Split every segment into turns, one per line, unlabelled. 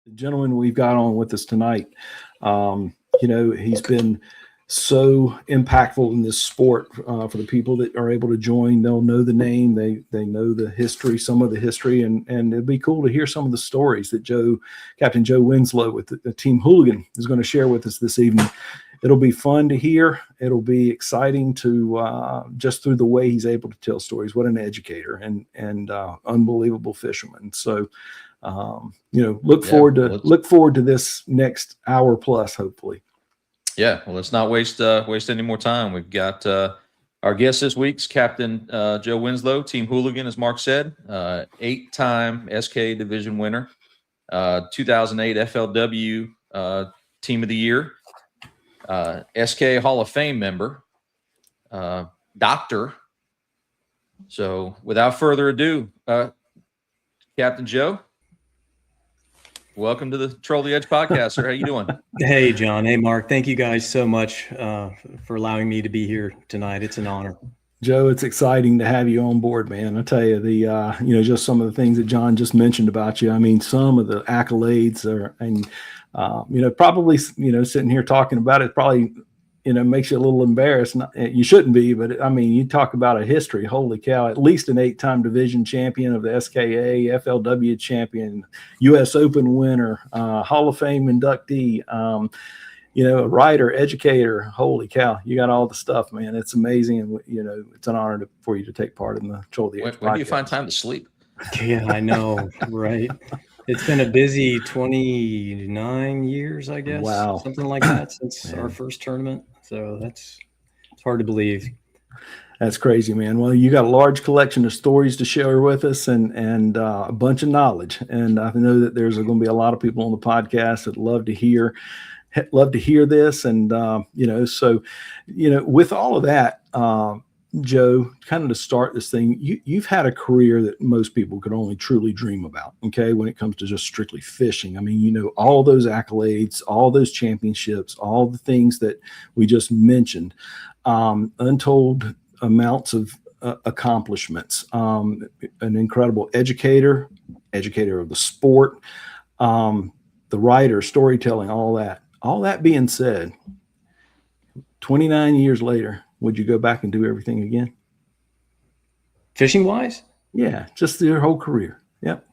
The gentleman we've got on with us tonight, he's been so impactful in this sport. For the people that are able to join, they'll know the name, they know the history, some of the history, and it'd be cool to hear some of the stories that Captain Joe Winslow with the Team Hooligan is going to share with us this evening. It'll be fun to hear. It'll be exciting to just through the way he's able to tell stories. What an educator and unbelievable fisherman. So, look forward to this next hour plus, hopefully.
Yeah, well, let's not waste any more time. We've got our guest this week's Captain Joe Winslow, Team Hooligan, as Mark said, 8-time SK Division winner, 2008 FLW Team of the Year, SK Hall of Fame member, doctor. So, without further ado, Captain Joe, welcome to the Troll the Edge podcast, sir. How you doing?
Hey, John. Hey, Mark. Thank you guys so much for allowing me to be here tonight. It's an honor.
Joe, it's exciting to have you on board, man. I tell you, just some of the things that John just mentioned about you. I mean, some of the accolades probably, sitting here talking about it probably, makes you a little embarrassed. You shouldn't be, but I mean, you talk about a history. Holy cow, at least an 8-time division champion of the SKA, FLW champion, US Open winner, Hall of Fame inductee, a writer, educator. Holy cow, you got all the stuff, man. It's amazing. And, it's an honor for you to take part in the Troll the Edge podcast.
When do you find time to sleep?
Yeah, I know, right? It's been a busy 29 years, I guess.
Wow.
Something like that since our first tournament. So it's hard to believe.
That's crazy, man. Well, you got a large collection of stories to share with us and a bunch of knowledge. And I know that there's going to be a lot of people on the podcast that love to hear this. And, with all of that, Joe, kind of to start this thing, you've had a career that most people could only truly dream about, okay, when it comes to just strictly fishing. I mean, all those accolades, all those championships, all the things that we just mentioned, untold amounts of accomplishments, an incredible educator of the sport, the writer, storytelling, all that. All that being said, 29 years later, would you go back and do everything again?
Fishing wise?
Yeah, just your whole career. Yep.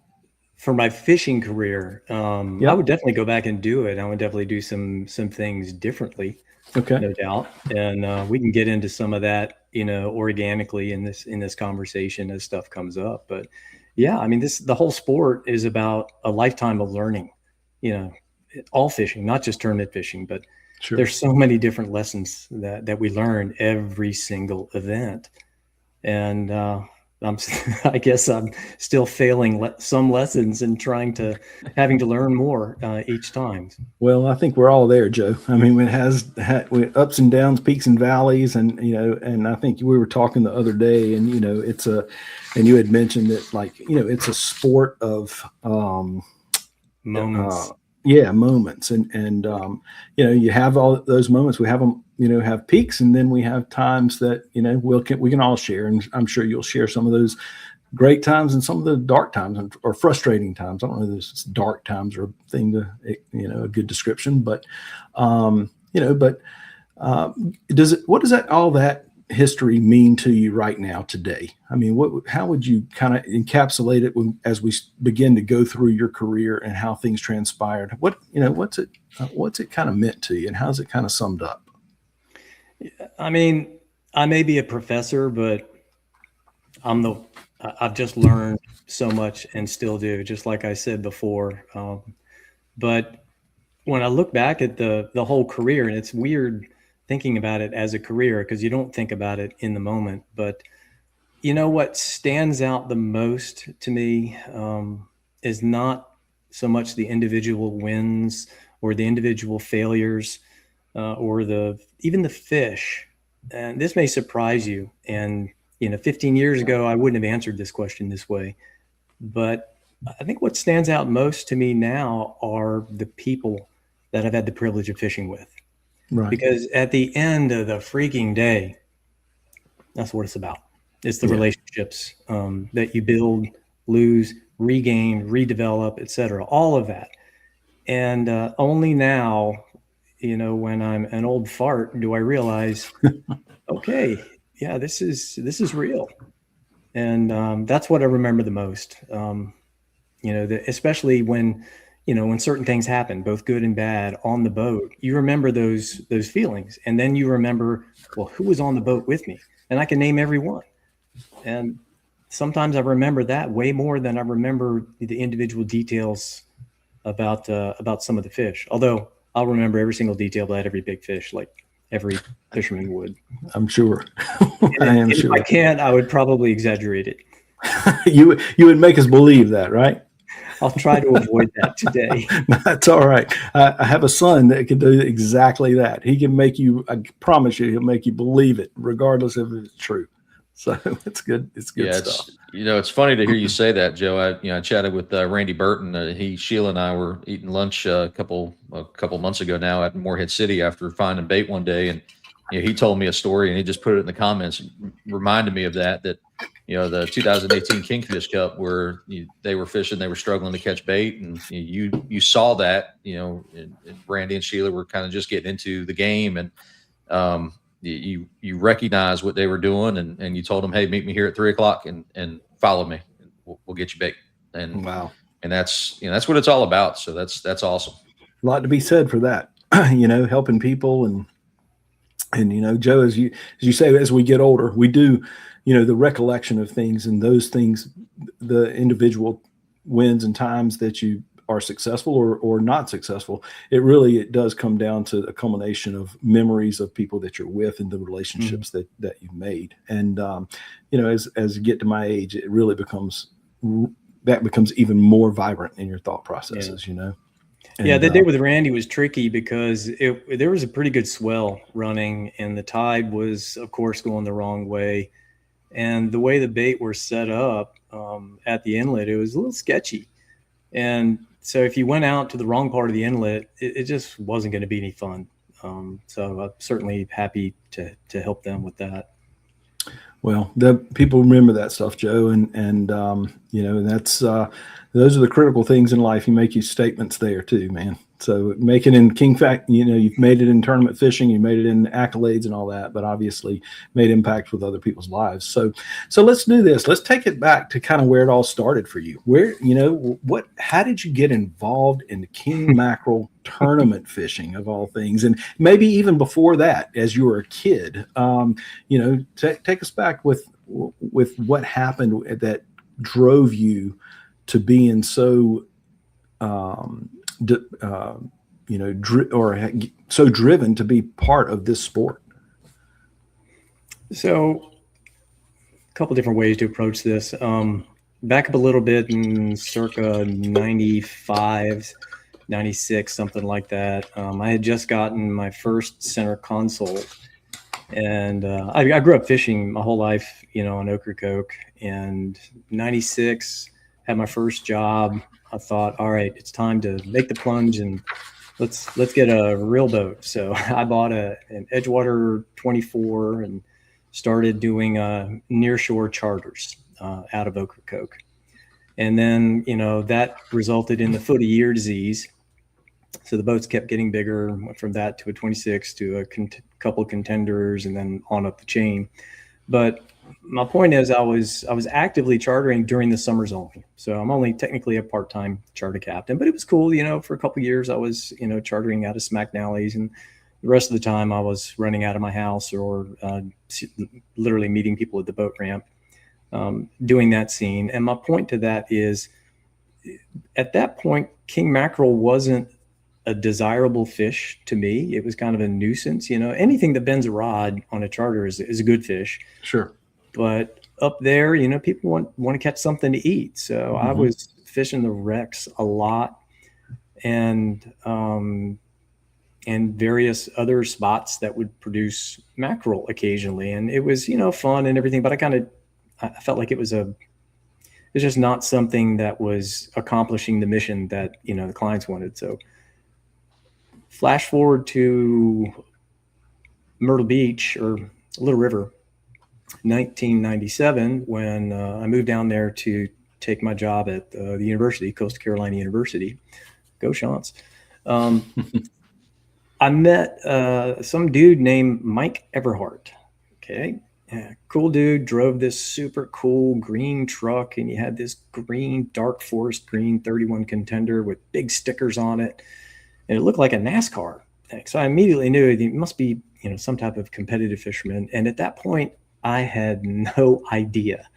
For my fishing career, I would definitely go back and do it. I would definitely do some things differently.
Okay.
No doubt. And we can get into some of that, organically in this conversation as stuff comes up. But yeah, I mean, the whole sport is about a lifetime of learning, all fishing, not just tournament fishing, but sure. There's so many different lessons that we learn every single event. And I guess I'm still failing some lessons and having to learn more each time.
Well, I think we're all there, Joe. I mean, it has ups and downs, peaks and valleys. And, and I think we were talking the other day and, and you had mentioned that it's a sport of
moments.
Moments. And you have all those moments. We have them, have peaks, and then we have times that, we can all share. And I'm sure you'll share some of those great times and some of the dark times or frustrating times. I don't know if dark times are a thing a good description, but, what does all that history mean to you right now today? I mean, how would you kind of encapsulate it as we begin to go through your career and how things transpired? What's it kind of meant to you, and how's it kind of summed up?
I mean, I may be a professor, but I've just learned so much and still do, just like I said before. But when I look back at the whole career, and it's weird thinking about it as a career because you don't think about it in the moment, but what stands out the most to me is not so much the individual wins or the individual failures or even the fish. And this may surprise you. And 15 years ago, I wouldn't have answered this question this way. But I think what stands out most to me now are the people that I've had the privilege of fishing with. Right. Because at the end of the freaking day, that's what it's about. It's the relationships that you build, lose, regain, redevelop, etc. All of that. And only now, when I'm an old fart, do I realize, okay, yeah, this is real. And that's what I remember the most. Especially when certain things happen, both good and bad, on the boat, you remember those feelings. And then you remember, well, who was on the boat with me? And I can name every one. And sometimes I remember that way more than I remember the individual details about some of the fish. Although I'll remember every single detail about every big fish, like every fisherman would.
I'm sure.
I am sure. If I can't, I would probably exaggerate it.
You would make us believe that, right?
I'll try to avoid that today.
That's all right. I have a son that can do exactly that. He can make you, I promise you, he'll make you believe it, regardless if it's true. So it's good. It's good stuff.
It's funny to hear you say that, Joe. I chatted with Randy Burton. Sheila and I were eating lunch a couple months ago now at Morehead City after finding bait one day, and he told me a story, and he just put it in the comments, reminded me of that the 2018 Kingfish Cup where they were fishing, they were struggling to catch bait, and you saw that, and Randy and Sheila were kind of just getting into the game, and you recognized what they were doing, and you told them, hey, meet me here at 3:00 and follow me. We'll get you bait. And
wow.
And that's what it's all about. So that's awesome.
A lot to be said for that, helping people and Joe, as you say, as we get older, we do, the recollection of things, and those things, the individual wins and times that you are successful or not successful, it does come down to a culmination of memories of people that you're with and the relationships that you've made. And, as you get to my age, it really becomes even more vibrant in your thought processes, And,
the day with Randy was tricky because there was a pretty good swell running, and the tide was, of course, going the wrong way. And the way the bait were set up at the inlet, it was a little sketchy. And so if you went out to the wrong part of the inlet, it just wasn't going to be any fun. So I'm certainly happy to help them with that.
Well, the people remember that stuff, Joe, and that's those are the critical things in life. You make your statements there too, man. So make it in King Fact, you've made it in tournament fishing, you made it in accolades and all that, but obviously made impact with other people's lives. So let's do this. Let's take it back to kind of where it all started for you. Where, how did you get involved in the king mackerel tournament fishing of all things? And maybe even before that, as you were a kid, take us back with what happened that drove you to being so, so driven to be part of this sport.
So a couple different ways to approach this. Back up a little bit in circa 95, 96, something like that. I had just gotten my first center console, and I grew up fishing my whole life, on Ocracoke, and 96 had my first job. I thought, all right, it's time to make the plunge and let's get a real boat. So I bought an Edgewater 24 and started doing nearshore charters out of Ocracoke. And then, that resulted in the foot of year disease. So the boats kept getting bigger, went from that to a 26 to a couple of contenders and then on up the chain. But my point is I was actively chartering during the summers only. So I'm only technically a part-time charter captain, but it was cool. For a couple of years I was, chartering out of Smack Nallies, and the rest of the time I was running out of my house or literally meeting people at the boat ramp, doing that scene. And my point to that is, at that point, king mackerel wasn't a desirable fish to me. It was kind of a nuisance. Anything that bends a rod on a charter is a good fish.
Sure.
But up there, people want to catch something to eat. So I was fishing the wrecks a lot, and various other spots that would produce mackerel occasionally. And it was, fun and everything, but I felt like it was just not something that was accomplishing the mission that, the clients wanted. So flash forward to Myrtle Beach or Little River, 1997, when I moved down there to take my job at the university, Coastal Carolina University. Go Chants. I met some dude named Mike Everhart. Okay. Yeah, cool dude, drove this super cool green truck, and he had this green, dark forest green 31 Contender with big stickers on it. And it looked like a NASCAR thing. So I immediately knew he must be, some type of competitive fisherman. And at that point, I had no idea.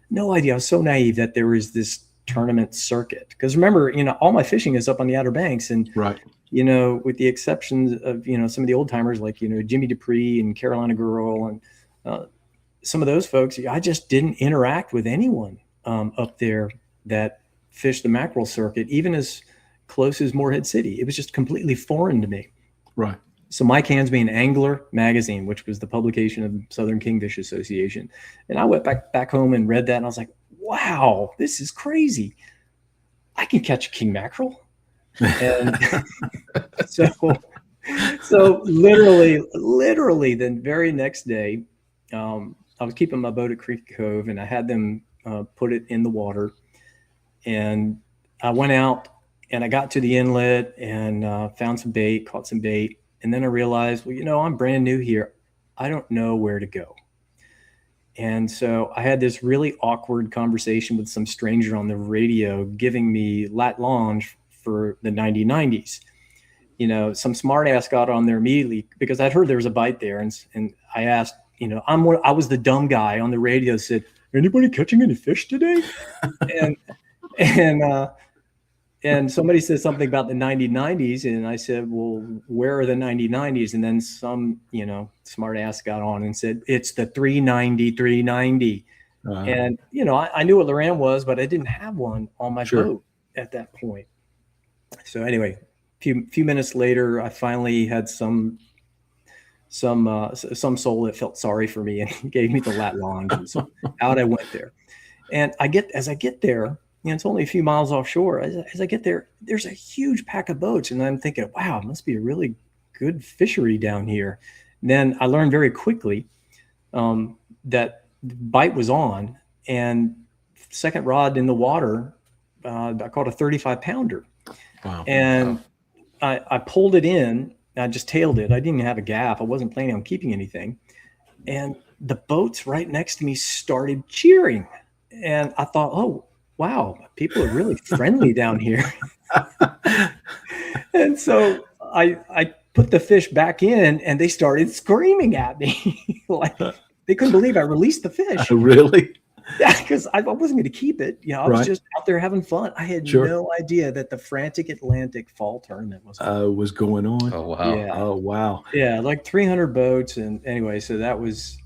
No idea. I was so naive that there was this tournament circuit. Because remember, all my fishing is up on the Outer Banks. And
Right.
With the exceptions of, some of the old timers like, Jimmy Dupree and Carolina Girl and some of those folks, I just didn't interact with anyone up there that fished the mackerel circuit, even as close as Morehead City. It was just completely foreign to me.
Right.
So Mike hands me an Angler magazine, which was the publication of the Southern Kingfish Association. And I went back home and read that, and I was like, wow, this is crazy. I can catch a king mackerel. And so literally the very next day, I was keeping my boat at Creek Cove, and I had them put it in the water. And I went out and I got to the inlet and found some bait, caught some bait. And then I realized, well, I'm brand new here. I don't know where to go. And so I had this really awkward conversation with some stranger on the radio giving me lat longe for the 90-90s. Some smart ass got on there immediately because I'd heard there was a bite there. And I asked, I was the dumb guy on the radio, said, anybody catching any fish today? And somebody said something about the 90-90s. And I said, well, where are the 90-90s? And then some, smart ass got on and said, it's the 390. And, I knew what Loran was, but I didn't have one on my boat at that point. So anyway, few minutes later, I finally had some soul that felt sorry for me and gave me the lat longe. And so out I went there. And as I get there, it's only a few miles offshore. As I get there, there's a huge pack of boats. And I'm thinking, wow, it must be a really good fishery down here. And then I learned very quickly that the bite was on, and second rod in the water, I caught a 35 pounder.
Wow.
And I pulled it in. I just tailed it. I didn't even have a gaff. I wasn't planning on keeping anything. And the boats right next to me started cheering. And I thought, oh, wow, people are really friendly down here. And so I put the fish back in, and they started screaming at me. Like they couldn't believe I released the fish.
Really?
Yeah, because I wasn't going to keep it. I was just out there having fun. I had no idea that the Frantic Atlantic Fall Tournament was
going on.
Oh wow!
Yeah.
Oh wow!
Yeah, like 300 boats, and anyway, so that was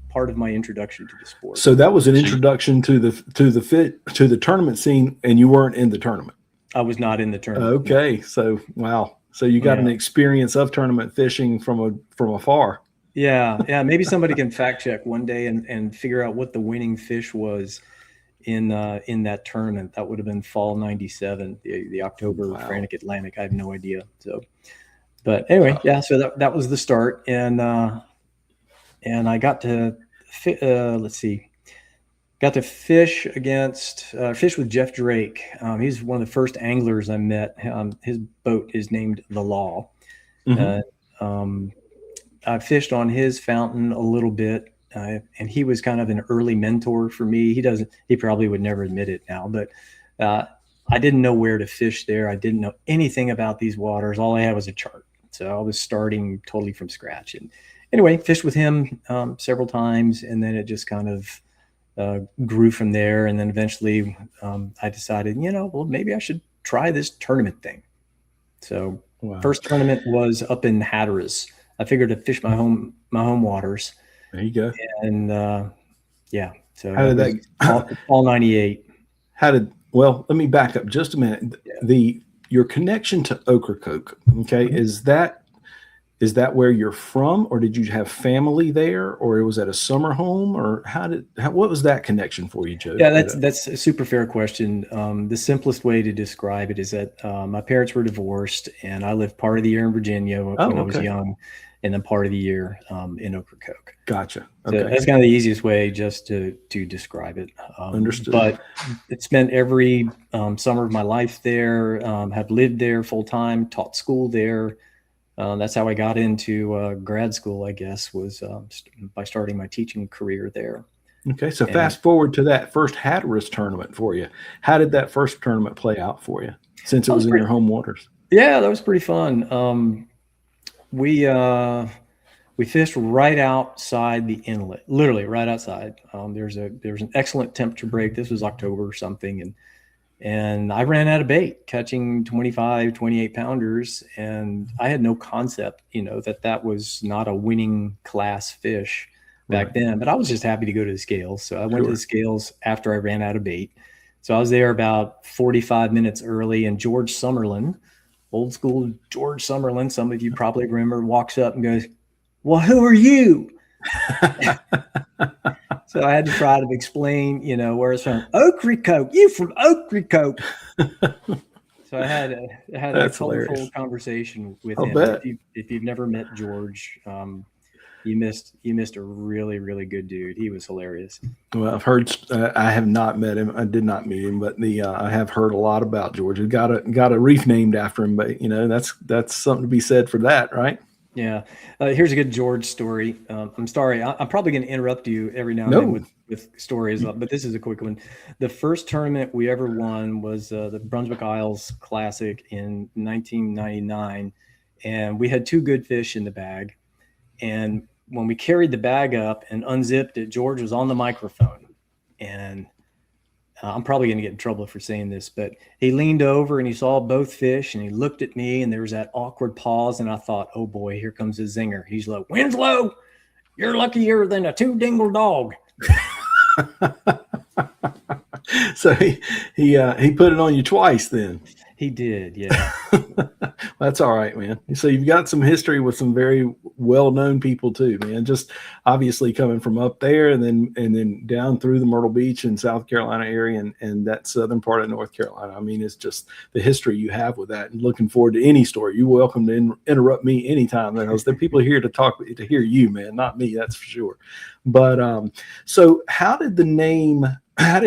part of my introduction to the sport.
So that was an introduction to the tournament scene, and you weren't in the tournament.
I was not in the tournament.
Okay, so wow, so you got an experience of tournament fishing from afar.
Yeah. Maybe somebody can fact check one day and figure out what the winning fish was in that tournament. That would have been fall '97, the October Frantic Atlantic. I have no idea. So, but anyway, so that was the start, and I got to fish with Jeff Drake. He's one of the first anglers I met. His boat is named The Law. Mm-hmm. I fished on his fountain a little bit, and he was kind of an early mentor for me. He probably would never admit it now, but I didn't know where to fish there. I didn't know anything about these waters. All I had was a chart. So I was starting totally from scratch. And anyway, fished with him several times, and then it just kind of grew from there. And then eventually I decided, well, maybe I should try this tournament thing. So first tournament was up in Hatteras. I figured to fish my home waters.
There you go.
And so
how did that
all 98?
Well, let me back up just a minute.
Yeah.
Your connection to Ocracoke, okay, is that is that where you're from, or did you have family there, or it was at a summer home, or what was that connection for you, Joe?
Yeah, that's a super fair question. The simplest way to describe it is that my parents were divorced, and I lived part of the year in Virginia when I was young, and then part of the year in Ocracoke.
Gotcha.
Okay. So that's kind of the easiest way just to describe it.
Understood.
But it spent every summer of my life there, have lived there full time, taught school there. That's how I got into grad school, I guess, was by starting my teaching career there.
Okay, so fast forward to that first Hatteras tournament for you. How did that first tournament play out for you, since it was in your home waters? Yeah,
that was pretty fun. We fished right outside the inlet, literally right outside. There's an excellent temperature break. This was October or something, and I ran out of bait, catching 25, 28 pounders, and I had no concept, that was not a winning class fish back then. But I was just happy to go to the scales, so I went to the scales after I ran out of bait. So I was there about 45 minutes early, and George Summerlin, old school George Summerlin, some of you probably remember, walks up and goes, "Well, who are you?" So I had to try to explain, where it's from. Ocracoke, you from Ocracoke. So I had a colorful conversation with him. If you've never met George, you missed a really, really good dude. He was hilarious.
Well, I've heard. I have not met him. I did not meet him, but I have heard a lot about George. He got a reef named after him, but that's something to be said for that, right?
Yeah. Here's a good George story. I'm sorry. I'm probably going to interrupt you every now and then with stories, but this is a quick one. The first tournament we ever won was the Brunswick Isles Classic in 1999. And we had two good fish in the bag. And when we carried the bag up and unzipped it, George was on the microphone. And I'm probably going to get in trouble for saying this, but he leaned over and he saw both fish and he looked at me, and there was that awkward pause. And I thought, oh boy, here comes a zinger. He's like, "Winslow, you're luckier than a 2-dingle dog."
So he put it on you twice then.
He did, yeah.
That's all right, man. So you've got some history with some very well-known people too, man. Just obviously coming from up there and then down through the Myrtle Beach and South Carolina area and that southern part of North Carolina. I mean, it's just the history you have with that. And looking forward to any story. You're welcome to interrupt me anytime, because the people are here to hear you, man, not me. That's for sure. But so how did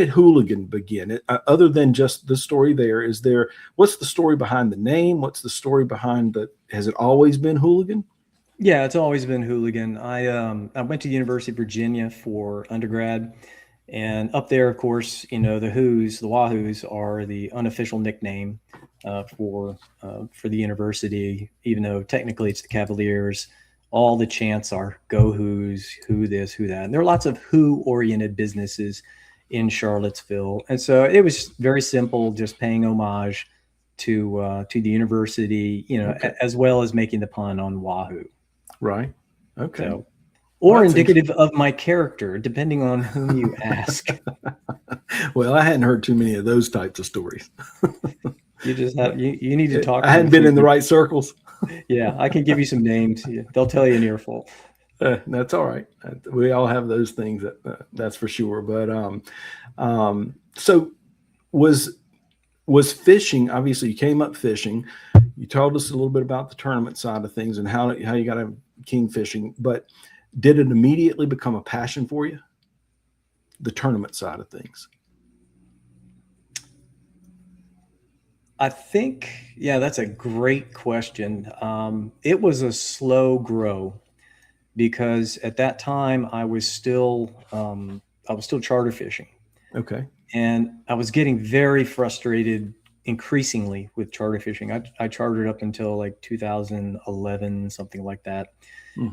Hooligan begin? Other than just the story there, what's the story behind the name? What's the story behind has it always been Hooligan?
Yeah, it's always been Hooligan. I went to the University of Virginia for undergrad, and up there, of course, the Wahoos are the unofficial nickname for the university, even though technically it's the Cavaliers. All the chants are "Go Hoos," "Who this," "Who that," and there are lots of Who-oriented businesses in Charlottesville, and so it was very simple, just paying homage to the university, as well as making the pun on Wahoo.
Right. Okay.
So, or indicative of my character, depending on whom you ask.
Well, I hadn't heard too many of those types of stories.
You just have you need to talk.
I hadn't been in the right circles.
Yeah, I can give you some names. They'll tell you an earful.
That's all right. We all have those things. That's for sure. But so was fishing. Obviously, you came up fishing. You told us a little bit about the tournament side of things and how you got a king fishing. But did it immediately become a passion for you? The tournament side of things.
I think, that's a great question. It was a slow grow, because at that time I was still charter fishing.
Okay.
And I was getting very frustrated increasingly with charter fishing. I chartered up until like 2011, something like that.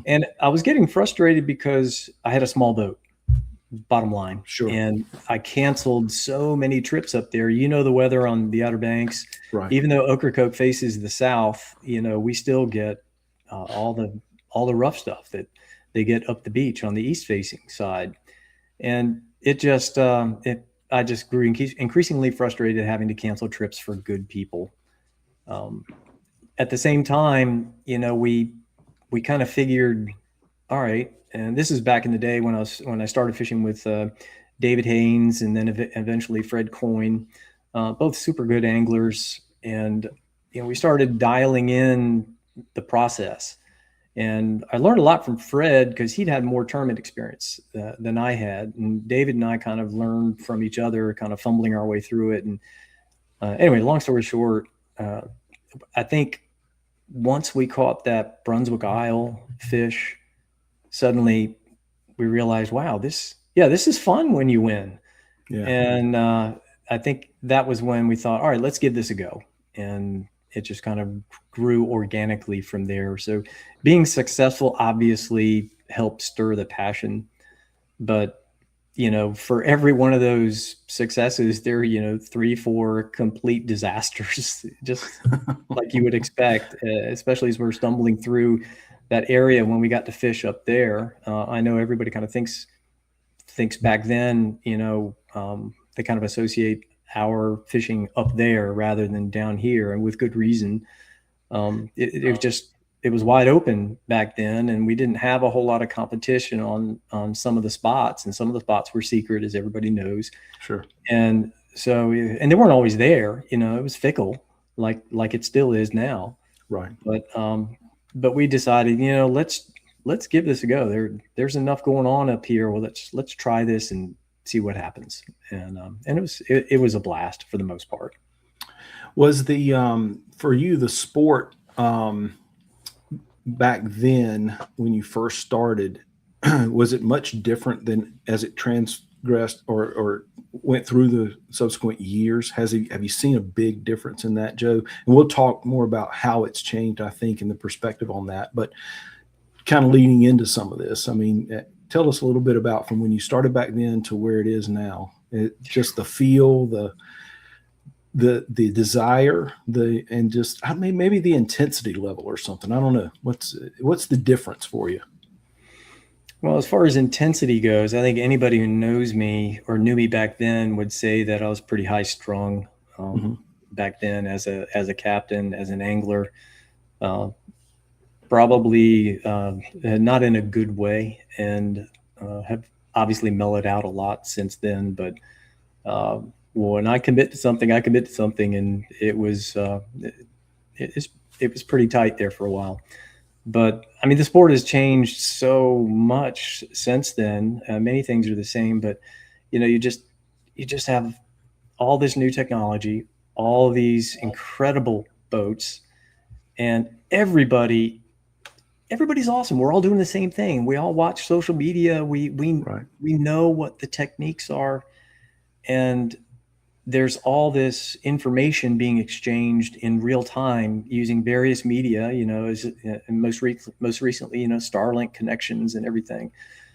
And I was getting frustrated because I had a small boat, bottom line.
Sure.
And I canceled so many trips up there. The weather on the Outer Banks,
right? Even
though Ocracoke faces the south, we still get all the rough stuff that they get up the beach on the east facing side. And it just, I just grew increasingly frustrated having to cancel trips for good people. At the same time, we we kind of figured, all right, and this is back in the day when I started fishing with David Haynes and then eventually Fred Coyne, both super good anglers. And, we started dialing in the process. And I learned a lot from Fred because he'd had more tournament experience than I had. And David and I kind of learned from each other, kind of fumbling our way through it. And anyway, long story short, I think once we caught that Brunswick Isle fish, suddenly we realized, wow, this is fun when you win.
Yeah.
And I think that was when we thought, all right, let's give this a go. And it just kind of grew organically from there. So being successful obviously helped stir the passion. But, for every one of those successes, there are, 3-4 complete disasters, just like you would expect, especially as we're stumbling through that area when we got to fish up there. I know everybody kind of thinks back then, they kind of associate our fishing up there rather than down here, and with good reason. It was wide open back then, and we didn't have a whole lot of competition on some of the spots, and some of the spots were secret, as everybody knows.
Sure.
And so, and they weren't always there. It was fickle, like it still is now.
Right.
But we decided, let's give this a go. There's enough going on up here. Well, let's try this and see what happens. And it was a blast for the most part.
Was the for you the sport back then when you first started, was it much different than as it transgressed or went through the subsequent years? Have you seen a big difference in that, Joe? And we'll talk more about how it's changed, I think, in the perspective on that. But kind of leading into some of this, I mean, tell us a little bit about from when you started back then to where it is now. Just the feel, the desire, and just maybe the intensity level or something. I don't know. What's the difference for you?
Well, as far as intensity goes, I think anybody who knows me or knew me back then would say that I was pretty high strung back then as a captain, as an angler. Probably not in a good way, and have obviously mellowed out a lot since then. But when I commit to something, and it was pretty tight there for a while. But I mean, the sport has changed so much since then. Many things are the same, but you just have all this new technology, all these incredible boats, and everybody's awesome. We're all doing the same thing. We all watch social media. We know what the techniques are, and there's all this information being exchanged in real time using various media, and most recently, Starlink connections and everything.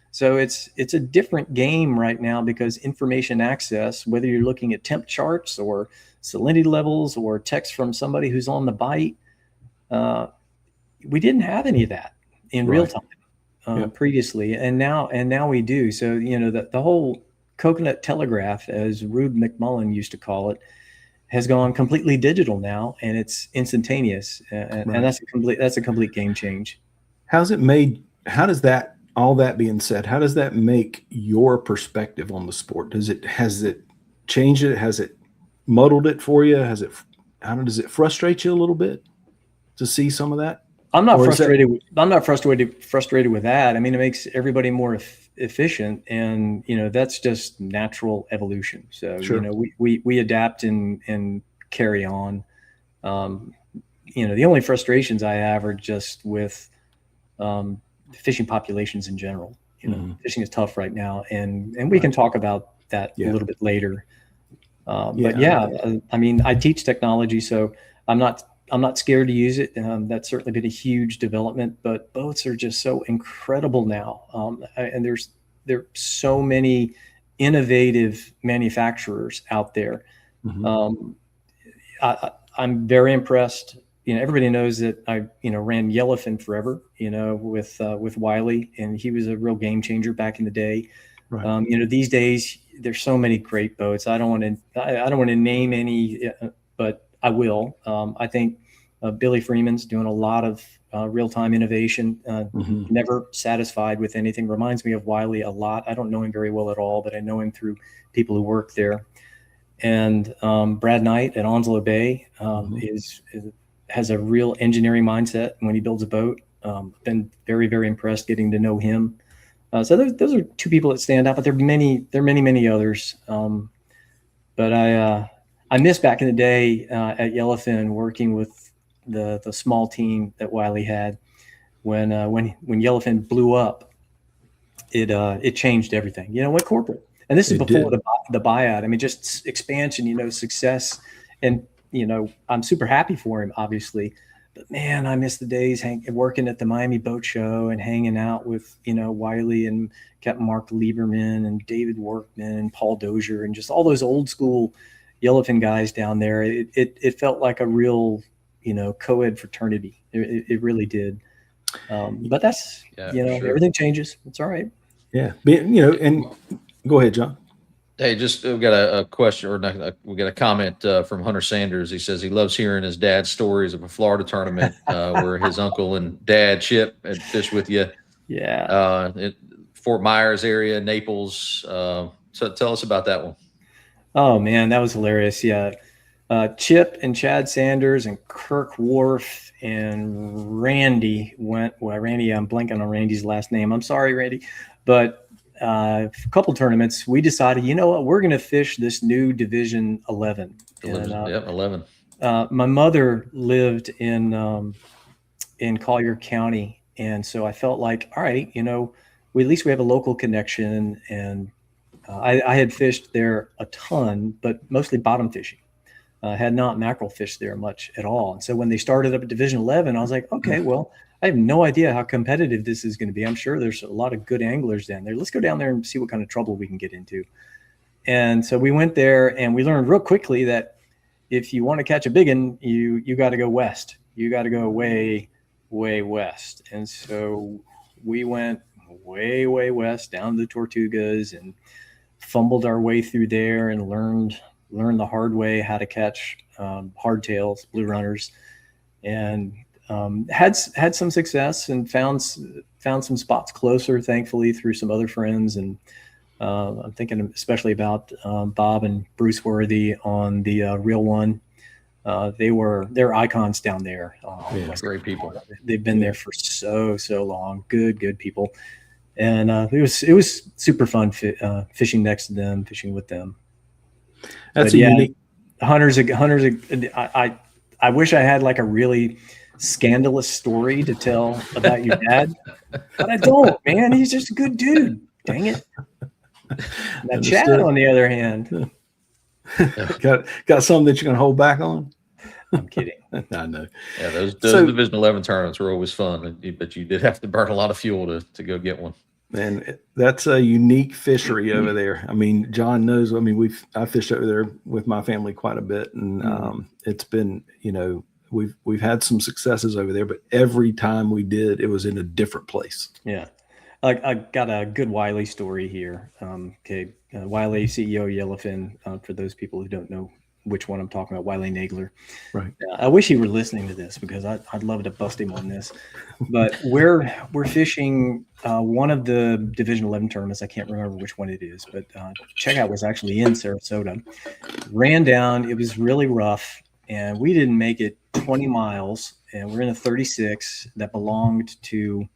So it's a different game right now because information access, whether you're looking at temp charts or salinity levels or text from somebody who's on the bite, we didn't have any of that in real time previously, and now we do. So the whole coconut telegraph, as Rube McMullen used to call it, has gone completely digital now, and it's instantaneous, and that's a complete game change.
All that being said, how does that make your perspective on the sport? Has it changed it? Has it muddled it for you? Does it frustrate you a little bit to see some of that?
I'm not frustrated with that. I mean, it makes everybody more efficient, and that's just natural evolution. So
sure.
We adapt and carry on. The only frustrations I have are just with fishing populations in general. Fishing is tough right now, and we can talk about that a little bit later. I mean, I teach technology, so I'm not scared to use it. That's certainly been a huge development, but boats are just so incredible now. And there are so many innovative manufacturers out there. I'm very impressed. Everybody knows that I, ran Yellowfin forever, with Wiley, and he was a real game changer back in the day. Right. These days there's so many great boats. I don't want to name any, but I will. I think Billy Freeman's doing a lot of real-time innovation,
Mhm.
never satisfied with anything. Reminds me of Wiley a lot. I don't know him very well at all, but I know him through people who work there. And Brad Knight at Onslow Bay has a real engineering mindset when he builds a boat. Been very, very impressed getting to know him. So those are two people that stand out, but there are many others. But I miss back in the day at Yellowfin working with the small team that Wiley had. When Yellowfin blew up, it changed everything. Went corporate, and this is before the buyout. I mean, just expansion, success, and I'm super happy for him, obviously. But man, I miss the days working at the Miami Boat Show and hanging out with Wiley and Captain Mark Lieberman and David Workman and Paul Dozier and just all those old school Yellowfin guys down there. It felt like a real co-ed fraternity. It really did. But that's sure. Everything changes. It's all right.
Yeah, and go ahead, John.
Hey, just we got a question, or we got a comment from Hunter Sanders. He says he loves hearing his dad's stories of a Florida tournament where his uncle and dad Chip had fished with you.
Yeah.
Fort Myers area, Naples. So tell us about that one.
Oh man, that was hilarious. Yeah. Chip and Chad Sanders and Kirk Wharf and Randy Randy, I'm blanking on Randy's last name. I'm sorry, Randy. But a couple tournaments, we decided, what, we're going to fish this new Division 11.
11.
My mother lived in Collier County. And so I felt like, all right, at least we have a local connection. And I had fished there a ton, but mostly bottom fishing. Had not mackerel fished there much at all. And so when they started up at Division 11, I was like, okay, well, I have no idea how competitive this is going to be. I'm sure there's a lot of good anglers down there. Let's go down there and see what kind of trouble we can get into. And so we went there and we learned real quickly that if you want to catch a big one, you got to go west. You got to go way, way west. And so we went way, way west down to the Tortugas and fumbled our way through there and learned the hard way how to catch hardtails, blue runners, and had some success and found some spots closer, thankfully, through some other friends. And I'm thinking especially about Bob and Bruce Worthy on the Real One. They're icons down there.
Great people.
They've been there for so long. Good people. And it was super fun fishing next to them, fishing with them.
That's unique.
Hunter's. I wish I had like a really scandalous story to tell about your dad, but I don't, man. He's just a good dude. Dang it. Now, Chad, on the other hand,
got something that you can hold back on.
I'm kidding.
I know.
Yeah, those Division 11 tournaments were always fun, but you did have to burn a lot of fuel to go get one.
And that's a unique fishery over there. I mean, John knows. I mean, I fished over there with my family quite a bit, and it's been, we've had some successes over there, but every time we did, it was in a different place.
Yeah, I got a good Wiley story here. Wiley, CEO Yellowfin. For those people who don't know which one I'm talking about, Wiley Nagler.
Right.
I wish he were listening to this because I'd love to bust him on this. But we're fishing one of the Division 11 tournaments. I can't remember which one it is, but checkout was actually in Sarasota. Ran down. It was really rough, and we didn't make it 20 miles. And we're in a 36 that belonged to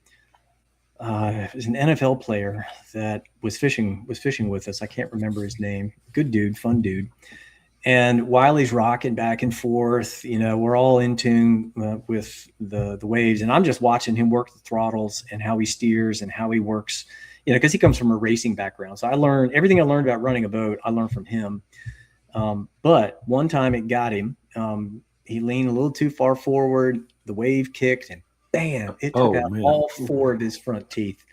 it was an NFL player that was fishing with us. I can't remember his name. Good dude, fun dude. And Wiley's rocking back and forth. We're all in tune with the waves. And I'm just watching him work the throttles and how he steers and how he works, because he comes from a racing background. So everything I learned about running a boat, I learned from him. But one time it got him. He leaned a little too far forward. The wave kicked and bam, it took out all four of his front teeth.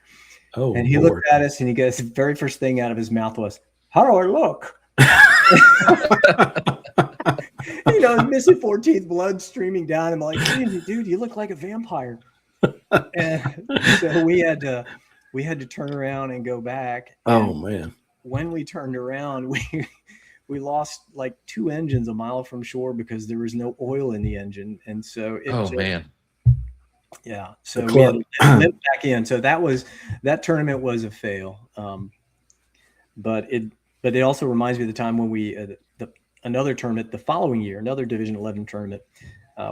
Oh,
and he looked at us and he goes, the very first thing out of his mouth was, "How do I look?" Missing 14th, blood streaming down. I'm like, dude, you look like a vampire. And so we had to turn around and go back.
Oh man!
When we turned around, lost like 2 engines a mile from shore because there was no oil in the engine, and so
Man.
Yeah, so
The
we had
club.
to limp back in. So that tournament was a fail. But it also reminds me of the time when we another tournament the following year, another Division 11 tournament.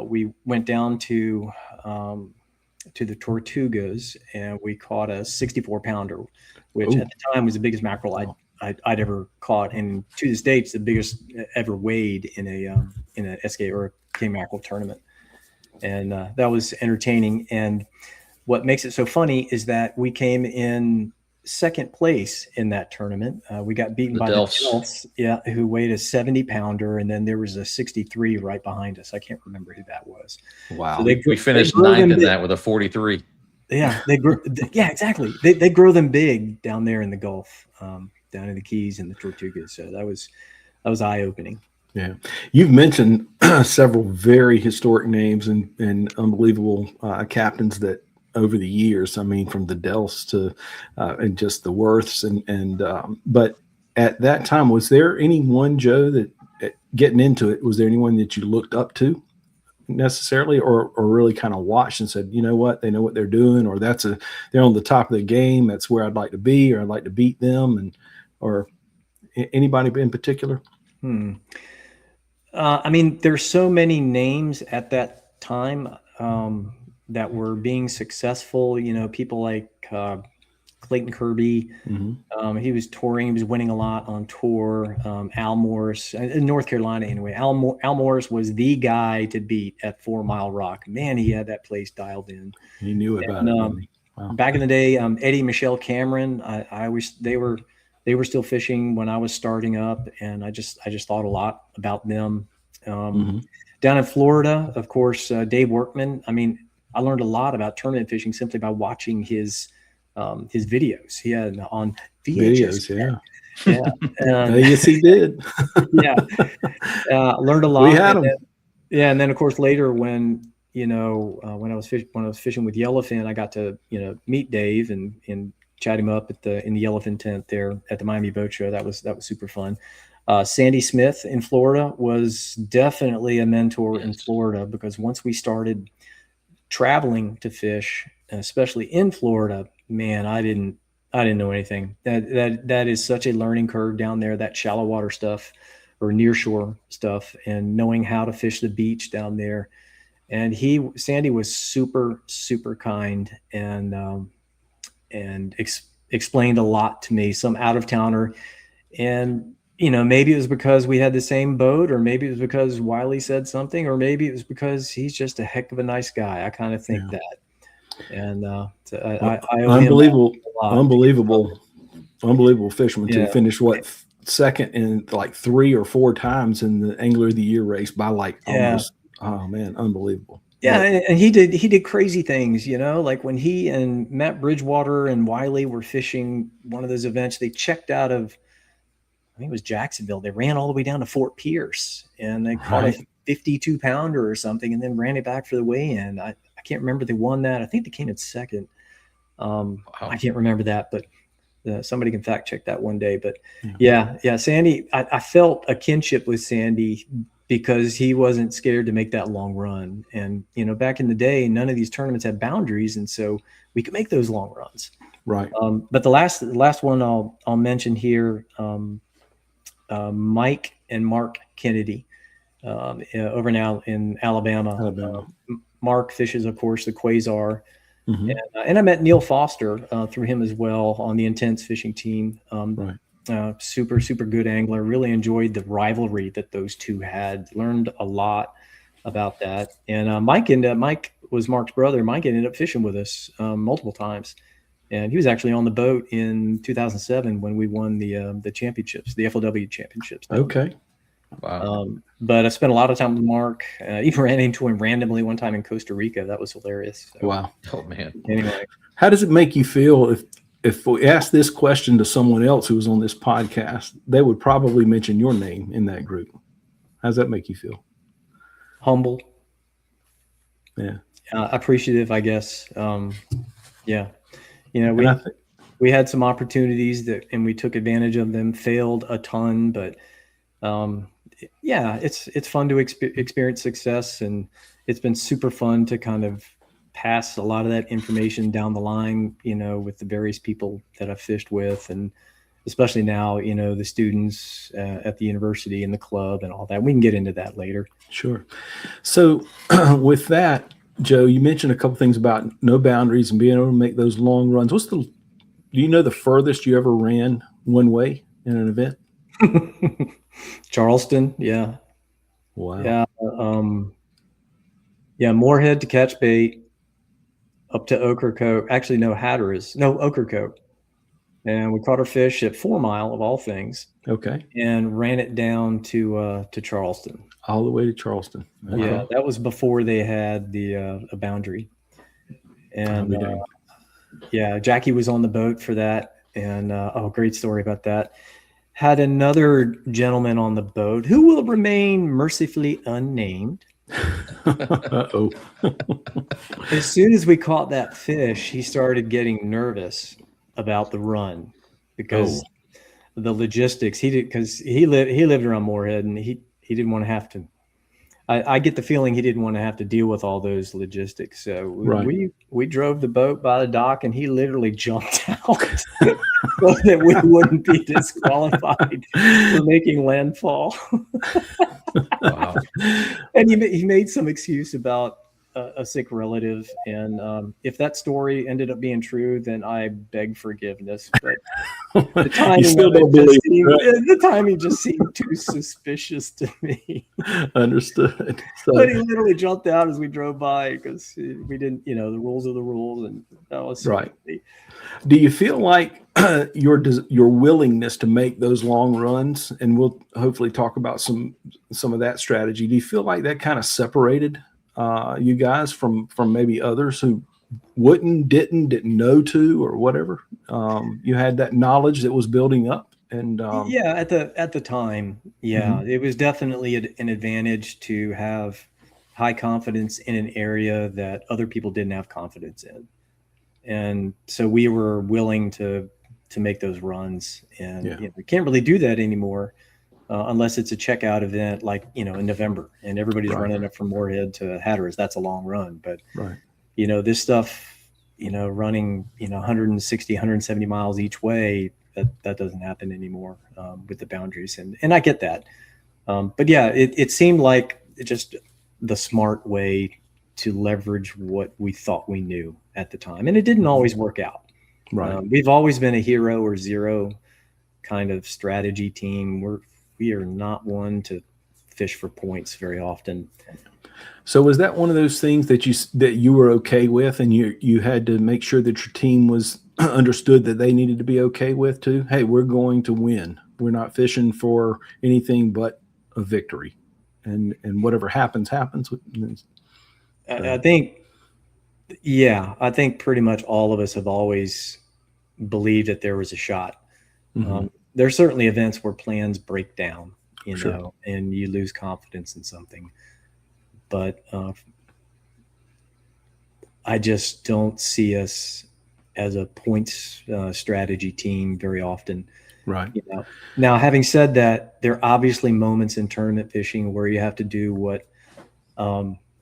We went down to the Tortugas, and we caught a 64 pounder, which at the time was the biggest mackerel I'd ever caught, and to this date, it's the biggest ever weighed in a SK or a king mackerel tournament. And that was entertaining. And what makes it so funny is that we came in second place in that tournament. We got beaten by the Delphs, who weighed a 70 pounder, and then there was a 63 right behind us. I can't remember who that was.
Wow.
So we finished ninth in that with a 43.
Yeah, they grew. Yeah, exactly. They grow them big down there in the Gulf, down in the Keys and the Tortugas. So that was eye opening.
Yeah, you've mentioned several very historic names and unbelievable captains that over the years. I mean, from the Delphs to and just the Worths but at that time, was there anyone, Joe, that getting into it, was there anyone that you looked up to necessarily, or really kind of watched and said, you know what, they know what they're doing, or they're on the top of the game, that's where I'd like to be, or I'd like to beat them, or anybody in particular?
I mean, there's so many names at that time that were being successful. You know, people like Clayton Kirby. He was touring. He was winning a lot on tour. Al Morris in North Carolina, anyway. Al Morris was the guy to beat at 4 Mile Rock. Man, he had that place dialed in.
He knew about it.
Wow. Back in the day, Eddie, Michelle, Cameron. They were still fishing when I was starting up, and I just thought a lot about them. Down in Florida, of course, Dave Workman. I mean, I learned a lot about tournament fishing simply by watching his videos. He had on VHS.
Yes, he did.
Learned a lot.
We had him.
And then of course later when I was fishing with Yellowfin, I got to meet Dave and chat him up in the Yellowfin tent there at the Miami Boat Show. That was super fun. Sandy Smith in Florida was definitely a mentor in Florida, because once we started traveling to fish, especially in Florida, man, I didn't know anything. That is such a learning curve down there, that shallow water stuff or nearshore stuff, and knowing how to fish the beach down there. And Sandy was super, super kind and explained a lot to me, some out of towner. And, maybe it was because we had the same boat, or maybe it was because Wiley said something, or maybe it was because he's just a heck of a nice guy. I kind of think that. And I owe
unbelievable fisherman to finish second in like 3 or 4 times in the Angler of the Year race by almost. Oh man, unbelievable.
Yeah, and he did crazy things, like when he and Matt Bridgewater and Wiley were fishing one of those events, they checked out of, I think it was Jacksonville. They ran all the way down to Fort Pierce, and they caught a 52 pounder or something, and then ran it back for the weigh-in. I can't remember if they won that. I think they came in second. I can't remember that, but somebody can fact check that one day. But yeah, Sandy, I felt a kinship with Sandy because he wasn't scared to make that long run. And, back in the day, none of these tournaments had boundaries, and so we could make those long runs.
Right.
But the last one I'll mention here, Mike and Mark Kennedy, over now in Alabama. Mark fishes, of course, the Quasar. And I met Neil Foster through him as well on the Intense fishing team. Super, super good angler. Really enjoyed the rivalry that those two had. Learned a lot about that. And Mike was Mark's brother. Mike ended up fishing with us multiple times. And he was actually on the boat in 2007 when we won the championships, the FLW championships.
Okay.
Wow.
But I spent a lot of time with Mark. Even ran into him randomly one time in Costa Rica. That was hilarious. So,
wow.
Oh man.
Anyway,
how does it make you feel if we ask this question to someone else who was on this podcast? They would probably mention your name in that group. How does that make you feel?
Humble.
Yeah.
Appreciative, I guess. We had some opportunities and we took advantage of them. Failed a ton, but Yeah, it's fun to experience success, and it's been super fun to kind of pass a lot of that information down the line, with the various people that I've fished with, and especially now, the students at the university and the club and all that. We can get into that later.
Sure. So with that, Joe, you mentioned a couple things about no boundaries and being able to make those long runs. Do you know the furthest you ever ran one way in an event?
Charleston. Yeah.
Wow.
Yeah. Yeah. Moorhead to Catch Bait up to Ocracoke. Actually, no, Ocracoke. And we caught our fish at 4 Mile of all things.
Okay.
And ran it down to Charleston.
All the way to Charleston.
Okay. Yeah, that was before they had a boundary. And yeah, Jackie was on the boat for that. And great story about that. Had another gentleman on the boat who will remain mercifully unnamed.
Uh-oh.
As soon as we caught that fish, he started getting nervous about the run because the logistics. Because he lived around Moorhead, and he didn't want to have to. I get the feeling he didn't want to have to deal with all those logistics. So we drove the boat by the dock, and he literally jumped out so that we wouldn't be disqualified for making landfall.
Wow.
And he made some excuse about a sick relative, and if that story ended up being true, then I beg forgiveness. But the timing just seemed too suspicious to me.
Understood. So,
but he literally jumped out as we drove by because we didn't, the rules are the rules, and that was
right. Do you feel like your willingness to make those long runs, and we'll hopefully talk about some of that strategy, do you feel like that kind of separated you guys from maybe others who didn't know to, or whatever? You had that knowledge that was building up, and
yeah, at the time, yeah, it was definitely an advantage to have high confidence in an area that other people didn't have confidence in, and so we were willing to make those runs, and we can't really do that anymore. Unless it's a checkout event like, in November, and everybody's running up from Moorhead to Hatteras. That's a long run. But, this stuff, running, 160, 170 miles each way, that doesn't happen anymore with the boundaries. And I get that. But yeah, it seemed like just the smart way to leverage what we thought we knew at the time. And it didn't always work out.
Right.
We've always been a hero or zero kind of strategy team. We are not one to fish for points very often.
So was that one of those things that you were okay with, and you had to make sure that your team was understood that they needed to be okay with too? Hey, we're going to win. We're not fishing for anything but a victory, and whatever happens.
I think pretty much all of us have always believed that there was a shot. There are certainly events where plans break down, and you lose confidence in something. But I just don't see us as a points strategy team very often.
Right.
Now, having said that, there are obviously moments in tournament fishing where you have to do what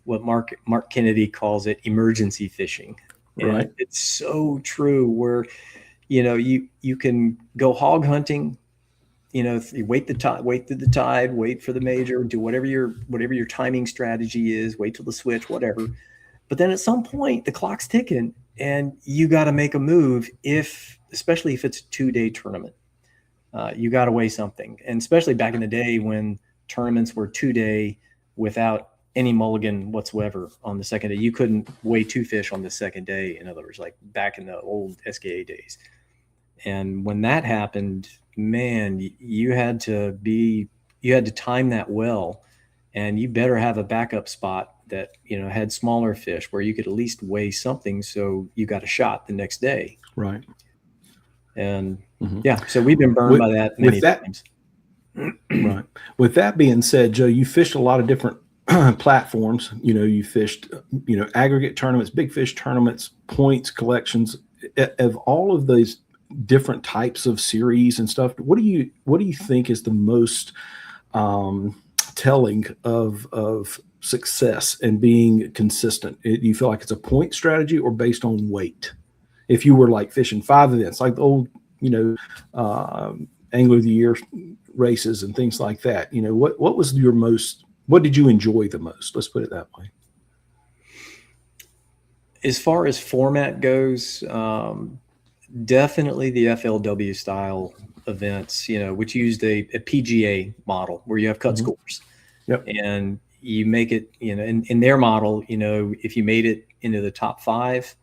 Mark Kennedy calls it emergency fishing.
Right.
And it's so true where you can go hog hunting, you wait through the tide, wait for the major, do whatever your timing strategy is, wait till the switch, whatever. But then at some point the clock's ticking and you got to make a move, especially if it's a 2-day tournament. You got to weigh something. And especially back in the day when tournaments were 2-day without any mulligan whatsoever on the second day. You couldn't weigh 2 fish on the second day, in other words, like back in the old SKA days. And when that happened, man, you had to time that well, and you better have a backup spot that, had smaller fish where you could at least weigh something so you got a shot the next day.
Right.
And so we've been burned by that many times.
Right. With that being said, Joe, you fished a lot of different platforms. You fished, aggregate tournaments, big fish tournaments, points collections. Of all of those different types of series and stuff, what do you think is the most telling of success and being consistent? You feel like it's a point strategy or based on weight? If you were like fishing 5 events, like the old, Angler of the Year races and things like that, what was your what did you enjoy the most? Let's put it that way.
As far as format goes, definitely the FLW style events, which used a PGA model where you have cut scores.
Yep.
And you make it, in their model, if you made it into the top 5,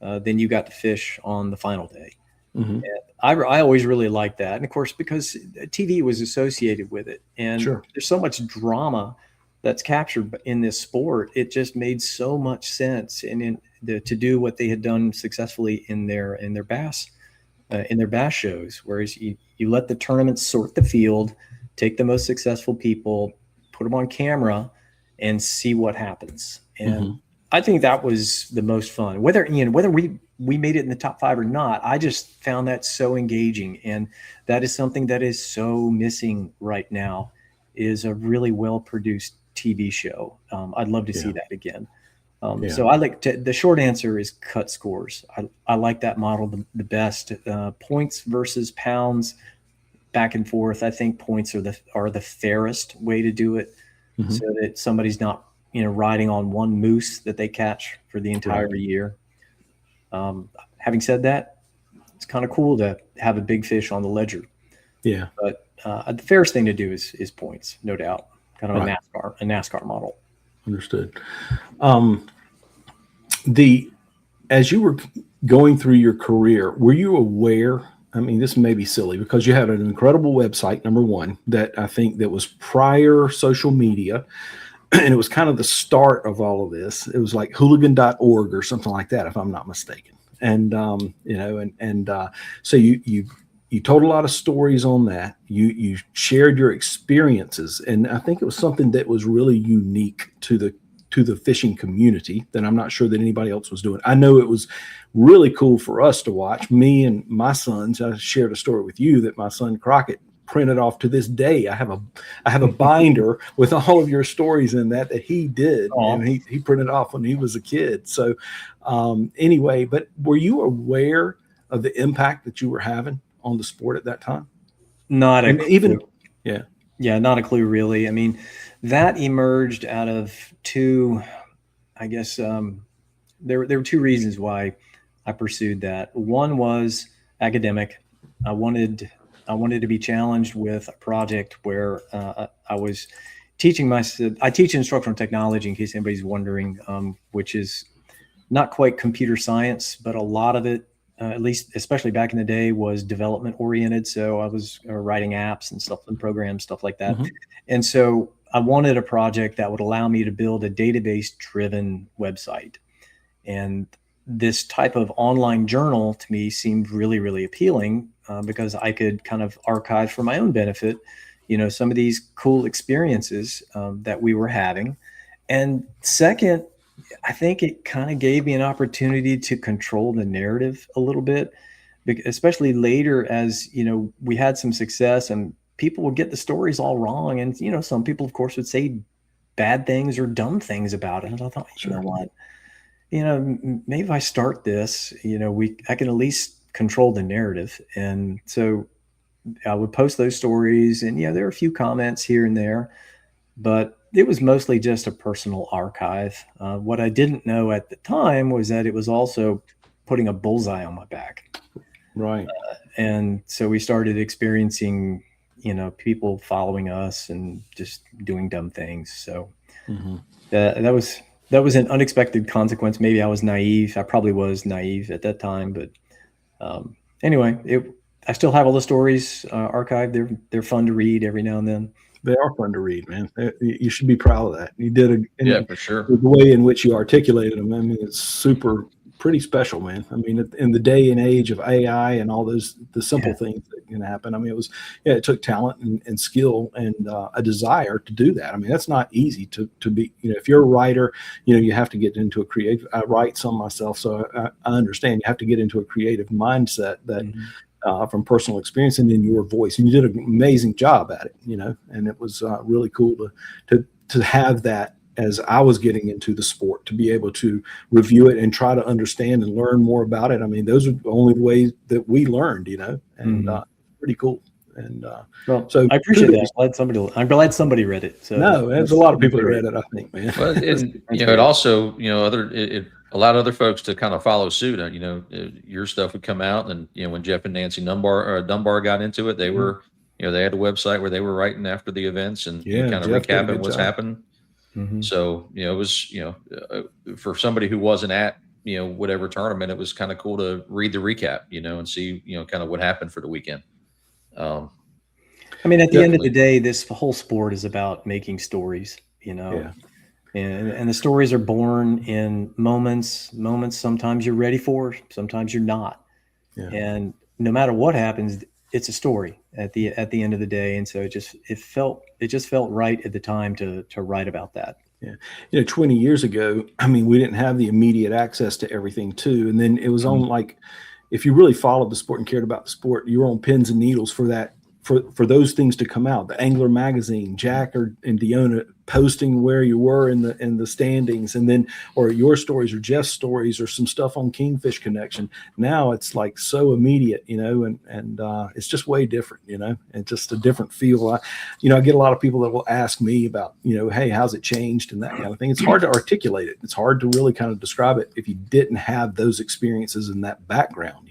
then you got to fish on the final day.
Mm-hmm.
And I always really liked that. And of course, because TV was associated with it, and
Sure.
there's so much drama that's captured in this sport, it just made so much sense to do what they had done successfully in their bass shows. Whereas you let the tournaments sort the field, take the most successful people, put them on camera, and see what happens. And I think that was the most fun. Whether we made it in the top 5 or not, I just found that so engaging, and that is something that is so missing right now. Is a really well produced TV show. I'd love to see that again. So I the short answer is cut scores. I like that model the best. Points versus pounds, back and forth. I think points are the fairest way to do it, so that somebody's not riding on one moose that they catch for the entire year. Having said that, it's kind of cool to have a big fish on the ledger.
Yeah,
but the fairest thing to do is points, no doubt. Kind of a NASCAR model.
Understood. As you were going through your career, were you aware? I mean, this may be silly because you had an incredible website, number one, that I think that was prior social media, and it was kind of the start of all of this. It was like hooligan.org or something like that, if I'm not mistaken. And so you told a lot of stories on that. You shared your experiences, and I think it was something that was really unique to the fishing community that I'm not sure that anybody else was doing. I know it was really cool for us to watch. Me and my sons. I shared a story with you that my son Crockett printed off to this day. I have a binder with all of your stories in that he did, and he printed off when he was a kid. So anyway, but were you aware of the impact that you were having on the sport at that time?
Not a clue. Not a clue, really. I mean, that emerged out of two, I guess, there were 2 reasons why I pursued that. One was academic. I wanted to be challenged with a project where I was teaching I teach instructional technology, in case anybody's wondering, which is not quite computer science, but a lot of it, at least especially back in the day, was development oriented. So I was writing apps and stuff and programs, stuff like that. And so I wanted a project that would allow me to build a database driven website. And this type of online journal to me seemed really, really appealing because I could kind of archive for my own benefit, some of these cool experiences that we were having. And second, I think it kind of gave me an opportunity to control the narrative a little bit, especially later as, we had some success and people would get the stories all wrong. And, some people, of course, would say bad things or dumb things about it. And I thought, you know what, maybe if I start this, I can at least control the narrative. And so I would post those stories, and there were a few comments here and there, but it was mostly just a personal archive. What I didn't know at the time was that it was also putting a bullseye on my back.
Right.
And so we started experiencing, people following us and just doing dumb things. So that was an unexpected consequence. Maybe I was naive. I probably was naive at that time, but anyway, I still have all the stories archived. They're fun to read every now and then.
They are fun to read, man. You should be proud of that. You did
for sure.
The way in which you articulated them, I mean, it's pretty special, man. I mean, in the day and age of AI and all the simple things that can happen. I mean, it took talent and skill and a desire to do that. I mean, that's not easy to be, if you're a writer, you have to get into a creative, I write some myself, so I understand you have to get into a creative mindset that from personal experience and in your voice. And you did an amazing job at it, and it was really cool to have that as I was getting into the sport, to be able to review it and try to understand and learn more about it. I mean, those are the only ways that we learned, and pretty cool. And
well,
so
I appreciate that. I'm glad somebody read it. So
no, there's a lot of people that read it, I think, man.
Well, and it also, a lot of other folks to kind of follow suit. Your stuff would come out, and when Jeff and Nancy Dunbar got into it, they were, they had a website where they were writing after the events and kind of recapping what's happened. So it was for somebody who wasn't at whatever tournament, it was kind of cool to read the recap, and see kind of what happened for the weekend.
I mean, at the end of the day, this whole sport is about making stories, and the stories are born in moments sometimes you're ready for, sometimes you're not. And no matter what happens, it's a story at the end of the day. And so it just felt right at the time to write about that.
20 years ago, I mean, we didn't have the immediate access to everything too. And then it was on, like, if you really followed the sport and cared about the sport, you were on pins and needles for that, for those things to come out. The Angler magazine, Jack and Deona posting where you were in the standings, and then, or your stories or Jeff's stories or some stuff on Kingfish Connection. Now it's like so immediate, and it's just way different, and just a different feel. I get a lot of people that will ask me about, hey, how's it changed and that kind of thing. It's hard to articulate it. It's hard to really kind of describe it if you didn't have those experiences in that background,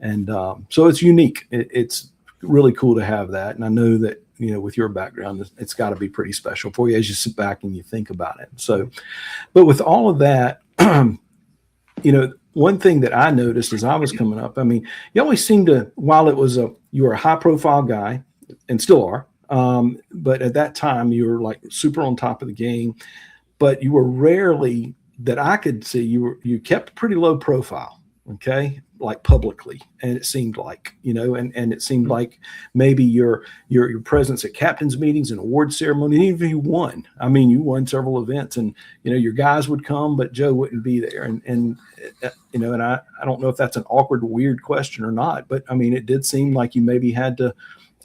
and so it's unique. It's really cool to have that. And I know that, with your background, it's got to be pretty special for you as you sit back and you think about it. So, but with all of that, one thing that I noticed as I was coming up, I mean, you always seem to, while you were a high profile guy and still are, but at that time you were like super on top of the game, but you were rarely, that I could see, you kept pretty low profile. Okay. Like publicly. And it seemed like, and it seemed like maybe your presence at captain's meetings and award ceremony, even if you won, I mean, you won several events, and, your guys would come, but Joe wouldn't be there. And I don't know if that's an awkward, weird question or not, but I mean, it did seem like you maybe had to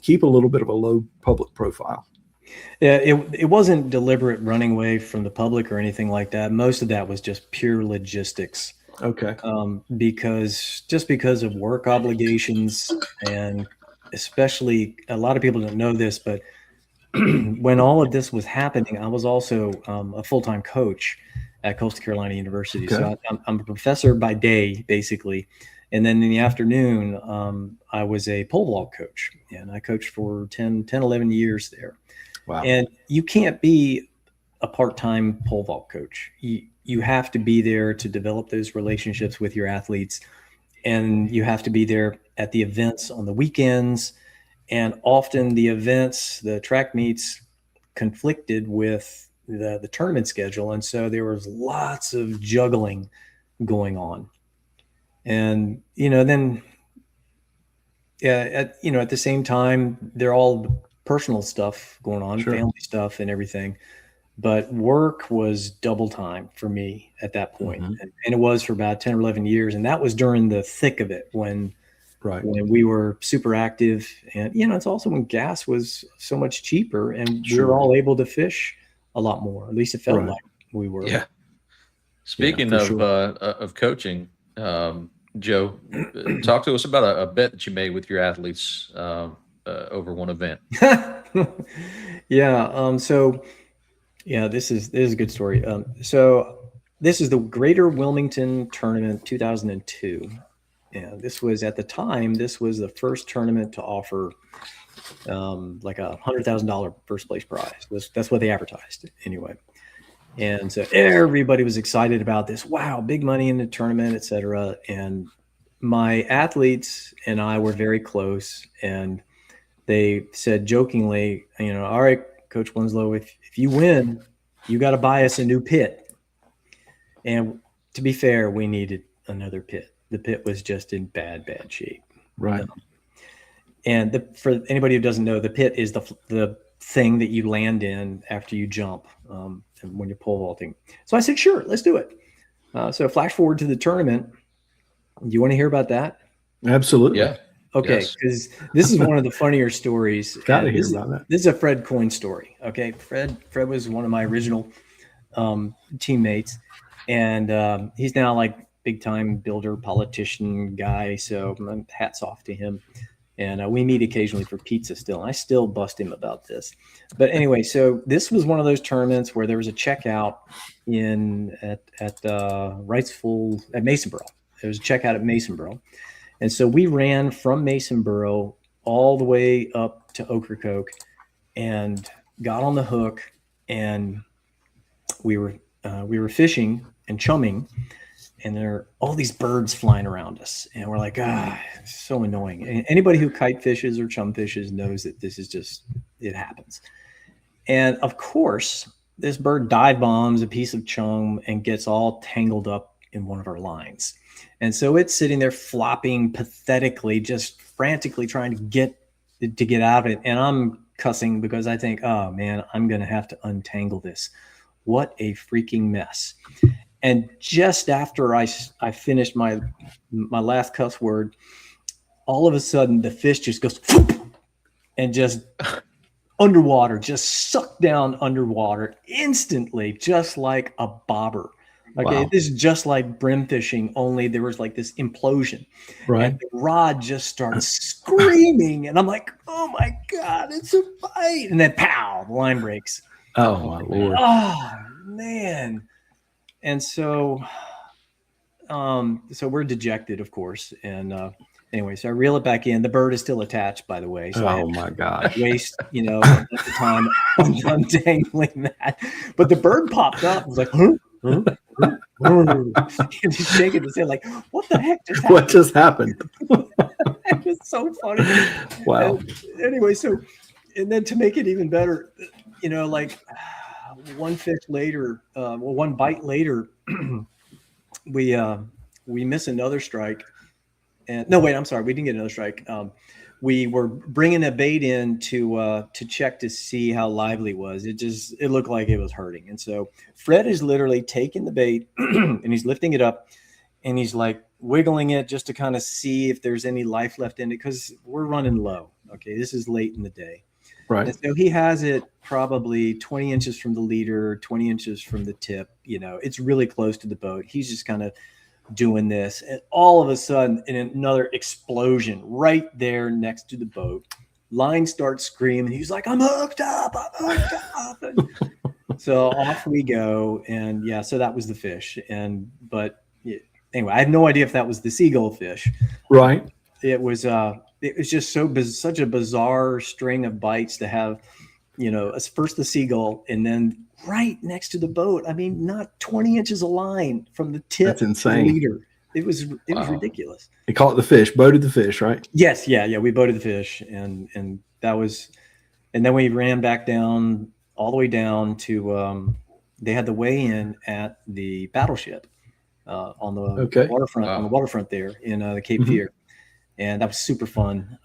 keep a little bit of a low public profile.
Yeah, it wasn't deliberate running away from the public or anything like that. Most of that was just pure logistics.
Okay.
Because of work obligations, and especially, a lot of people don't know this, but when all of this was happening, I was also a full-time coach at Coastal Carolina University. Okay. So I'm a professor by day, basically. And then in the afternoon, I was a pole vault coach, and I coached for 11 years there.
Wow.
And you can't be a part-time pole vault coach. You have to be there to develop those relationships with your athletes, and you have to be there at the events on the weekends. And often the track meets conflicted with the tournament schedule. And so there was lots of juggling going on. And, then, at the same time, they're all personal stuff going on, sure, family stuff and everything. But work was double time for me at that point. And it was for about 10 or 11 years. And that was during the thick of it when we were super active. And, it's also when gas was so much cheaper, and we were all able to fish a lot more. At least it felt like we were.
Yeah. Speaking of coaching, Joe, talk to us about a bet that you made with your athletes over one event.
Yeah. Yeah, this is a good story. So this is the Greater Wilmington Tournament 2002. Yeah, this was, at the time, the first tournament to offer like a $100,000 first place prize. That's what they advertised anyway. And so everybody was excited about this. Wow, big money in the tournament, et cetera. And my athletes and I were very close, and they said jokingly, all right, Coach Winslow, if you win, you got to buy us a new pit. And to be fair, we needed another pit. The pit was just in bad shape.
Right.
And for anybody who doesn't know, the pit is the thing that you land in after you jump when you're pole vaulting. So I said, sure, let's do it. So flash forward to the tournament. Do you want to hear about that?
Absolutely.
Yeah.
Okay,
Yes.
because this is one of the funnier stories.
Gotta
and
hear
this is-
about that.
This is a Fred Coyne story. Okay, Fred was one of my original teammates, and he's now like big time builder, politician guy. So hats off to him. And we meet occasionally for pizza still. And I still bust him about this. But anyway, so this was one of those tournaments where there was a checkout at Wrightsville at Masonboro. There was a checkout at Masonboro. And so we ran from Masonboro all the way up to Ocracoke and got on the hook, and we were fishing and chumming, and there are all these birds flying around us, and we're like, it's so annoying. And anybody who kite fishes or chum fishes knows that this is just, it happens. And of course, this bird dive bombs a piece of chum and gets all tangled up in one of our lines. And so it's sitting there flopping pathetically, just frantically trying to get out of it. And I'm cussing because I think, oh man, I'm going to have to untangle this. What a freaking mess. And just after I finished my last cuss word, all of a sudden the fish just goes and just underwater, just sucked down underwater instantly, just like a bobber. Okay,
Wow.
This is just like brim fishing, only there was like this implosion.
Right.
And the rod just starts screaming, and I'm like, oh my God, it's a bite. And then pow, the line breaks.
Oh my Lord.
Oh man. And so we're dejected, of course. And anyway, so I reel it back in. The bird is still attached, by the way. So
Oh my God.
waste, at the time untangling that. But the bird popped up. I was like, huh? And he's shaking his head like, what the heck just happened?
What just happened?
It was so funny.
Wow.
And anyway, and then to make it even better, like one fish later, one bite later, we miss another strike. And no, wait, I'm sorry, we didn't get another strike. We were bringing a bait in to check to see how lively it was. It looked like it was hurting. And so Fred is literally taking the bait and he's lifting it up and he's like wiggling it just to kind of see if there's any life left in it, because we're running low. Okay, this is late in the day.
Right.
And so he has it probably 20 inches from the leader, 20 inches from the tip. It's really close to the boat. He's just kind of doing this, and all of a sudden, in another explosion right there next to the boat, line starts screaming. He's like, I'm hooked up. And so off we go. And yeah, so that was the fish. But anyway, I have no idea if that was the seagull fish.
Right.
It was just such a bizarre string of bites to have, first the seagull and then right next to the boat. I mean, not 20 inches of line from the tip.
That's insane.
To the leader. It was ridiculous.
They call it the fish, boated the fish, right?
Yes. Yeah. We boated the fish, and that was, and then we ran back down all the way down to, they had the weigh in at the battleship on the waterfront, on the waterfront there in the Cape Fear. And that was super fun.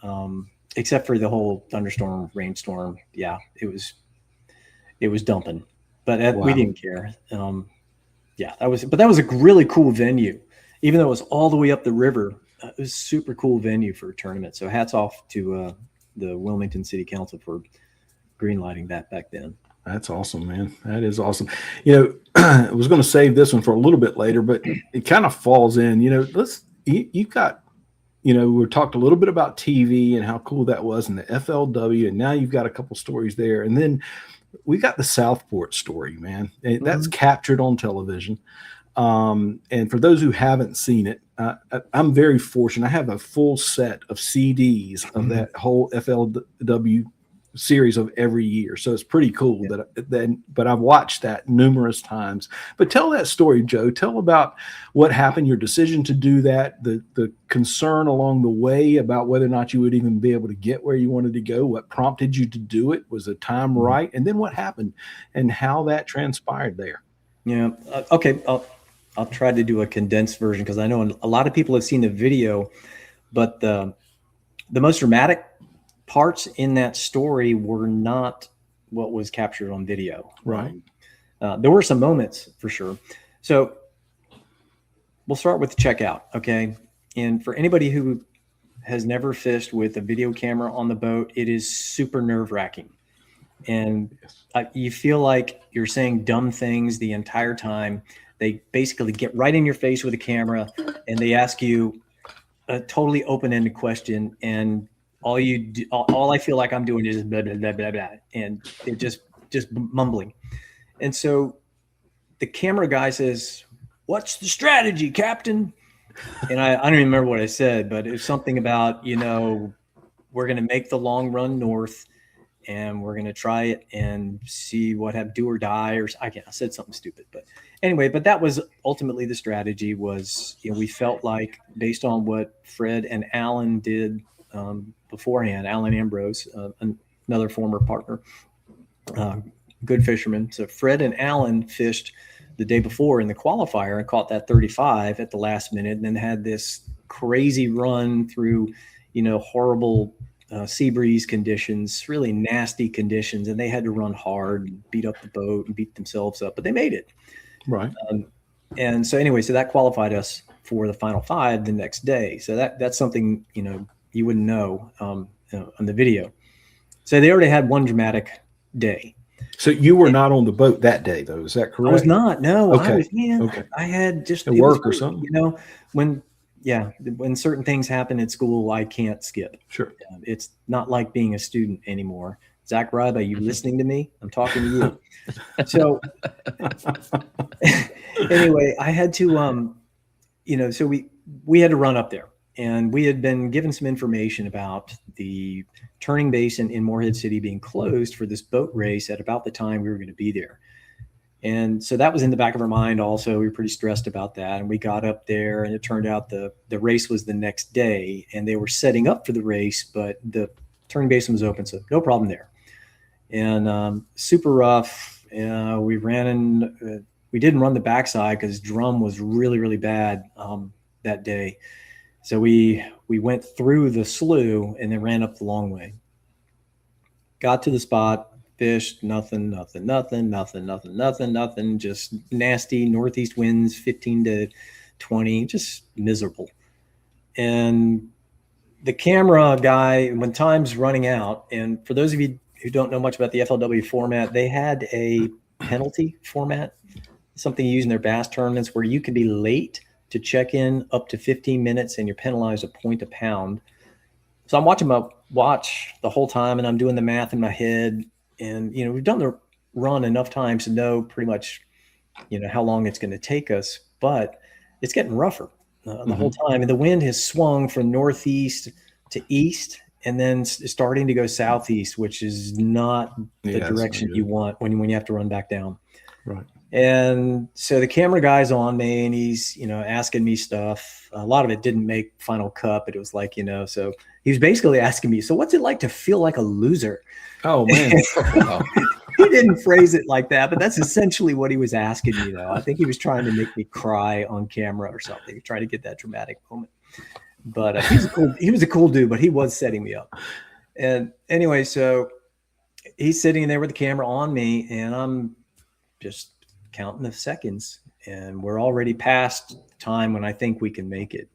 Except for the whole thunderstorm, rainstorm. Yeah, it was dumping, but we didn't care. That was a really cool venue, even though it was all the way up the river. It was a super cool venue for a tournament. So hats off to the Wilmington City Council for greenlighting that back then. That's
awesome, man. That is awesome. I was going to save this one for a little bit later, but it kind of falls in. You've got. We talked a little bit about TV and how cool that was in the FLW, and now you've got a couple stories there. And then we got the Southport story, man. That's captured on television. And for those who haven't seen it, I'm very fortunate. I have a full set of CDs of that whole FLW series of every year. So it's pretty cool but I've watched that numerous times. But tell that story, Joe. Tell about what happened, your decision to do that, the concern along the way about whether or not you would even be able to get where you wanted to go, what prompted you to do it, was the time right, and then what happened and how that transpired there.
Yeah. Okay. I'll try to do a condensed version because I know a lot of people have seen the video, but the most dramatic parts in that story were not what was captured on video.
Right.
There were some moments for sure. So we'll start with the checkout. Okay. And for anybody who has never fished with a video camera on the boat, it is super nerve-wracking. And you feel like you're saying dumb things the entire time. They basically get right in your face with a camera and they ask you a totally open-ended question. And all I feel like I'm doing is blah, blah, blah, blah, blah. And it just mumbling. And so the camera guy says, "What's the strategy, Captain?" And I don't even remember what I said, but it was something about, we're going to make the long run north and we're going to try it and see what have do or die, or I said something stupid, but anyway, but that was ultimately the strategy was, we felt like based on what Fred and Alan did beforehand, Alan Ambrose, another former partner, good fisherman. So Fred and Alan fished the day before in the qualifier and caught that 35 at the last minute, and then had this crazy run through, horrible sea breeze conditions, really nasty conditions, and they had to run hard and beat up the boat and beat themselves up, but they made it.
Right.
And so anyway, so that qualified us for the final 5 the next day. So that's something, you wouldn't know on the video. So they already had one dramatic day.
So you were not on the boat that day, though. Is that correct?
I was not. No.
Okay.
I had just
work or something.
When certain things happen at school, I can't skip.
Sure.
It's not like being a student anymore. Zach Ribe, are you listening to me? I'm talking to you. So anyway, I had to, so we had to run up there, and we had been given some information about the turning basin in Morehead City being closed for this boat race at about the time we were going to be there. And so that was in the back of our mind also. We were pretty stressed about that. And we got up there, and it turned out the race was the next day, and they were setting up for the race, but the turning basin was open, so no problem there. And super rough. We ran in, we didn't run the backside because drum was really, really bad that day. So we went through the slough and then ran up the long way. Got to the spot, fished, nothing, just nasty northeast winds, 15 to 20, just miserable. And the camera guy, when time's running out, and for those of you who don't know much about the FLW format, they had a penalty format, something you use in their bass tournaments where you could be late to check in up to 15 minutes and you're penalized a point a pound. So I'm watching my watch the whole time, and I'm doing the math in my head. And, we've done the run enough times to know pretty much, how long it's going to take us, but it's getting rougher the whole time. And the wind has swung from northeast to east, and then starting to go southeast, which is not the direction you want when you have to run back down.
Right.
And so the camera guy's on me, and he's, asking me stuff. A lot of it didn't make final cut, but it was like, so he was basically asking me, so what's it like to feel like a loser?
Oh, man.
He didn't phrase it like that, but that's essentially what he was asking me, though. I think he was trying to make me cry on camera or something. He tried to get that dramatic moment. But he was a cool dude, but he was setting me up. And anyway, so he's sitting there with the camera on me, and I'm just counting the seconds, and we're already past time when I think we can make it.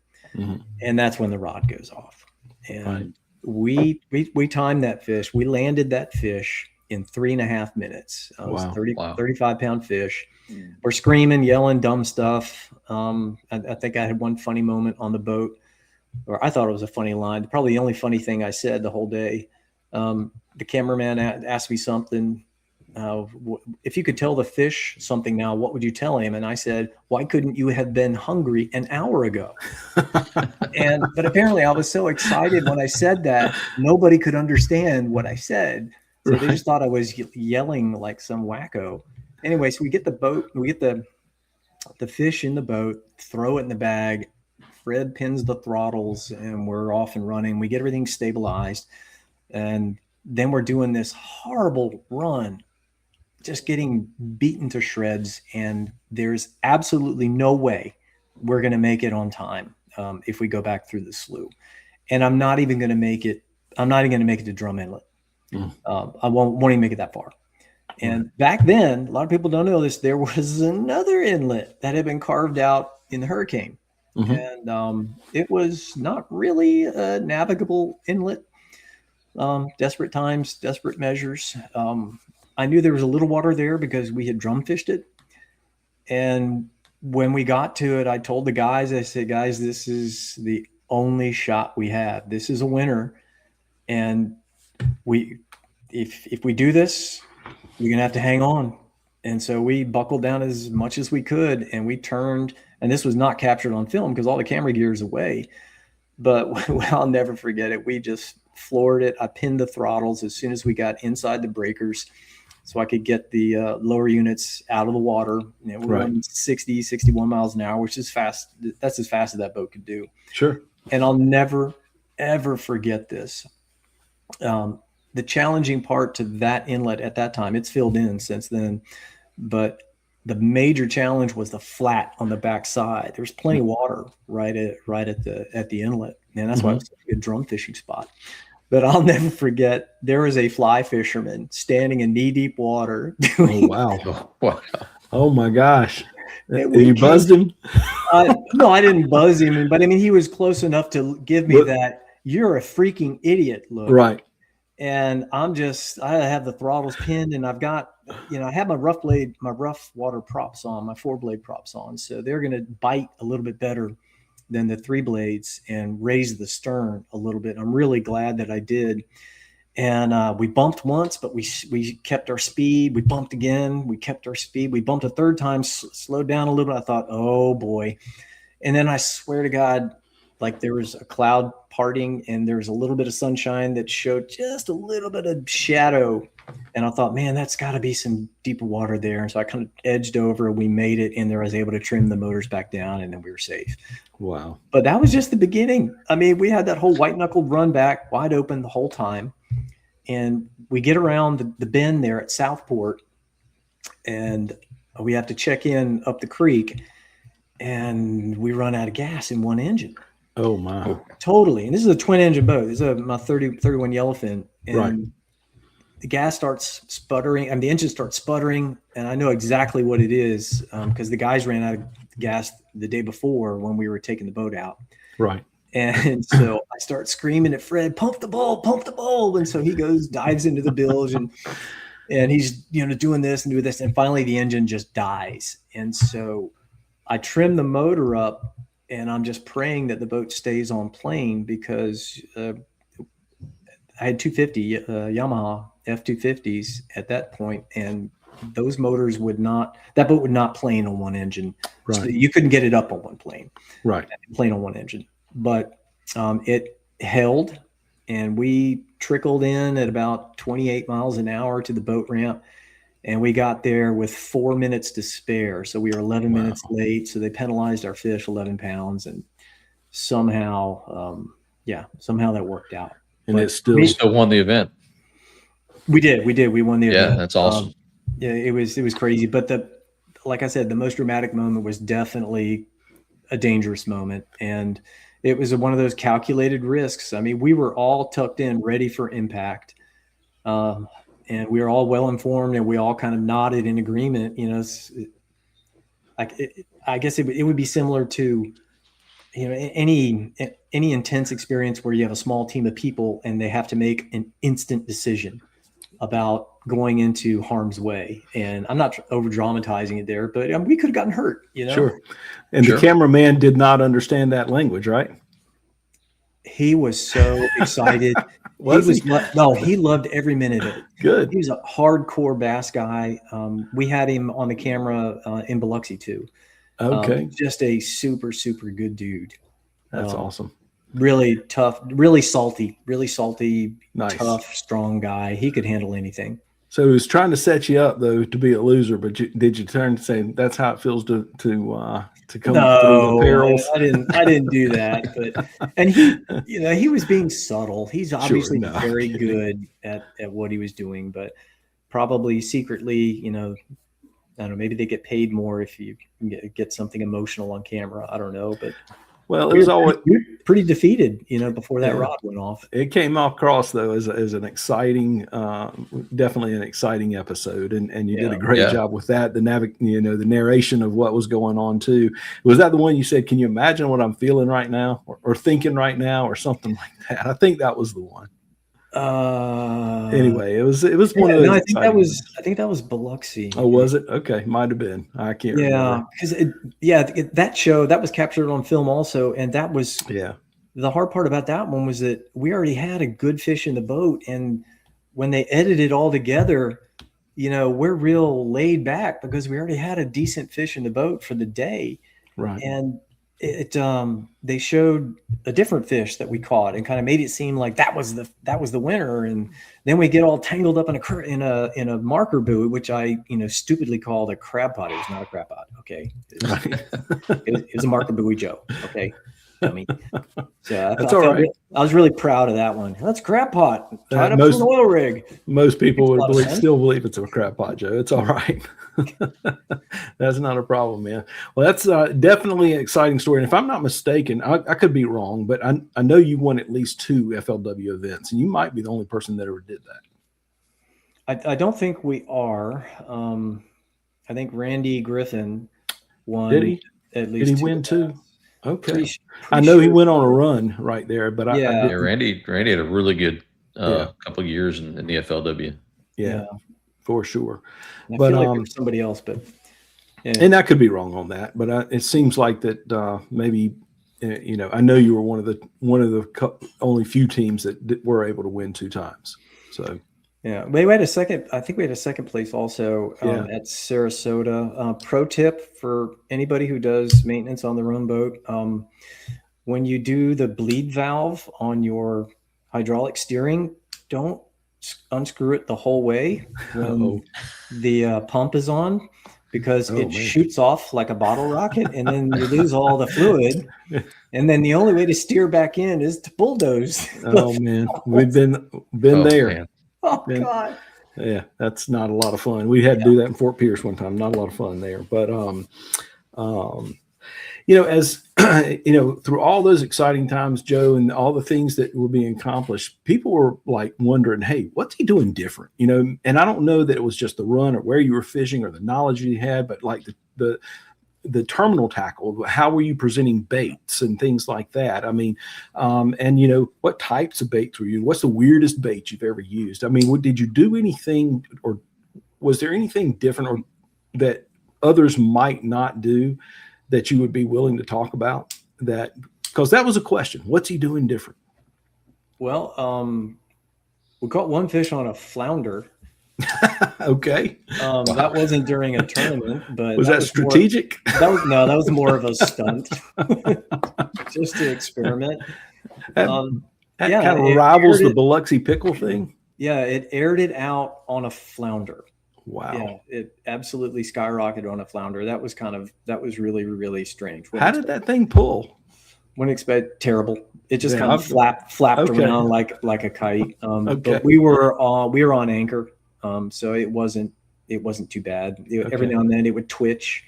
And that's when the rod goes off. And we timed that fish. We landed that fish in 3.5 minutes. It was 35-pound fish. We're screaming, yelling, dumb stuff. I think I had one funny moment on the boat, or I thought it was a funny line. Probably the only funny thing I said the whole day. The cameraman asked me something. If you could tell the fish something now, what would you tell him? And I said, why couldn't you have been hungry an hour ago? But apparently I was so excited when I said that, nobody could understand what I said. So they just thought I was yelling like some wacko. Anyway, so we get the boat, we get the fish in the boat, throw it in the bag. Fred pins the throttles, and we're off and running. We get everything stabilized. And then we're doing this horrible run, just getting beaten to shreds. And there's absolutely no way we're going to make it on time if we go back through the slough. And I'm not even going to make it. I'm not even going to make it to Drum Inlet. I won't even make it that far. And back then, a lot of people don't know this, there was another inlet that had been carved out in the hurricane.
Mhm.
and it was not really a navigable inlet. Desperate times, desperate measures. I knew there was a little water there because we had drum fished it. And when we got to it, I told the guys, I said, guys, this is the only shot we have. This is a winner. And if we do this, we're going to have to hang on. And so we buckled down as much as we could, and we turned, and this was not captured on film because all the camera gear is away. But I'll never forget it. We just floored it. I pinned the throttles as soon as we got inside the breakers so I could get the lower units out of the water. You know, we're running 60, 61 miles an hour, which is fast. That's as fast as that boat could do.
Sure.
And I'll never, ever forget this. The challenging part to that inlet at that time, it's filled in since then, but the major challenge was the flat on the back side. There's plenty of water right at the inlet, and that's why it was such a good drum fishing spot. But I'll never forget, there was a fly fisherman standing in knee-deep water.
Oh, wow.
Wow.
Oh, my gosh.
And
You buzzed him?
No, I didn't buzz him, but I mean, he was close enough to give me that "you're a freaking idiot" look.
Right.
And I have the throttles pinned, and I've got, I have my rough water props on, my 4-blade props on. So they're going to bite a little bit better than the 3 blades and raise the stern a little bit. I'm really glad that I did. And we bumped once, but we kept our speed. We bumped again. We kept our speed. We bumped a third time, slowed down a little bit. I thought, oh boy. And then I swear to God, like there was a cloud parting and there was a little bit of sunshine that showed just a little bit of shadow. And I thought, man, that's got to be some deeper water there. And so I kind of edged over. We made it in there. I was able to trim the motors back down, and then we were safe.
Wow.
But that was just the beginning. I mean, we had that whole white-knuckled run back wide open the whole time. And we get around the bend there at Southport, and we have to check in up the creek, and we run out of gas in one engine.
Oh, my.
Totally. And this is a twin engine boat. This is my 31 Yellowfin. And
Right.
the gas starts sputtering, and the engine starts sputtering. And I know exactly what it is because the guys ran out of gas the day before when we were taking the boat out.
Right.
And so I start screaming at Fred, pump the bulb. And so he dives into the bilge and he's, doing this and doing this. And finally the engine just dies. And so I trim the motor up, and I'm just praying that the boat stays on plane because I had 250 Yamaha F250s at that point, and those motors that boat would not plane on one engine.
Right.
So you couldn't get it up on one plane.
Right.
Plane on one engine. But it held, and we trickled in at about 28 miles an hour to the boat ramp. And we got there with 4 minutes to spare. So we were 11 minutes late. So they penalized our fish 11 pounds. And somehow that worked out.
And
But
it's still.
We still won the event.
We did. We won the event.
Yeah, that's awesome.
It was crazy. But like I said, the most dramatic moment was definitely a dangerous moment. And it was one of those calculated risks. I mean, we were all tucked in, ready for impact. And we were all well informed, and we all kind of nodded in agreement. I guess it would be similar to, any intense experience where you have a small team of people and they have to make an instant decision about going into harm's way. And I'm not over dramatizing it there, but we could have gotten hurt,
Sure. And the cameraman did not understand that language, right?
He was so excited. He loved every minute of it.
Good.
He was a hardcore bass guy. We had him on the camera in Biloxi too.
Okay.
Just a super, super good dude.
That's awesome.
Really tough, really salty,
Nice.
tough, strong guy. He could handle anything.
So he was trying to set you up though to be a loser, but did you turn to say that's how it feels to come through the perils?
I didn't do that, and he was being subtle. He's obviously very good at what he was doing, but probably secretly, I don't know, maybe they get paid more if you get something emotional on camera. I don't know, but
Well, it was always
pretty defeated, before that
Yeah.
rod went off.
it came across though as an exciting, definitely an exciting episode, and you did a great
Yeah.
job with that. The the narration of what was going on too. Was that the one you said? Can you imagine what I'm feeling right now, or thinking right now, or something like that? I think that was the one. Anyway, it was one of those.
No, I
exciting
think that was Biloxi.
Oh, was it? Okay, might have been. I can't remember.
Because that show that was captured on film also, and that was
Yeah.
the hard part about that one was that we already had a good fish in the boat, and when they edited it all together, we're real laid back because we already had a decent fish in the boat for the day,
Right.
and they showed a different fish that we caught and kind of made it seem like that was the winner, and then we get all tangled up in a marker buoy, which I stupidly called a crab pot. It was not a crab pot. Okay, it was a marker buoy, Joe. Okay, I mean, so
That's all right.
I was really proud of that one. That's a crab pot. Tied up
most-
to an oil rig.
Most people
Makes a lot
would
of sense.
still believe it's a crab pot, Joe. It's all right. That's not a problem, man. Well, that's definitely an exciting story. And if I'm not mistaken, I could be wrong, but I know you won at least 2 FLW events, and you might be the only person that ever did that.
I don't think we are. I think Randy Griffin won.
Did he?
At least
Did he
2
win
events.
2? Okay.
Pretty
I know he
sure.
went on a run right there, but I
Yeah.
Yeah, Randy had a really good
Yeah.
couple of years in the FLW.
yeah, for sure.
I
But,
feel like it was somebody else, but yeah.
And I could be wrong on that, but it seems like that maybe I know you were one of the only few teams that were able to win 2 times. So
Yeah, we had a second. I think we had a second place also
Yeah.
at Sarasota. Pro tip for anybody who does maintenance on their own boat: when you do the bleed valve on your hydraulic steering, don't unscrew it the whole way when the pump is on, because
Oh,
it
man.
shoots off like a bottle rocket, and then you lose all the fluid. And then the only way to steer back in is to bulldoze.
Oh man, we've been
Oh,
there.
man.
Oh
Man.
God.
Yeah, that's not a lot of fun. We had to do that in Fort Pierce one time. Not a lot of fun there, but as through all those exciting times, Joe, and all the things that were being accomplished, people were like wondering, hey, what's he doing different? And I don't know that it was just the run or where you were fishing or the knowledge you had, but like the terminal tackle, how were you presenting baits and things like that? I mean, and what types of baits were you? What's the weirdest bait you've ever used? I mean, did you do anything, or was there anything different or that others might not do that you would be willing to talk about? That, because that was a question. What's he doing different?
Well, we caught one fish on a flounder.
Okay.
That wasn't during a tournament, but
Was that strategic?
that was more of a stunt, just to experiment.
That
Yeah,
kind of
it
rivals
aired
the
it-
Biloxi pickle thing.
Yeah, it aired it out on a flounder.
Wow.
Yeah, it absolutely skyrocketed on a flounder. That was really, really strange.
How did that thing pull?
Wouldn't expect terrible. It just
Yeah,
kind of
I've-
flapped
okay.
around like a kite.
Okay.
But we were on anchor, so it wasn't too bad. Every
Okay.
now and then it would twitch,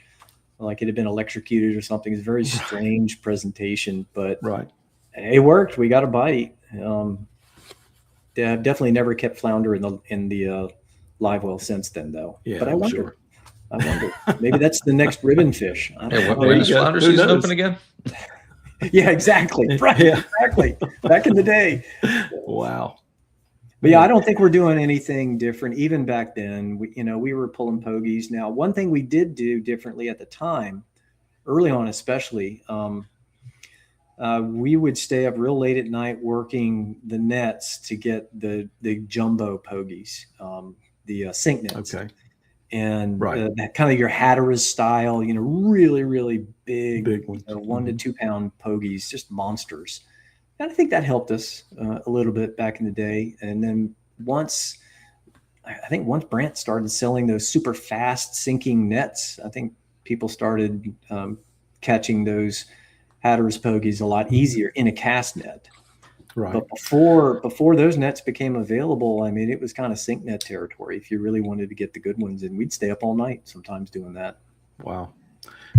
like it had been electrocuted or something. It's a very strange presentation, but
Right.
it worked. We got a bite. I've definitely never kept flounder in the live well since then, though.
Yeah,
but I
I'm
wonder.
sure.
I wonder. Maybe that's the next ribbon fish. I don't
Hey,
know.
when is
you go.
flounder
Who
season
knows?
open again?
Yeah, exactly. Right.
Yeah.
Exactly. Back in the day.
Wow.
But yeah, I don't think we're doing anything different. Even back then, we were pulling pogies. Now, one thing we did do differently at the time, early on especially, we would stay up real late at night working the nets to get the jumbo pogies, the sink nets.
Okay.
And
Right.
that kind of your Hatteras style, really, really big
ones.
1 to 2 pound pogies, just monsters. And I think that helped us a little bit back in the day. And then once Brant started selling those super fast sinking nets, I think people started catching those Hatteras pogies a lot easier in a cast net.
Right.
But before those nets became available, I mean, it was kind of sink net territory if you really wanted to get the good ones. And we'd stay up all night sometimes doing that.
Wow.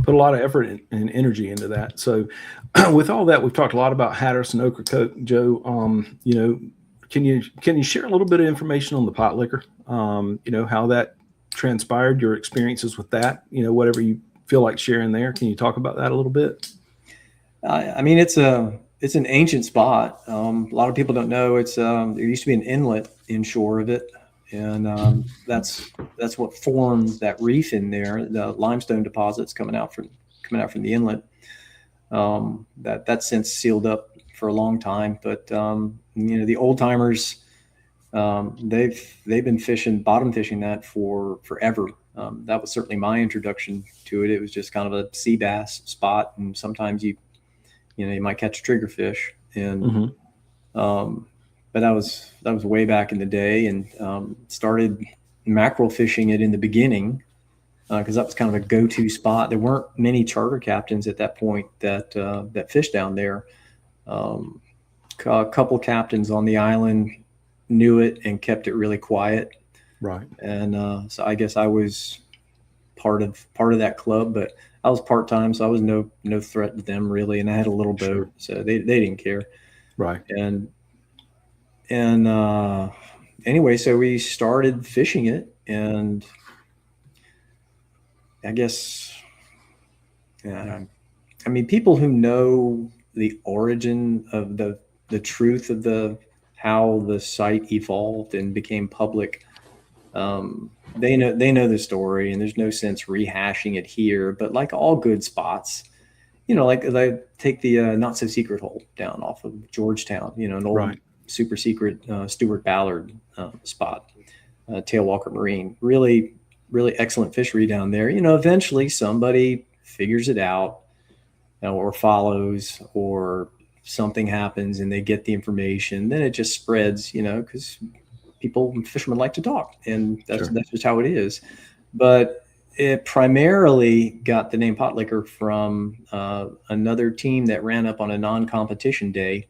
put a lot of effort and energy into that. So with all that, we've talked a lot about Henderson, Ocracoke, Joe. Can you share a little bit of information on the pot liquor? How that transpired, your experiences with that, whatever you feel like sharing there. Can you talk about that a little bit?
I mean, it's an ancient spot. A lot of people don't know there used to be an inlet inshore of it. And that's what formed that reef in there, the limestone deposits coming out from the inlet. That's since sealed up for a long time. But the old timers, they've been bottom fishing that for forever. That was certainly my introduction to it. It was just kind of a sea bass spot, and sometimes you might catch a triggerfish. And but that was way back in the day, and started mackerel fishing it in the beginning because that was kind of a go-to spot. There weren't many charter captains at that point that fished down there. A couple captains on the island knew it and kept it really quiet.
Right.
And so I guess I was part of that club, but I was part-time, so I was no threat to them really. And I had a little boat, so they didn't care.
Right.
And anyway, so we started fishing it, and I guess, I mean, people who know the origin of the truth of how the site evolved and became public, they know the story, and there's no sense rehashing it here. But like all good spots, like they take the not so secret hole down off of Georgetown, an old super secret Stuart Ballard spot, Tailwalker Marine, really, really excellent fishery down there. Eventually somebody figures it out, or follows, or something happens and they get the information, then it just spreads, because fishermen like to talk, and that's just how it is. But it primarily got the name pot liquor from another team that ran up on a non-competition day,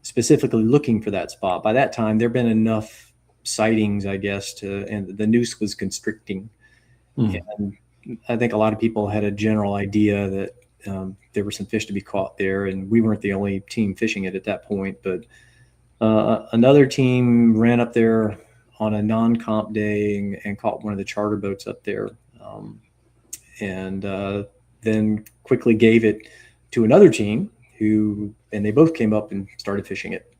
specifically looking for that spot. By that time, there'd been enough sightings, I guess, and the noose was constricting. And I think a lot of people had a general idea that there were some fish to be caught there, and we weren't the only team fishing it at that point. But another team ran up there on a non-comp day and caught one of the charter boats up there, and then quickly gave it to another team and they both came up and started fishing it,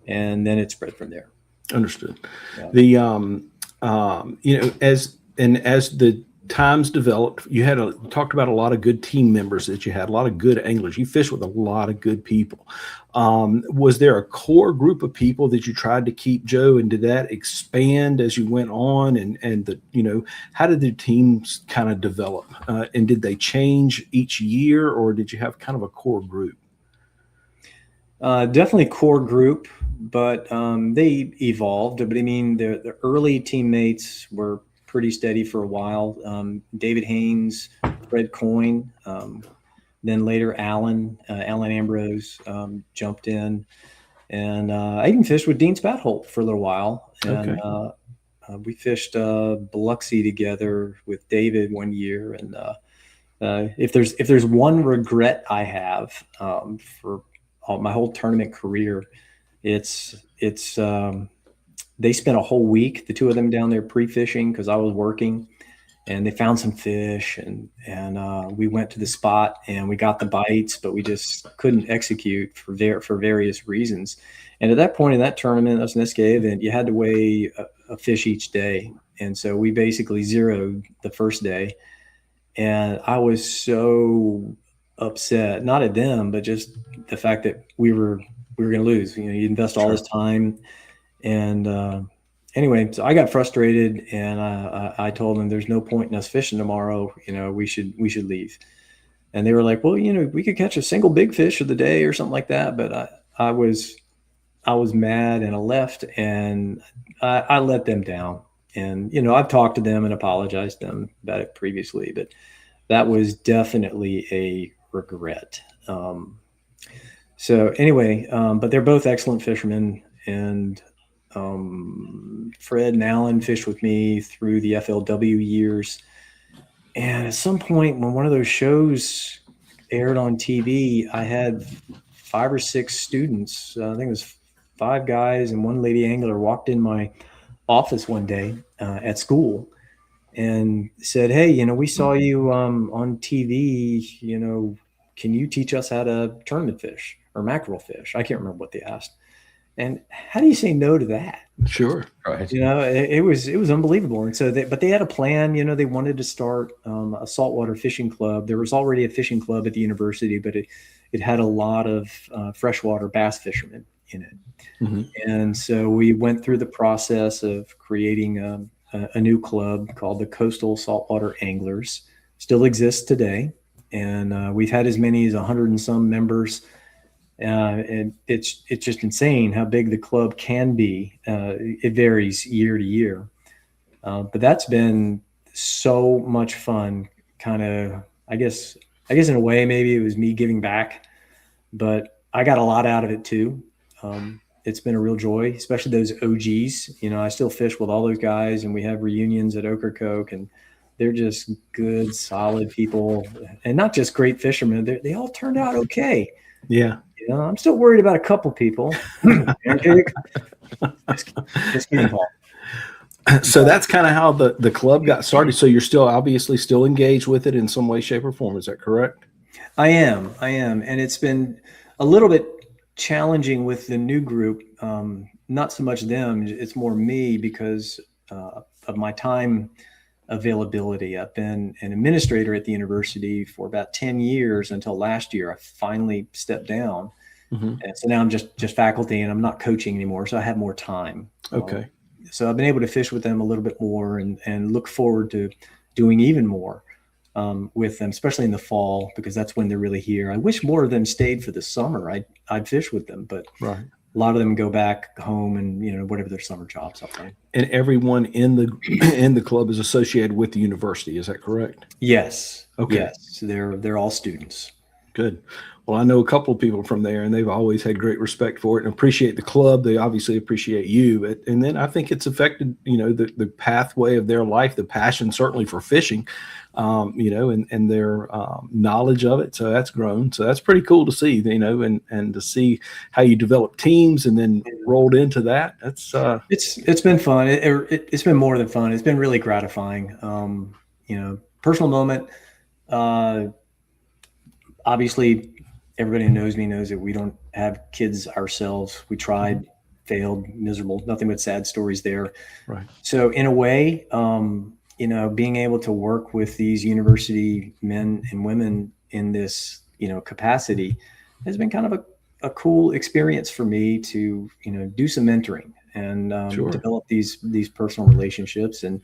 and then it spread from there.
Understood.
Yeah.
The as the times developed, you talked about a lot of good team members that you had, a lot of good anglers. You fished with a lot of good people. Was there a core group of people that you tried to keep, Joe, and did that expand as you went on? And how did the teams kind of develop? And did they change each year, or did you have kind of a core group?
Definitely core group, but they evolved. But I mean, the early teammates were pretty steady for a while. David Haynes, Fred Coyne, then later Alan Ambrose jumped in, and I even fished with Dean Spatholt for a little while. And we fished Biloxi together with David one year. And if there's one regret I have for my whole tournament career, it's they spent a whole week, the two of them, down there pre-fishing because I was working, and they found some fish, and we went to the spot and we got the bites, but we just couldn't execute for various reasons. And at that point in that tournament, that was an SK event, you had to weigh a fish each day. And so we basically zeroed the first day, and I was so upset, not at them, but just the fact that we were going to lose. You invest all this time. And anyway, so I got frustrated, and I told them there's no point in us fishing tomorrow. We should leave. And they were like, well, we could catch a single big fish of the day or something like that. But I was mad, and I left, and I let them down. And I've talked to them and apologized to them about it previously, but that was definitely a regret. So anyway, but they're both excellent fishermen, and Fred and Alan fished with me through the FLW years, And at some point when one of those shows aired on TV, I had 5 or 6 students, I think it was 5 guys and 1 lady angler, walked in my office one day at school and said, "Hey, we saw you on TV, can you teach us how to tournament fish or mackerel fish?" I can't remember what they asked. And how do you say no to that?
Sure.
Right.
It was unbelievable. And so but they had a plan. They wanted to start a saltwater fishing club. There was already a fishing club at the university, but it had a lot of freshwater bass fishermen in it.
Mm-hmm.
And so we went through the process of creating a new club called the Coastal Saltwater Anglers. Still exists today, and we've had as many as 100 and some members. And it's just insane how big the club can be. It varies year to year, but that's been so much fun. Kind of, I guess in a way, maybe it was me giving back, but I got a lot out of it too. It's been a real joy, especially those OGs. I still fish with all those guys, and we have reunions at Ocracoke, and they're just good, solid people, and not just great fishermen. They all turned out okay.
Yeah.
I'm still worried about a couple people. Just kidding, Paul.
So that's kind of how the club got started. So you're obviously still engaged with it in some way, shape, or form. Is that correct?
I am. And it's been a little bit challenging with the new group. Not so much them. It's more me because of my time availability. I've been an administrator at the university for about 10 years until last year. I finally stepped down. Mm-hmm. And so now I'm just faculty, and I'm not coaching anymore. So I have more time.
Okay.
So I've been able to fish with them a little bit more and look forward to doing even more with them, especially in the fall, because that's when they're really here. I wish more of them stayed for the summer. I'd fish with them, but
right.
A lot of them go back home and whatever their summer jobs are. Right?
And everyone in the club is associated with the university. Is that correct?
Yes.
Okay.
Yes. They're all students.
Good. Well, I know a couple of people from there, and they've always had great respect for it and appreciate the club. They obviously appreciate you. And then I think it's affected, the pathway of their life, the passion certainly for fishing, and their knowledge of it. So that's grown. So that's pretty cool to see, and to see how you develop teams and then rolled into that. That's
it's been fun. It's been more than fun. It's been really gratifying. Personal moment. Obviously, everybody who knows me knows that we don't have kids ourselves. We tried, failed, miserable, nothing but sad stories there.
Right.
So in a way, being able to work with these university men and women in this, capacity has been kind of a cool experience for me to, do some mentoring and
Sure.
develop these personal relationships. And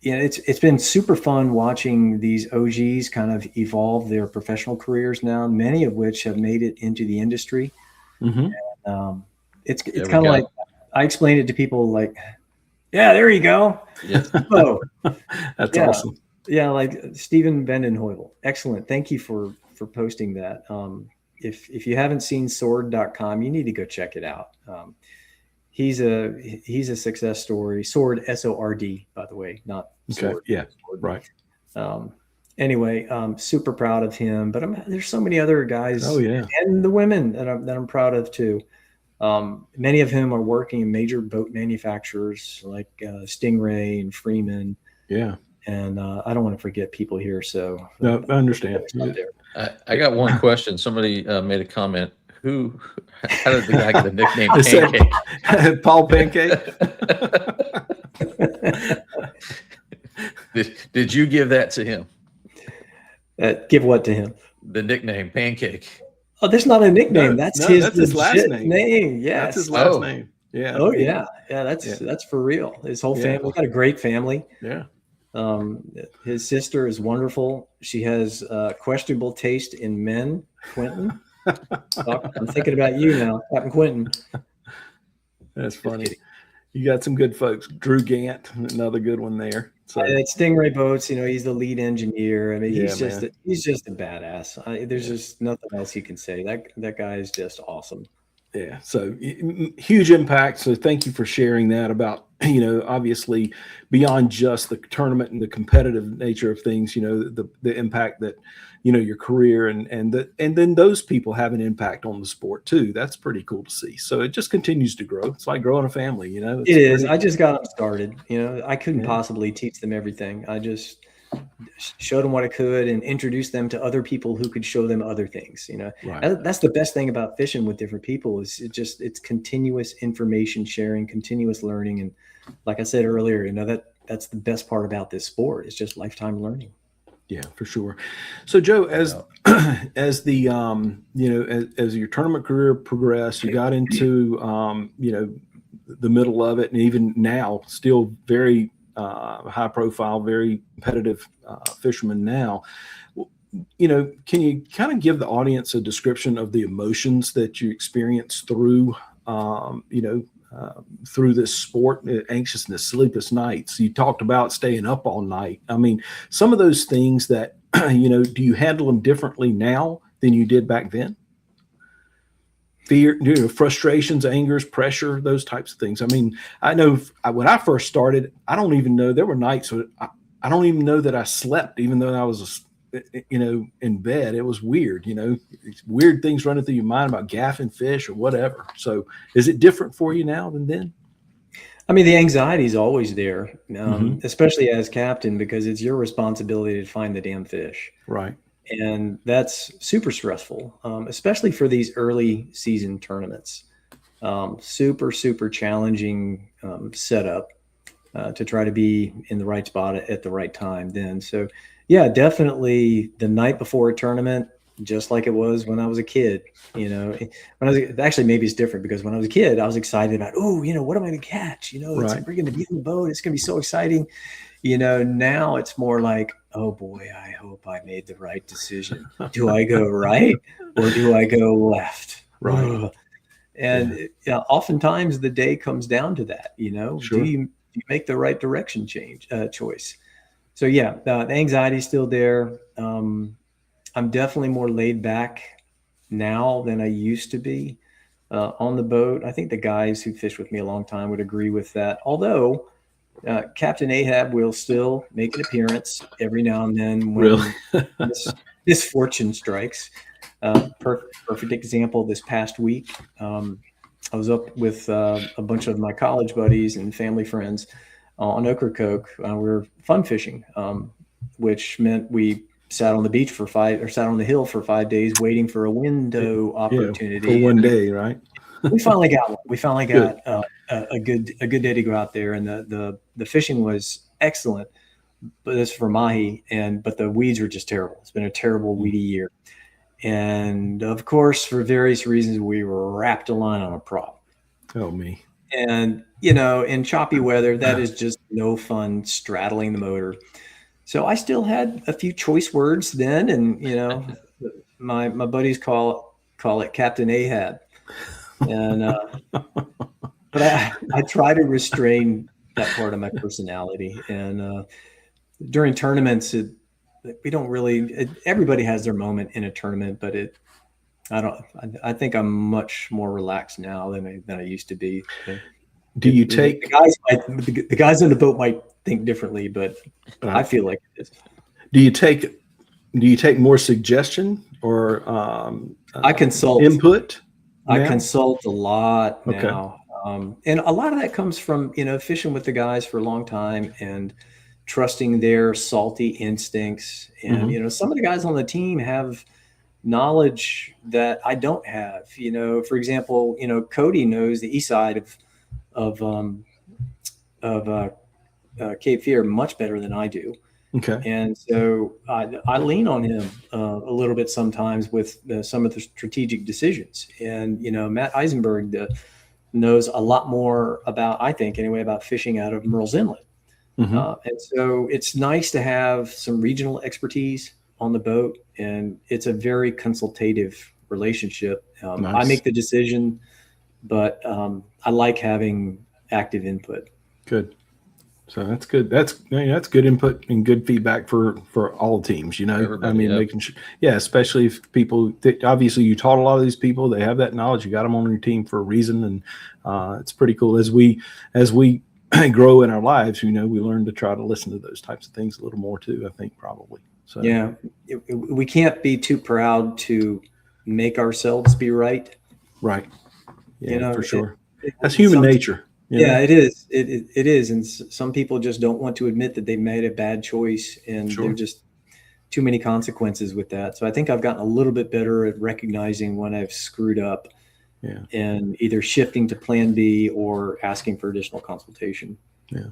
it's been super fun watching these OGs kind of evolve their professional careers now, many of which have made it into the industry.
Mm-hmm.
And, it's kind of like, I explain it to people like, yeah, there you go.
Yeah.
Oh,
that's awesome.
Yeah. Like Stephen Vandenheuvel. Excellent. Thank you for posting that. If you haven't seen sword.com, you need to go check it out. He's a success story. Sword, SORD, by the way, not sword.
Okay. Yeah. Right.
Anyway, super proud of him. But there's so many other guys.
Oh yeah.
And the women that I'm proud of too. Many of whom are working in major boat manufacturers like Stingray and Freeman.
Yeah.
And I don't want to forget people here. So
no, I understand.
I got one question. Somebody made a comment. How did the guy get the nickname Pancake?
Paul Pancake.
Did you give that to him?
Give what to him?
The nickname Pancake.
Oh, there's not a nickname. That's his
last name.
Yes.
That's his last name. Yeah.
Oh yeah. Yeah. That's for real. His whole family got a great family.
Yeah.
His sister is wonderful. She has questionable taste in men. Quentin. I'm thinking about you now, Captain Quentin.
That's funny. You got some good folks. Drew Gant, another good one there. So
it's Stingray Boats. He's the lead engineer. I mean, he's just a badass. There's just nothing else you can say. That guy is just awesome.
Yeah. So huge impact. So thank you for sharing that about you know, obviously beyond just the tournament and the competitive nature of things, you know, the impact that, you know, your career and then those people have an impact on the sport too. That's pretty cool to see. So it just continues to grow. It's like growing a family, you know.
It is. I just got them started. You know, I couldn't
Yeah.
possibly teach them everything. I just showed them what I could and introduced them to other people who could show them other things. You know,
Right.
that's the best thing about fishing with different people is it's continuous information sharing, continuous learning. And like I said earlier, you know, that's the best part about this sport. It's just lifetime learning.
Yeah, for sure. So Joe, as as the you know, as your tournament career progressed, you got into you know, the middle of it, and even now, still very high profile, very competitive fisherman now. You know, can you kind of give the audience a description of the emotions that you experienced through you know, through this sport, anxiousness, sleepless nights? You talked about staying up all night. I mean, some of those things that, you know, do you handle them differently now than you did back then? Fear, you know, frustrations, angers, pressure, those types of things. I mean, I know when I first started, I don't even know, there were nights where I don't even know that I slept, even though I was, you know, in bed. It was weird, you know, weird things running through your mind about gaffing fish or whatever. So is it different for you now than then?
I mean, the anxiety is always there, especially as captain, because it's your responsibility to find the damn fish.
Right.
And that's super stressful, especially for these early season tournaments. Super, super challenging setup to try to be in the right spot at the right time then. So, yeah, definitely the night before a tournament, just like it was when I was a kid. You know, when I was actually, maybe it's different because when I was a kid, I was excited about, oh, you know, what am I going to catch? You know, we're going to be on the boat. It's going to be so exciting. You know, now it's more like, oh boy, I hope I made the right decision. Do I go right or do I go left?
Right.
And oftentimes the day comes down to that. You know,
Sure.
do you make the right direction choice? So yeah, the anxiety is still there. I'm definitely more laid back now than I used to be on the boat. I think the guys who fished with me a long time would agree with that. Although Captain Ahab will still make an appearance every now and then when misfortune strikes. Perfect example this past week. I was up with a bunch of my college buddies and family friends on Ocracoke. We were fun fishing, which meant we sat on the beach sat on the hill for 5 days waiting for a window opportunity.
For one day, right?
We finally got one. We finally got a good day to go out there, and the fishing was excellent. But that's for mahi, but the weeds were just terrible. It's been a terrible weedy year, and of course, for various reasons, we wrapped a line on a prop.
Oh me!
And you know, in choppy weather, that is just no fun straddling the motor. So I still had a few choice words then, and you know, my buddies call it Captain Ahab. And but I try to restrain that part of my personality. And during tournaments, we don't really. Everybody has their moment in a tournament, but I think I'm much more relaxed now than I used to be.
Do you take
the guys on the boat might think differently, but I feel like it is.
Do you take more suggestion or
I consult
input?
I consult a lot now. And a lot of that comes from, you know, fishing with the guys for a long time and trusting their salty instincts. And, you know, some of the guys on the team have knowledge that I don't have. You know, for example, you know, Cody knows the east side of Cape Fear much better than I do.
Okay.
And so I lean on him a little bit sometimes with some of the strategic decisions. And, you know, Matt Eisenberg knows a lot more about, I think anyway, about fishing out of Merle's Inlet. And so it's nice to have some regional expertise on the boat. And it's a very consultative relationship.
Nice.
I make the decision, but I like having active input.
Good. So that's good. That's good input and good feedback for all teams, you know.
Everybody,
I mean, making sure, especially if people, obviously you taught a lot of these people, they have that knowledge, you got them on your team for a reason. And it's pretty cool as we grow in our lives, we learn to try to listen to those types of things a little more too, I think, probably. So
Yeah, we can't be too proud to make ourselves be right.
right. Yeah, for sure. That's
Some,
human nature.
yeah, it is. It is. And some people just don't want to admit that they made a bad choice, and
Sure.
they're just too many consequences with that. So I think I've gotten a little bit better at recognizing when I've screwed up,
Yeah.
and either shifting to plan B or asking for additional consultation.
Yeah.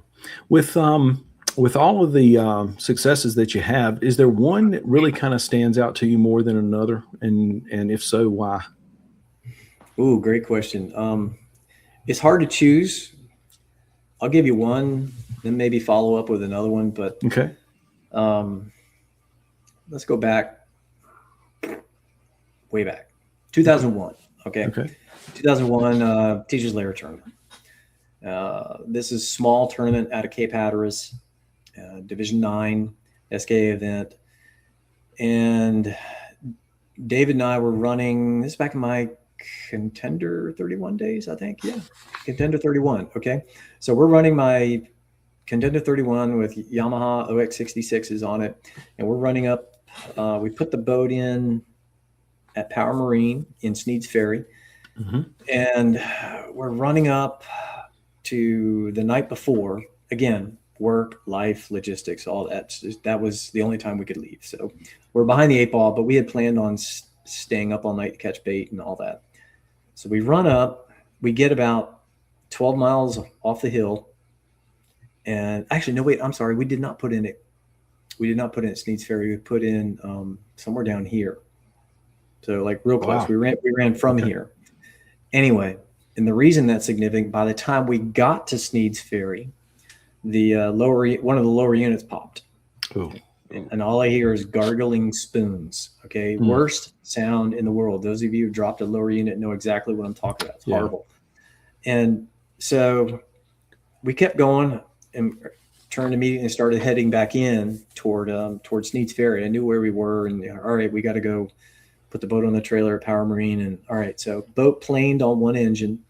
With all of the successes that you have, is there one that really kind of stands out to you more than another? And if so, why?
Ooh, great question. It's hard to choose. I'll give you one, then maybe follow up with another one. But
Okay.
let's go back, way back, 2001. Okay. 2001 Teachers Layer Tournament. This is small tournament out of Cape Hatteras, Division 9 SK event. And David and I were running, this is back in my Contender 31 days, I think. Yeah. Contender 31. Okay. So we're running my Contender 31 with Yamaha OX66s on it. And we're running up, we put the boat in at Power Marine in Sneads Ferry.
Mm-hmm.
And we're running up to the night before, again, work, life, logistics, all that. That was the only time we could leave. So we're behind the 8 ball, but we had planned on staying up all night to catch bait and all that. So we run up, we get about 12 miles off the hill. And actually, no, wait, I'm sorry. We did not put in it. We did not put in at Sneads Ferry. We put in somewhere down here. So like real close.
Wow.
We ran from here. Anyway, and the reason that's significant, by the time we got to Sneads Ferry, the one of the lower units popped.
Oh.
And all I hear is gargling spoons. Okay. Worst sound in the world. Those of you who dropped a lower unit know exactly what I'm talking about. It's horrible. And so we kept going and turned immediately and started heading back in toward Sneads Ferry. I knew where we were, and all right, we got to go put the boat on the trailer at Power Marine. And all right, so boat planed on one engine,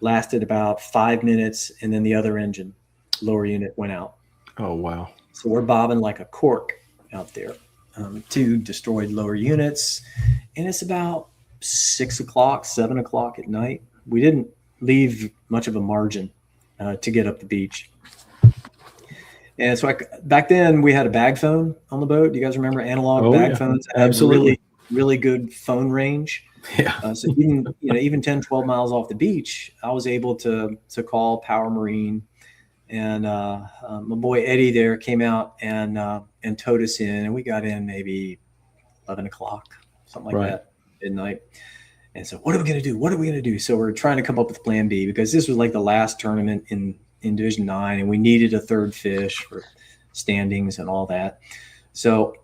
lasted about 5 minutes, and then the other engine, lower unit, went out.
Oh, wow.
So we're bobbing like a cork out there. 2 destroyed lower units. And it's about 6 o'clock, 7 o'clock at night. We didn't leave much of a margin to get up the beach. And so back then we had a bag phone on the boat. Do you guys remember analog bag phones?
Absolutely.
Really good phone range.
Yeah.
So even 10, 12 miles off the beach, I was able to call Power Marine. And my boy Eddie there came out and towed us in, and we got in maybe 11 o'clock, something like that, midnight. And so what are we going to do? What are we going to do? So we're trying to come up with plan B, because this was like the last tournament in Division 9, and we needed a third fish for standings and all that. So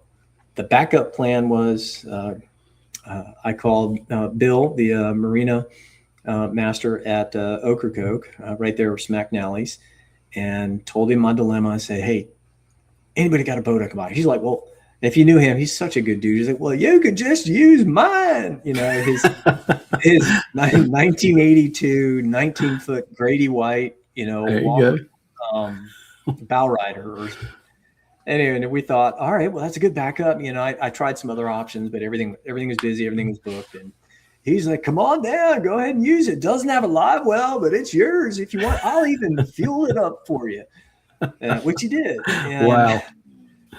the backup plan was I called Bill, the marina master at Ocracoke, right there with Smack Nally's, and told him my dilemma. I said, hey, anybody got a boat I can buy? He's like, well, if you knew him, he's such a good dude. He's like, well, you could just use mine. You know, his 1982 19-foot Grady White, bow rider. Anyway, and we thought, all right, well, that's a good backup. I tried some other options, but everything was busy. Everything was booked. And he's like, come on down, go ahead and use it. Doesn't have a live well, but it's yours. If you want, I'll even fuel it up for you, which he did. And,
wow.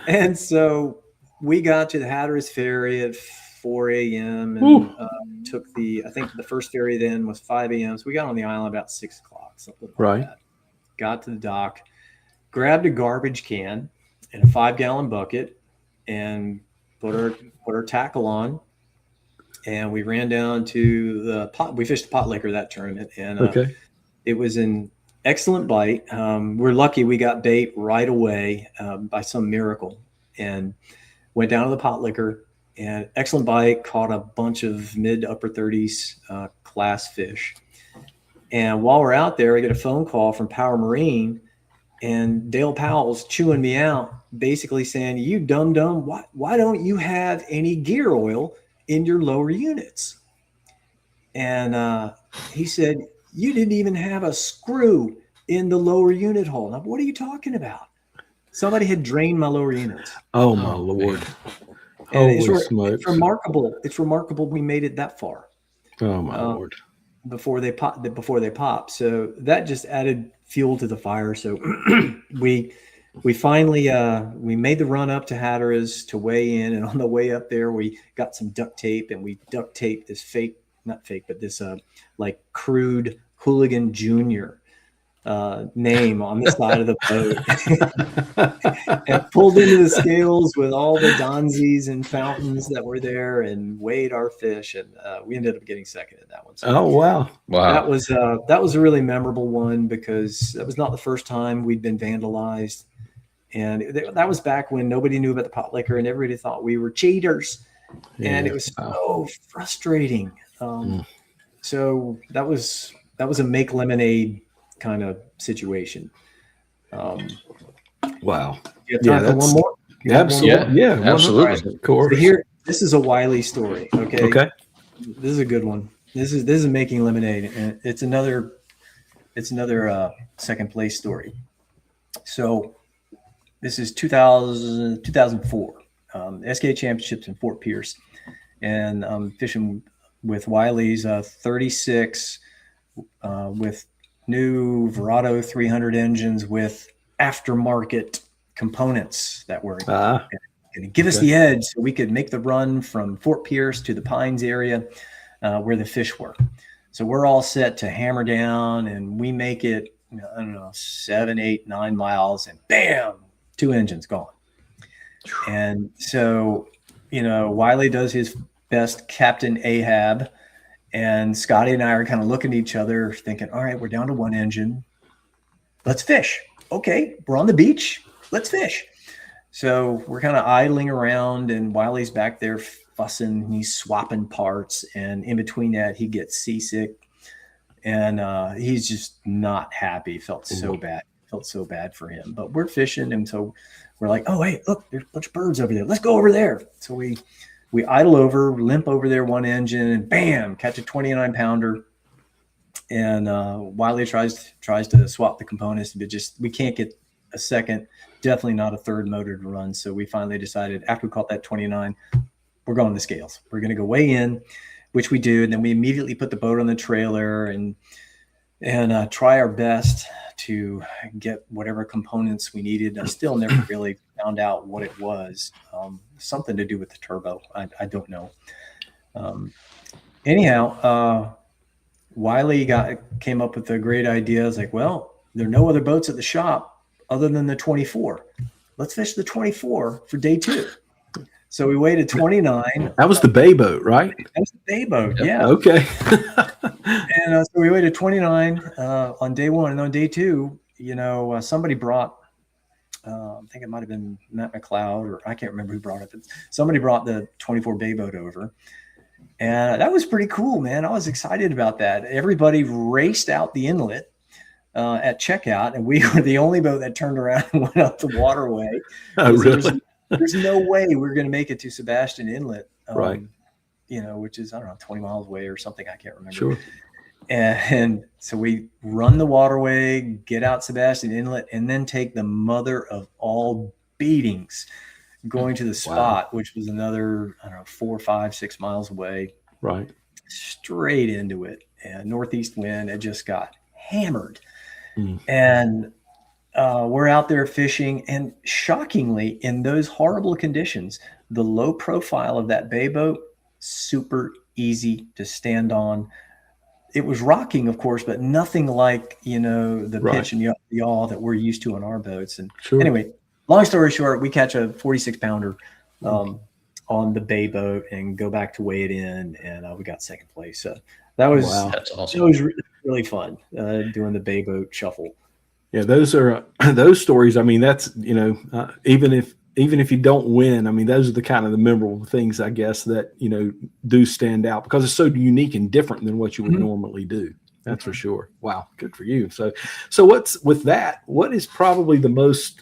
And so we got to the Hatteras Ferry at 4 a.m. and took I think the first ferry then was 5 a.m. So we got on the island about 6 o'clock, something like that. Got to the dock, grabbed a garbage can and a 5-gallon bucket, and put our tackle on. And we ran down to the pot. We fished the pot liquor that tournament, and it was an excellent bite. We're lucky we got bait right away by some miracle, and went down to the pot liquor. And excellent bite. Caught a bunch of mid to upper 30s class fish. And while we're out there, I get a phone call from Power Marine, and Dale Powell's chewing me out, basically saying, "You dumb, why don't you have any gear oil in your lower units?" And he said, "You didn't even have a screw in the lower unit hole. Now, what are you talking about? Somebody had drained my lower units.
Oh my Lord.
And
Holy
it's
smokes.
remarkable. It's remarkable we made it that far.
Oh my Lord.
Before they pop. So that just added fuel to the fire. So we finally we made the run up to Hatteras to weigh in, and on the way up there we got some duct tape, and we duct taped this this like crude Hooligan Junior name on the side of the boat, and pulled into the scales with all the Donzies and fountains that were there, and weighed our fish, and we ended up getting second in that one. So
Oh wow.
that was a really memorable one, because that was not the first time we'd been vandalized, and that was back when nobody knew about the pot liquor, and everybody thought we were cheaters, and it was so frustrating. So that was a make lemonade kind of situation.
Wow.
You have time for one more?
Absolutely. Yeah,
absolutely.
Of course.
So here, this is a Wiley story. Okay.
Okay.
This is a good one. This is making lemonade, and it's another second place story. So this is 2004, SK Championships in Fort Pierce, and I'm fishing with Wiley's 36 with new Verado 300 engines with aftermarket components that were going to give us the edge, so we could make the run from Fort Pierce to the Pines area where the fish were. So we're all set to hammer down, and we make it, I don't know, 7, 8, 9 miles, and bam, 2 engines gone. And so, Wiley does his best Captain Ahab, and Scotty and I are kind of looking at each other thinking, all right, we're down to 1 engine. Let's fish. Okay, we're on the beach. Let's fish. So we're kind of idling around, and Wiley's back there fussing. He's swapping parts, and in between that, he gets seasick, and he's just not happy. Felt so bad for him. But we're fishing, and so we're like, oh, hey, look, there's a bunch of birds over there. Let's go over there. So we idle over, limp over there 1 engine, and bam, catch a 29-pounder. And Wiley tries to swap the components, but we can't get a second, definitely not a third motor to run. So we finally decided, after we caught that 29, we're going to scales. We're going to go weigh in, which we do. And then we immediately put the boat on the trailer and try our best to get whatever components we needed. I still never really found out what it was. Something to do with the turbo. I don't know. Anyhow, Wiley came up with a great idea. I was like, well, there are no other boats at the shop other than the 24. Let's fish the 24 for day 2. So we waited 29.
That was the bay boat, right?
That was the bay boat, yeah.
Okay.
And so we waited 29 on day 1. And on day 2, somebody brought, I think it might have been Matt McLeod, or I can't remember who brought it, but somebody brought the 24 bay boat over. And that was pretty cool, man. I was excited about that. Everybody raced out the inlet at checkout, and we were the only boat that turned around and went up the waterway.
Oh, really?
There's no way we were going to make it to Sebastian Inlet,
right?
Which is, I don't know, 20 miles away or something. I can't remember.
Sure.
And so we run the waterway, get out Sebastian Inlet, and then take the mother of all beatings going to the spot, which was another, 4, 5, 6 miles away.
Right.
Straight into it. And northeast wind, it just got hammered. And we're out there fishing, and shockingly, in those horrible conditions, the low profile of that bay boat, super easy to stand on. It was rocking, of course, but nothing like, the pitch and yaw that we're used to on our boats. And anyway, long story short, we catch a 46-pounder on the bay boat and go back to weigh it in, and we got second place. So that was
That's awesome.
It was really fun doing the bay boat shuffle.
Yeah, those are those stories. I mean, that's even if you don't win, I mean, those are the kind of the memorable things, I guess, that do stand out because it's so unique and different than what you would normally do. That's for sure. Wow, good for you. So what is probably the most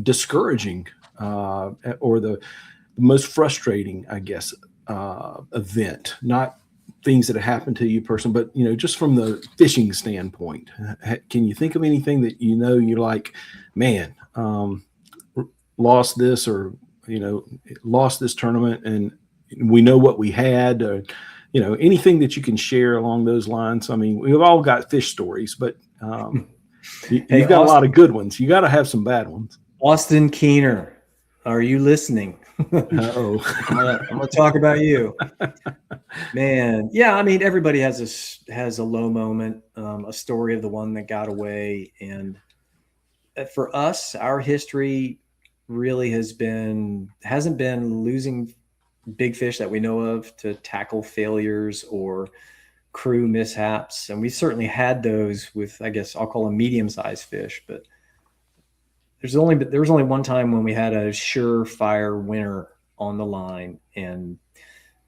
discouraging or the most frustrating, I guess, event? Not things that have happened to you personally, but just from the fishing standpoint, can you think of anything that you're like, man, lost this, or lost this tournament, and we know what we had, or anything that you can share along those lines? I mean, we've all got fish stories, but you've got a lot of good ones. You got to have some bad ones.
Austin Keener, are you listening?
Uh-oh.
I'm gonna talk about you, man. Yeah, I mean, everybody has a low moment, a story of the one that got away, and for us, our history really hasn't been losing big fish that we know of to tackle failures or crew mishaps, and we certainly had those with, I guess I'll call them medium-sized fish, but there was only one time when we had a surefire winner on the line and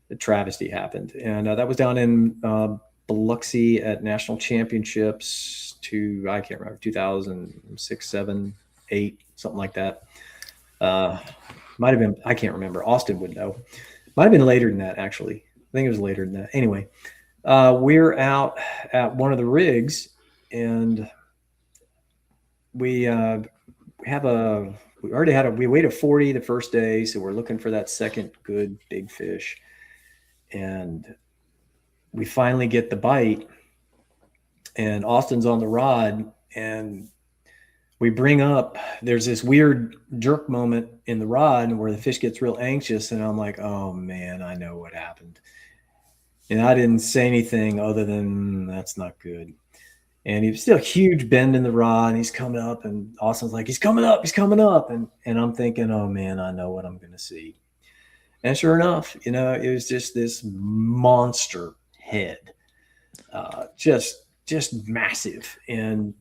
the travesty happened. And that was down in Biloxi at national championships I can't remember, 2006, 7, 8, something like that. Might have been, I can't remember. Austin would know. Might have been later than that, actually. I think it was later than that. Anyway, we're out at one of the rigs, and we weighed a 40 the first day, so we're looking for that second good big fish, and we finally get the bite, and Austin's on the rod, and we bring up, there's this weird jerk moment in the rod where the fish gets real anxious, and I'm like, oh man, I know what happened. And I didn't say anything other than that's not good. And he was still a huge bend in the rod, and he's coming up, and Austin's like, he's coming up. And I'm thinking, oh man, I know what I'm going to see. And sure enough, it was just this monster head, just massive. And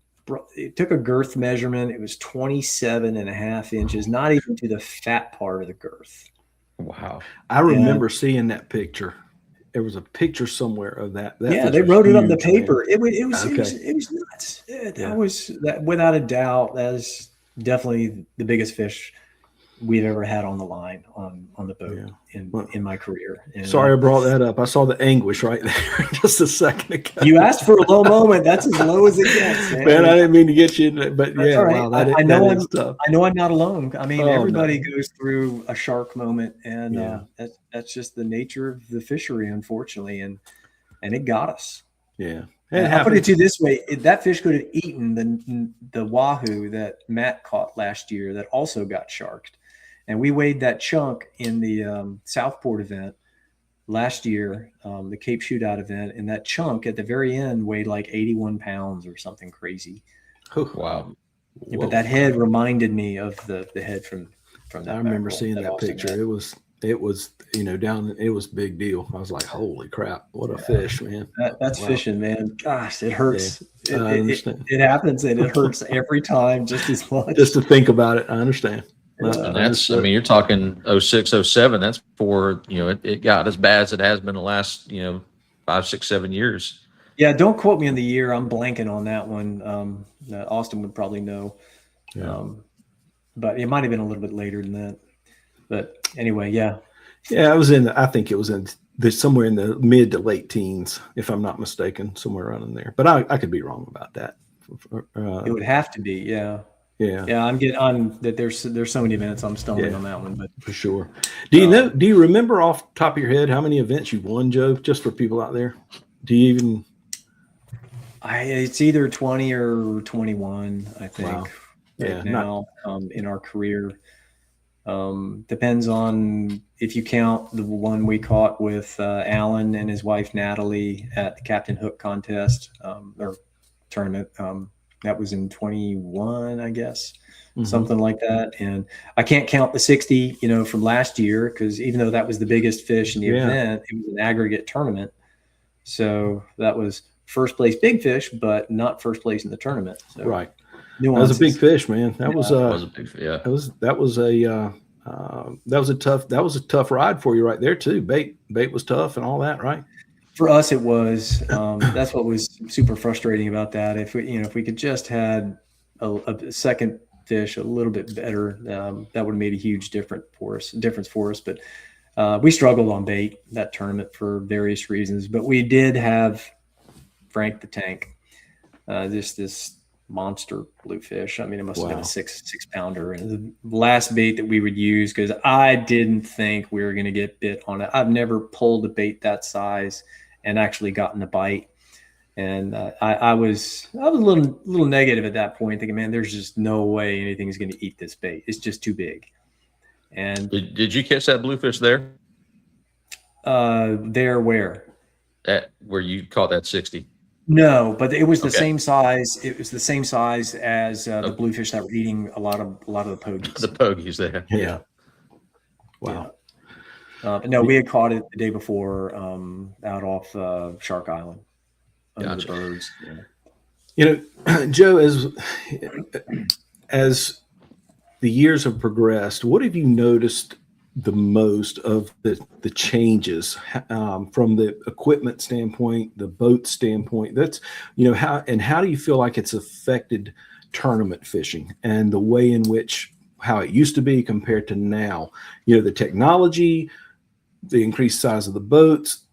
it took a girth measurement. It was 27.5 inches, not even to the fat part of the girth.
Wow. I remember seeing that picture. There was a picture somewhere of that.
Yeah, they wrote it on the paper. It was nuts. That was without a doubt. That is definitely the biggest fish we've ever had on the line on the boat in my career. And,
sorry I brought that up. I saw the anguish right there just a second ago.
You asked for a low moment. That's as low as it gets, man.
Man, I didn't mean to get you, but yeah,
right.
wow,
I know I'm not alone. I mean, everybody goes through a shark moment, and that's just the nature of the fishery, unfortunately, and it got us.
Yeah.
I'll put it to you this way: that fish could have eaten the wahoo that Matt caught last year that also got sharked. And we weighed that chunk in the Southport event last year, the Cape Shootout event, and that chunk at the very end weighed like 81 pounds or something crazy.
Wow.
But that head reminded me of the head from that.
I remember seeing that picture. It was it was a big deal. I was like, holy crap, what a fish, man.
That's fishing, man. Gosh, it hurts. Yeah, it happens, and it hurts every time just as much.
Just to think about it, I understand.
And that's, I mean, you're talking 06, 07. That's before, it got as bad as it has been the last, 5, 6, 7 years.
Yeah. Don't quote me on the year. I'm blanking on that one. Austin would probably know.
Yeah.
But it might've been a little bit later than that, but anyway, yeah.
Yeah. I think it was somewhere in the mid to late teens, if I'm not mistaken, somewhere around in there, but I could be wrong about that.
It would have to be. Yeah.
Yeah.
I'm getting on that. There's so many events. I'm stumbling on that one, but
for sure. Do you remember off the top of your head how many events you won, Joe? Just for people out there, do you even?
It's either 20 or 21, I think.
Wow.
Right now, in our career, depends on if you count the one we caught with Alan and his wife Natalie at the Captain Hook contest or tournament. That was in 21, I guess, something like that. And I can't count the 60, from last year, because even though that was the biggest fish in the event, it was an aggregate tournament. So that was first place big fish, but not first place in the tournament. So,
right.
Nuances.
That was a big fish, man. That was
a big fish. Yeah.
That was a tough ride for you right there too. Bait was tough and all that, right?
For us, it was. That's what was super frustrating about that. If we could just had a second fish a little bit better, that would have made a huge difference for us. But We struggled on bait that tournament for various reasons, but we did have Frank the Tank, this monster bluefish. I mean, it must have been a six pounder, and the last bait that we would use, because I didn't think we were going to get bit on it. I've never pulled a bait that size and actually gotten a bite. And I was a little negative at that point, thinking, man, there's just no way anything's going to eat this bait. It's just too big. And
did you catch that bluefish there?
There where?
At where you caught that 60?
No, but it was the same size. It was the same size as the bluefish that were eating a lot of the pogies.
The pogies there.
Yeah. Wow.
Yeah. But no, we had caught it the day before out off Shark Island under the birds. Yeah.
You know, Joe, as the years have progressed, what have you noticed the most of the changes from the equipment standpoint, the boat standpoint? That's, you know, how do you feel like it's affected tournament fishing and the way in which how it used to be compared to now? You know, the technology, the increased size of the boats.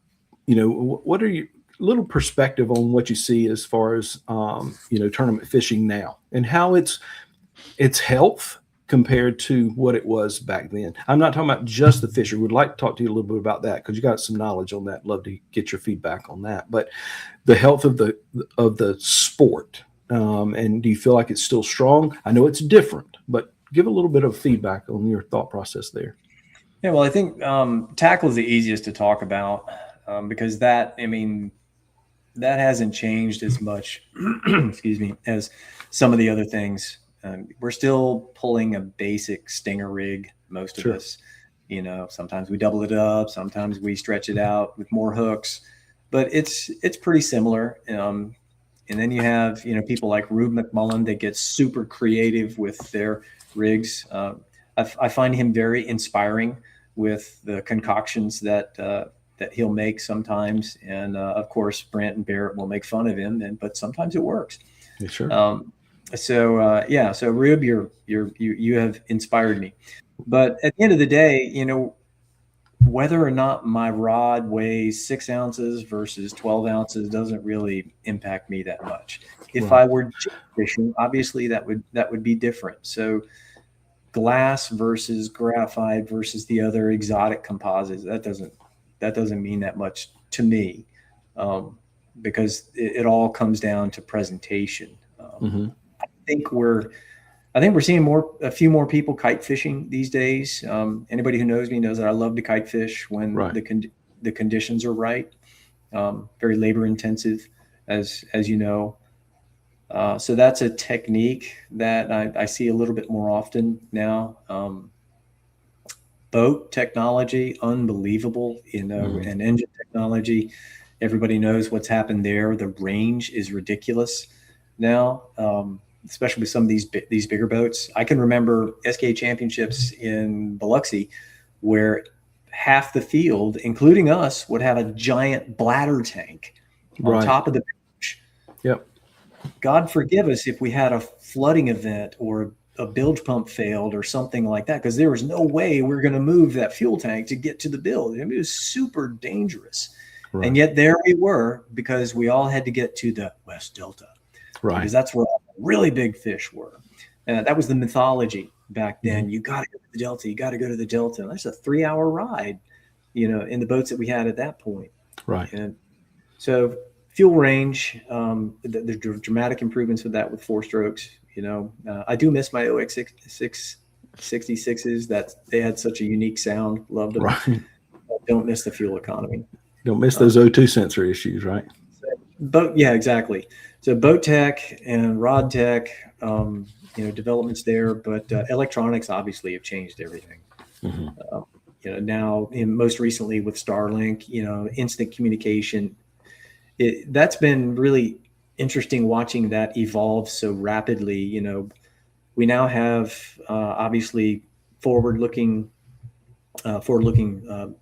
You know, what are your little perspective on what you see as far as you know, tournament fishing now and how its health compared to what it was back then? I'm not talking about just the fisher. Would like to talk to you a little bit about that because you got some knowledge on that. Love to get your feedback on that. But the health of the sport, and do you feel like it's still strong? I know it's different, but give a little bit of feedback on your thought process there.
Yeah, well, I think tackle is the easiest to talk about because that hasn't changed as much, excuse me, as some of the other things. We're still pulling a basic stinger rig, most of us. You know, sometimes we double it up, sometimes we stretch it out with more hooks, but it's pretty similar. And then you have, you know, people like Rube McMullen that get super creative with their rigs. I find him very inspiring with the concoctions that he'll make sometimes. And of course, Brent and Barrett will make fun of him, but sometimes it works.
Yeah, sure.
So Rube, you have inspired me. But at the end of the day, you know, whether or not my rod weighs 6 ounces versus 12 ounces doesn't really impact me that much. If I were fishing, obviously that would be different. So glass versus graphite versus the other exotic composites, that doesn't mean that much to me, because it all comes down to presentation. I think we're seeing a few more people kite fishing these days. Anybody who knows me knows that I love to kite fish when the conditions are right. Very labor intensive, as you know. So that's a technique that I see a little bit more often now. Boat technology, unbelievable, you know, and engine technology. Everybody knows what's happened there. The range is ridiculous now. Especially with some of these bigger boats. I can remember SK championships in Biloxi where half the field, including us, would have a giant bladder tank on top of the beach.
Yep.
God forgive us if we had a flooding event or a bilge pump failed or something like that, because there was no way we were going to move that fuel tank to get to the bilge. I mean, it was super dangerous. Right. And yet there we were, because we all had to get to the West Delta. Right. Because that's where all the really big fish were. That was the mythology back then. You got to go to the Delta. You got to go to the Delta. And that's a 3-hour ride, you know, in the boats that we had at that point. Right. And so fuel range, the dramatic improvements with that with 4 strokes. You know, I do miss my OX 66s. That they had such a unique sound. Loved them. Right. Don't miss the fuel economy.
Don't miss those O2 sensor issues, right?
Yeah, exactly. So boat tech and rod tech, you know, developments there, but electronics obviously have changed everything. You know, now most recently with Starlink, you know, instant communication. That's been really interesting watching that evolve so rapidly. You know, we now have obviously forward-looking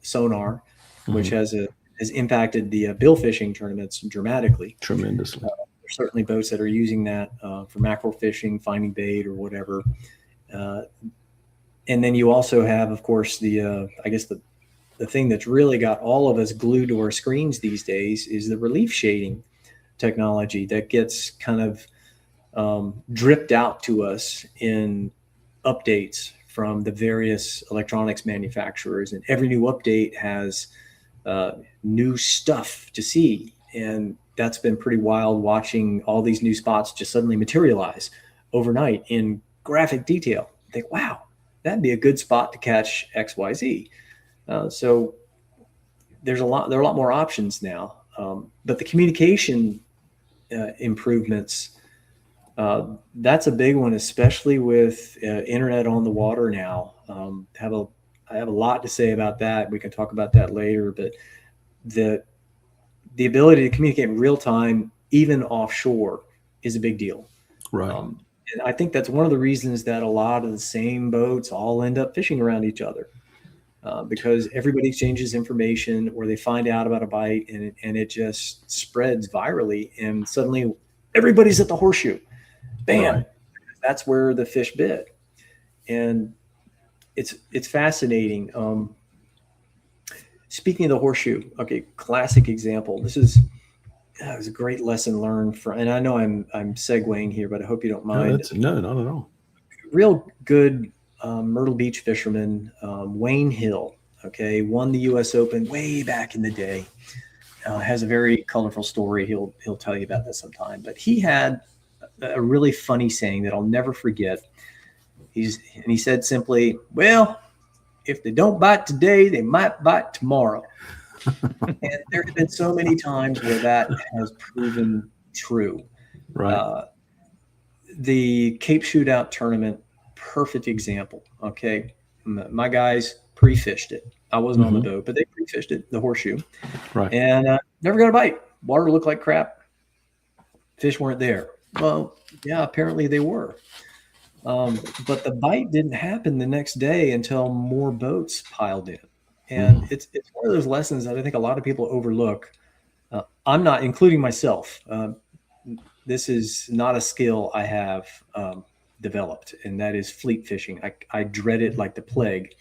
sonar, which has impacted the bill fishing tournaments dramatically.
Tremendously.
There's certainly boats that are using that for mackerel fishing, finding bait or whatever. And then you also have, of course, the the thing that's really got all of us glued to our screens these days is the relief shading technology that gets kind of dripped out to us in updates from the various electronics manufacturers, and every new update has new stuff to see. And that's been pretty wild, watching all these new spots just suddenly materialize overnight in graphic detail. I think, wow, that'd be a good spot to catch XYZ. So there are a lot more options now. But the communication improvements, that's a big one, especially with internet on the water now. I have a lot to say about that. We can talk about that later, but the ability to communicate in real time, even offshore, is a big deal.
Right.
And I think that's one of the reasons that a lot of the same boats all end up fishing around each other, because everybody exchanges information, or they find out about a bite, and it just spreads virally, and suddenly everybody's at the horseshoe. Bam! Right. That's where the fish bit, and it's fascinating. Speaking of the horseshoe, okay, classic example. This is it was a great lesson learned from, and I know I'm segueing here, but I hope you don't mind.
No, not at all.
Real good Myrtle Beach fisherman, Wayne Hill. Okay, won the U.S. Open way back in the day. Has a very colorful story. He'll tell you about this sometime. But he had a really funny saying that I'll never forget. He said simply, "Well, if they don't bite today, they might bite tomorrow." And there have been so many times where that has proven true.
Right.
The Cape Shootout tournament, perfect example. Okay, my guys pre-fished it. I wasn't on the boat, but they pre-fished it, the horseshoe.
Right.
And never got a bite. Water looked like crap. Fish weren't there. Well, yeah, apparently they were. But the bite didn't happen the next day until more boats piled in. And it's one of those lessons that I think a lot of people overlook. I'm not, including myself. This is not a skill I have developed, and that is fleet fishing. I dread it like the plague.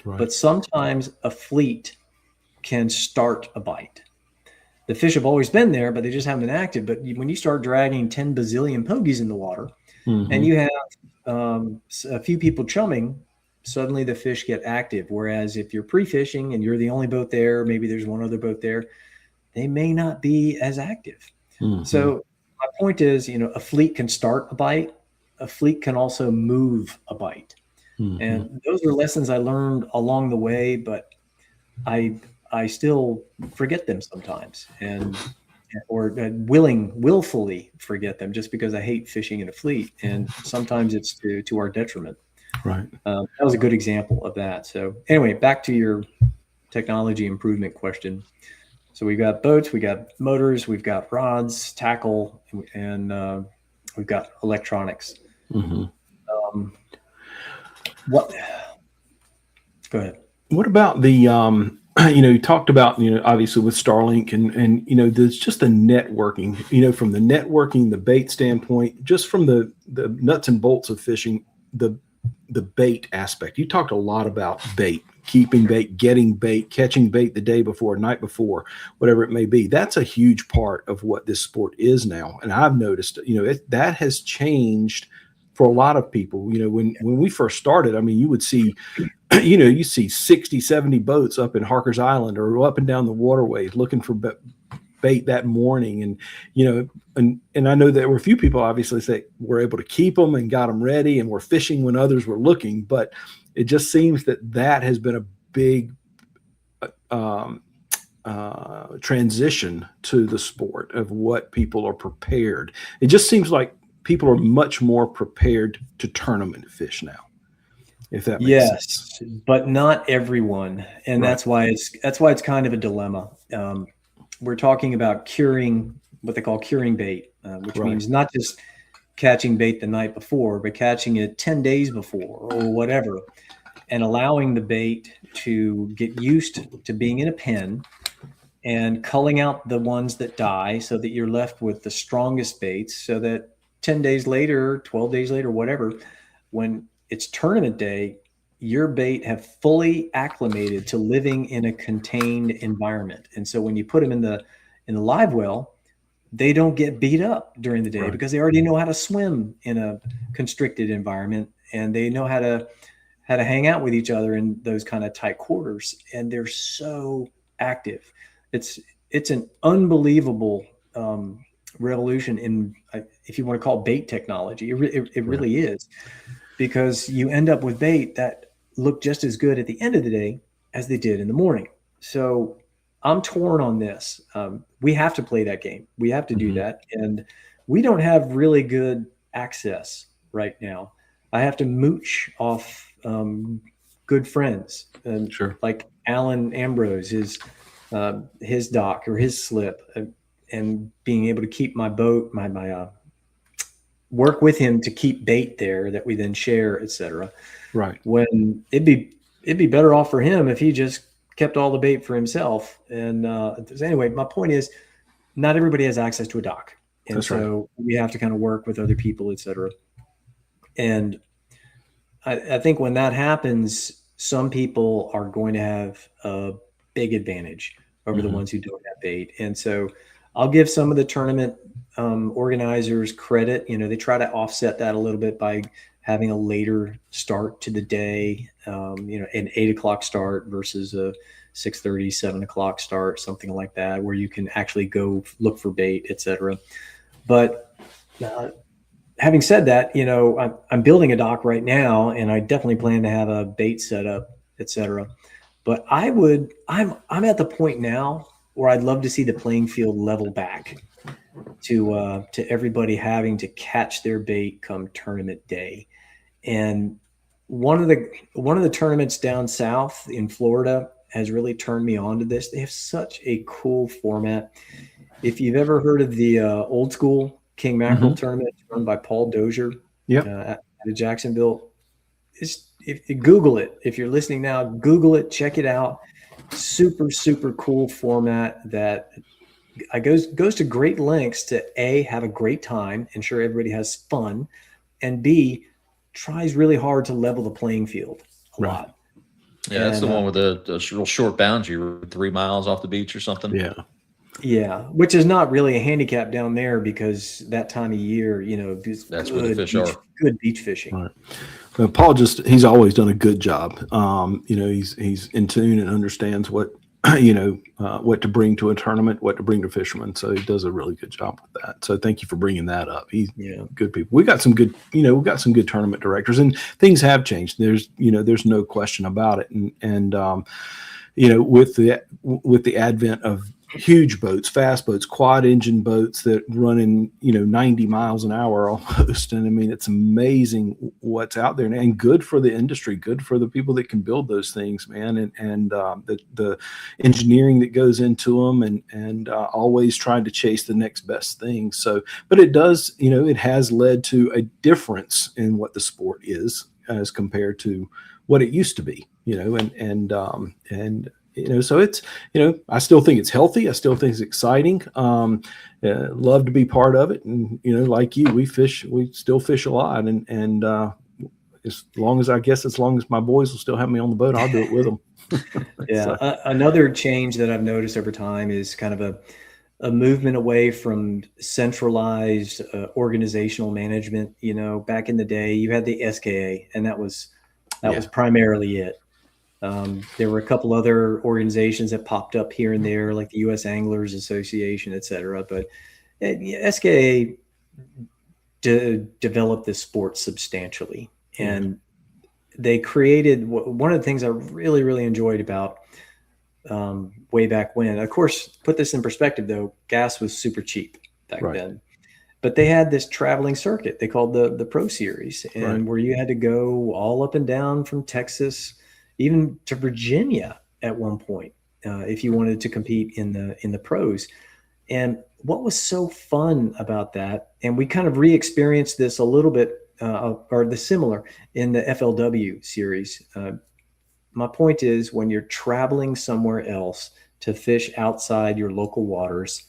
Right. But sometimes a fleet can start a bite. The fish have always been there, but they just haven't been active. But when you start dragging 10 bazillion pogies in the water, and you have a few people chumming, suddenly the fish get active. Whereas if you're pre-fishing and you're the only boat there, maybe there's one other boat there, they may not be as active. So my point is, a fleet can start a bite. A fleet can also move a bite. And those are lessons I learned along the way, but I still forget them sometimes, or willfully forget them just because I hate fishing in a fleet. And sometimes it's to our detriment.
Right.
That was a good example of that. So anyway, back to your technology improvement question. So we've got boats, we got motors, we've got rods, tackle, and we've got electronics. Go ahead.
What about the you talked about, obviously with Starlink and there's just the networking, from the networking, the bait standpoint, just from the nuts and bolts of fishing, the bait aspect. You talked a lot about bait, keeping bait, getting bait, catching bait the day before, night before, whatever it may be. That's a huge part of what this sport is now. And I've noticed, that has changed for a lot of people. When we first started, you would see, you see 60, 70 boats up in Harker's Island or up and down the waterways looking for bait that morning. And, and I know there were a few people obviously that were able to keep them and got them ready and were fishing when others were looking, but it just seems that has been a big transition to the sport of what people are prepared. It just seems like people are much more prepared to tournament fish now, if that makes sense.
But not everyone, and that's why it's kind of a dilemma. We're talking about curing, what they call curing bait, which means not just catching bait the night before, but catching it 10 days before or whatever, and allowing the bait to get used to being in a pen and culling out the ones that die so that you're left with the strongest baits, so that 10 days later, 12 days later, whatever, when it's tournament day, your bait have fully acclimated to living in a contained environment. And so when you put them in the live well, they don't get beat up during the day because they already know how to swim in a constricted environment, and they know how to hang out with each other in those kind of tight quarters. And they're so active. It's an unbelievable revolution in, if you want to call it, bait technology. It really is, because you end up with bait that look just as good at the end of the day as they did in the morning. So I'm torn on this. We have to play that game. We have to do that. And we don't have really good access right now. I have to mooch off good friends, and like Alan Ambrose, his dock or his slip, and being able to keep my boat, my work with him to keep bait there that we then share, etc.
Right.
When it'd be better off for him if he just kept all the bait for himself. And anyway, my point is, not everybody has access to a dock, and so we have to kind of work with other people, etc. And I think when that happens, some people are going to have a big advantage over the ones who don't have bait. And so I'll give some of the tournament organizers credit. They try to offset that a little bit by having a later start to the day, an 8 o'clock start versus a 6:30, 7 o'clock start, something like that, where you can actually go look for bait, etc. But having said that, I'm building a dock right now, and I definitely plan to have a bait setup, etc. But I'm at the point now where I'd love to see the playing field level back to everybody having to catch their bait come tournament day. And one of the tournaments down south in Florida has really turned me on to this. They have such a cool format. If you've ever heard of the old school King Mackerel tournament run by Paul Dozier out of Jacksonville, if you Google it, if you're listening now, Google it, check it out. Super, super cool format that goes to great lengths to A, have a great time, ensure everybody has fun, and B, tries really hard to level the playing field a lot.
Yeah, that's the one with a real short boundary, 3 miles off the beach or something.
Yeah, which is not really a handicap down there, because that time of year, that's where the fish are. Good beach fishing.
Right. Well, Paul he's always done a good job. He's in tune and understands what to bring to a tournament, what to bring to fishermen. So he does a really good job with that. So thank you for bringing that up. He's good people. We got some good, we've got some good tournament directors, and things have changed. There's no question about it. And with the advent of huge boats, fast boats, quad engine boats that run in 90 miles an hour almost, and I mean, it's amazing what's out there, and good for the industry, good for the people that can build those things, man, and the engineering that goes into them, and always trying to chase the next best thing. So, but it does, it has led to a difference in what the sport is as compared to what it used to be, so it's, I still think it's healthy. I still think it's exciting. Love to be part of it. And, like you, we still fish a lot. And as long as my boys will still have me on the boat, I'll do it with them.
Another change that I've noticed over time is kind of a movement away from centralized organizational management. Back in the day, you had the SKA, and that was primarily it. There were a couple other organizations that popped up here and there, like the U.S. Anglers Association, et cetera. But SKA developed this sport substantially. And they created one of the things I really, really enjoyed about way back when. Of course, put this in perspective, though, gas was super cheap back then. But they had this traveling circuit they called the Pro Series, and where you had to go all up and down from Texas, even to Virginia at one point, if you wanted to compete in the pros. And what was so fun about that, and we kind of re-experienced this a little bit, or the similar in the FLW series. My point is, when you're traveling somewhere else to fish outside your local waters,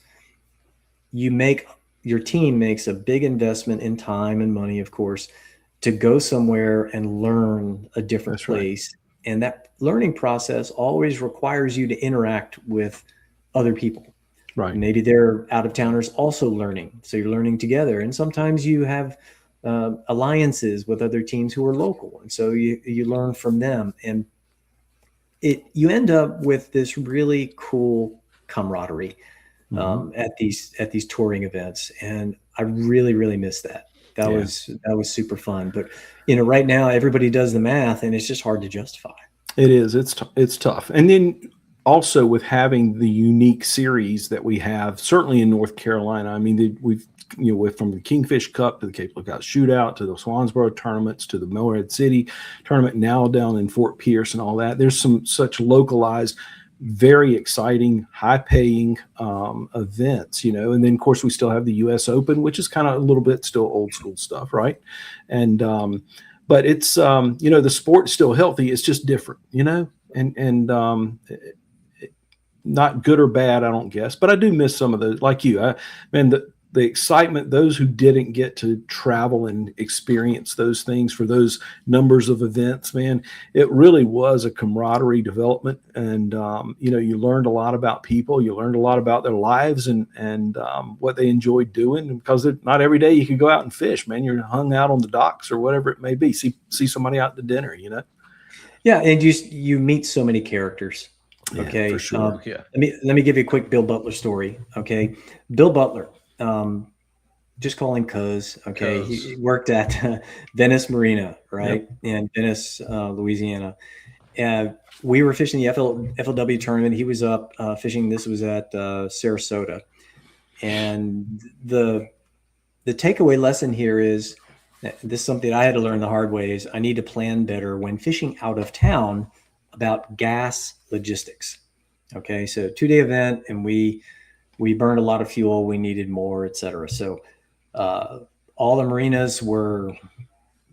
your team makes a big investment in time and money, of course, to go somewhere and learn a different
That's right.
place. And that learning process always requires you to interact with other people.
Right.
Maybe they're out of towners also learning. So you're learning together. And sometimes you have alliances with other teams who are local. And so you learn from them. And you end up with this really cool camaraderie at these touring events. And I really, really miss that. That was super fun. But right now everybody does the math and it's just hard to justify.
It is. It's tough. And then also with having the unique series that we have, certainly in North Carolina. I mean, we've from the Kingfish Cup to the Cape Lookout Shootout to the Swansboro tournaments to the Morehead City tournament now down in Fort Pierce and all that. There's some such localized, very exciting, high-paying events, and then of course we still have the U.S. Open, which is kind of a little bit still old school stuff, right? And but it's the sport's still healthy. It's just different, and not good or bad, I don't guess, but I do miss some of those. Like you, the excitement, those who didn't get to travel and experience those things for those numbers of events, man, it really was a camaraderie development. And, you learned a lot about people, you learned a lot about their lives and what they enjoyed doing, because not every day you could go out and fish, man. You're hung out on the docks or whatever it may be, see somebody out to dinner,
Yeah. And you meet so many characters. Okay.
Yeah, for sure.
Let me give you a quick Bill Butler story. Okay. Bill Butler, just call him Cuz. Okay.
Cuz.
He worked at Venice Marina, right? In Venice, Louisiana. We were fishing the FLW tournament. He was up fishing. This was at Sarasota. And the takeaway lesson here is, this is something I had to learn the hard way, is I need to plan better when fishing out of town about gas logistics. Okay. So 2-day event, and we burned a lot of fuel. We needed more, et cetera. So all the marinas were